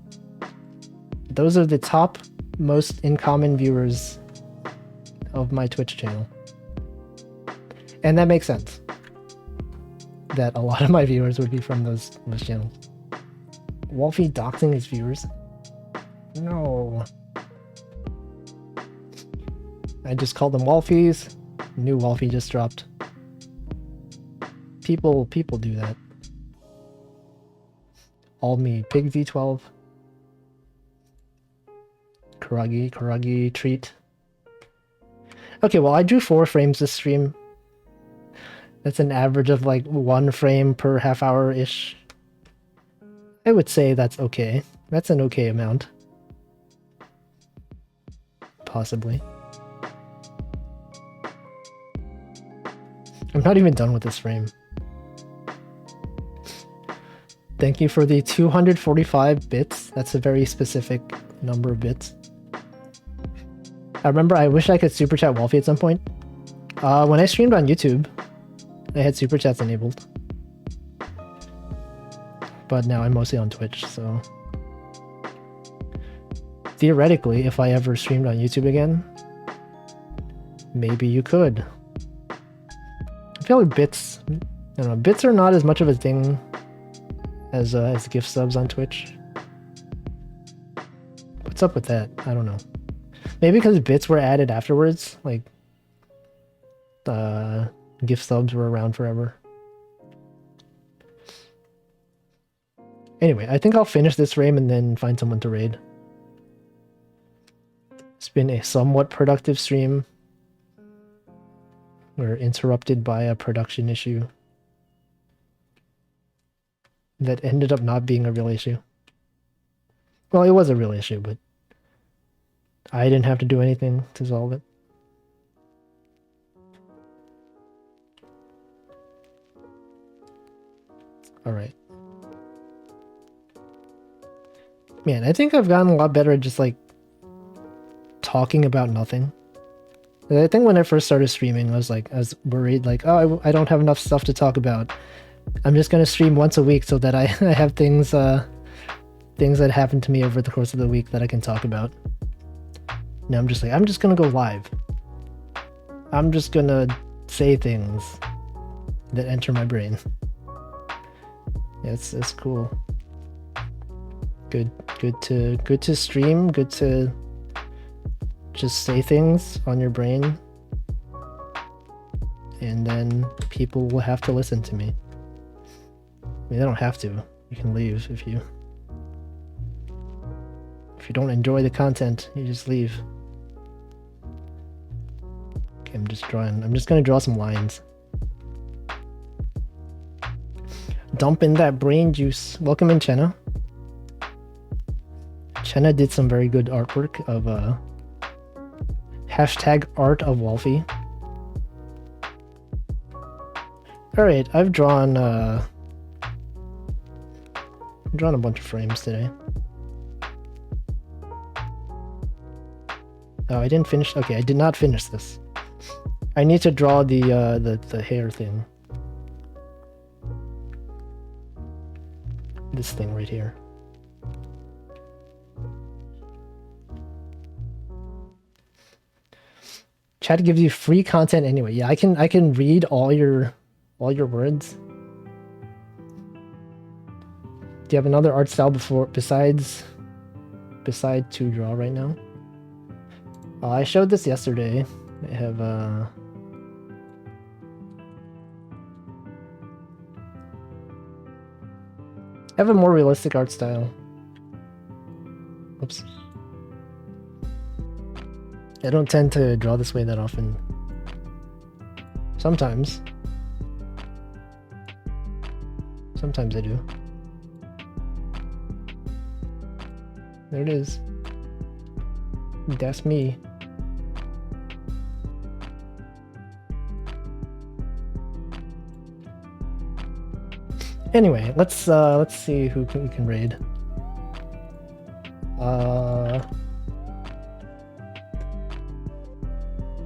Those are the top most in common viewers of my Twitch channel. And that makes sense. That a lot of my viewers would be from those channels. Wolfie doxing his viewers? No. I just called them Wolfies. New Wolfie just dropped. People do that. All me. Pig V12. Karagi, treat. Okay, well I drew 4 frames this stream. That's an average of like 1 frame per half hour-ish. I would say that's okay. That's an okay amount. Possibly. I'm not even done with this frame. Thank you for the 245 bits. That's a very specific number of bits. I remember I wish I could super chat Wolfie at some point. When I streamed on YouTube, I had super chats enabled. But now I'm mostly on Twitch, so... Theoretically, if I ever streamed on YouTube again, maybe you could. I feel like bits... I don't know, bits are not as much of a thing as gift subs on Twitch. What's up with that? I don't know. Maybe because bits were added afterwards, like gift subs were around forever. Anyway, I think I'll finish this frame and then find someone to raid. It's been a somewhat productive stream. We're interrupted by a production issue that ended up not being a real issue. Well, it was a real issue, but I didn't have to do anything to solve it. Alright. Man, I think I've gotten a lot better at just like talking about nothing. I think when I first started streaming, I was worried like, oh, I don't have enough stuff to talk about. I'm just gonna stream once a week so that I have things that happen to me over the course of the week that I can talk about. Now I'm just like, I'm just gonna go live. I'm just gonna say things that enter my brain. Yeah, it's cool. Good to stream, good to just say things on your brain. And then people will have to listen to me. I mean, they don't have to. You can leave if you don't enjoy the content, you just leave. Okay, I'm just gonna draw some lines. Dump in that brain juice. Welcome in, Chenna. Chenna did some very good artwork of hashtag art of Wolfie. Alright, I've drawn a bunch of frames today. Oh, I didn't finish. Okay, I did not finish this. I need to draw the hair thing. This thing right here. Chat gives you free content anyway. Yeah, I can read all your words. Do you have another art style besides to draw right now? I showed this yesterday. I have I have a more realistic art style. Oops. I don't tend to draw this way that often. Sometimes. Sometimes I do. There it is. That's me. Anyway, let's see who we can raid.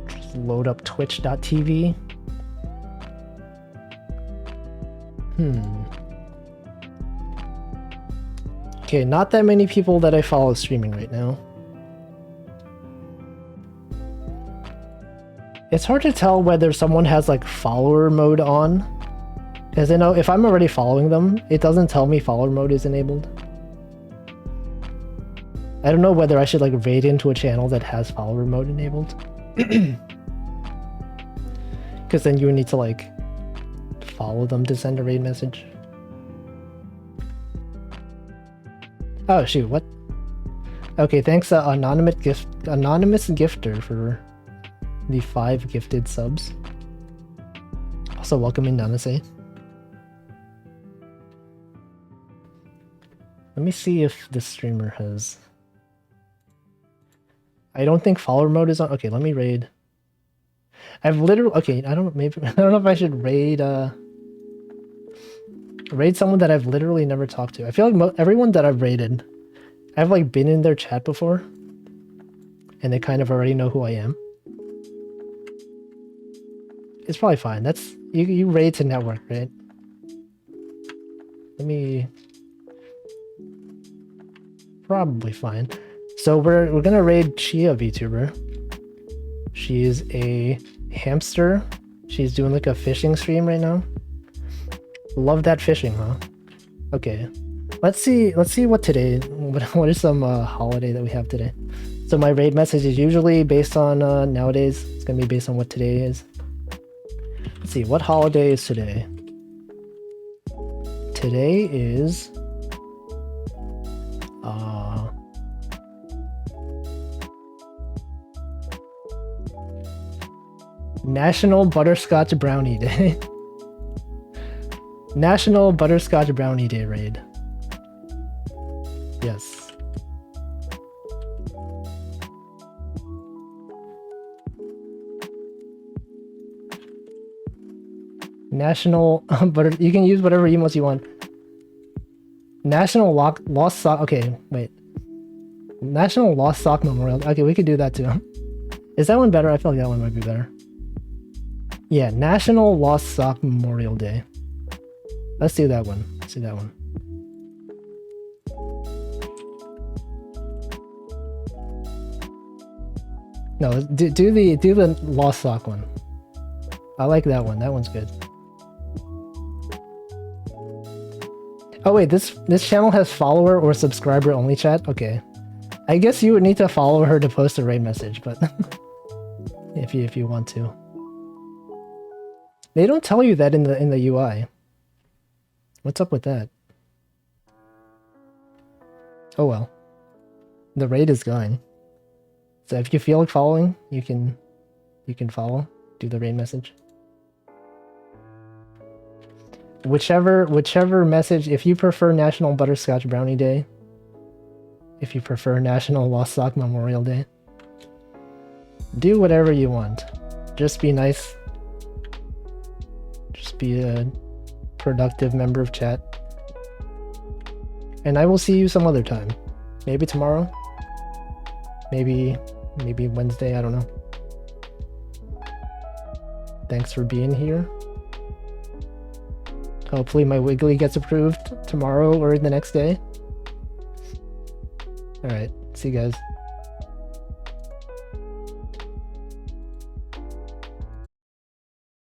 Just load up twitch.tv. Okay, not that many people that I follow streaming right now. It's hard to tell whether someone has like follower mode on. Because I know if I'm already following them, it doesn't tell me follower mode is enabled. I don't know whether I should like raid into a channel that has follower mode enabled. Because then you would need to like follow them to send a raid message. Oh shoot, what? Okay, thanks anonymous gifter for the 5 gifted subs. Also welcome in Nanase. Let me see if this streamer has... I don't think follower mode is on. Okay, let me raid. I've literally... Okay, I don't know if I should raid raid someone that I've literally never talked to. I feel like everyone that I've raided, I've like been in their chat before, and they kind of already know who I am. It's probably fine. That's you raid to network, right? Let me... Probably fine. So we're gonna raid Chia VTuber. She is a hamster. She's doing like a fishing stream right now. Love that fishing, huh? Okay. Let's see what today, what is some holiday that we have today. So my raid message is usually based on nowadays. It's gonna be based on what today is. Let's see, what holiday is today? Today is National Butterscotch Brownie Day. National Butterscotch Brownie Day raid. Yes. National butter. You can use whatever emotes you want. National Lost Sock. Okay, wait. National Lost Sock Memorial. Okay, we could do that too. Is that one better? I feel like that one might be better. Yeah, National Lost Sock Memorial Day. Let's do that one. Let's do that one. No, do the Lost Sock one. I like that one. That one's good. Oh wait, this channel has follower or subscriber only chat? Okay. I guess you would need to follow her to post a raid message, but if you want to. They don't tell you that in the UI. What's up with that? Oh well. The raid is going. So if you feel like following, you can follow. Do the raid message. Whichever message, if you prefer National Butterscotch Brownie Day, if you prefer National Lost Sock Memorial Day, do whatever you want. Just be nice. Just be a productive member of chat. And I will see you some other time. Maybe tomorrow. Maybe Wednesday, I don't know. Thanks for being here. Hopefully my Wiggly gets approved tomorrow or the next day. Alright, see you guys.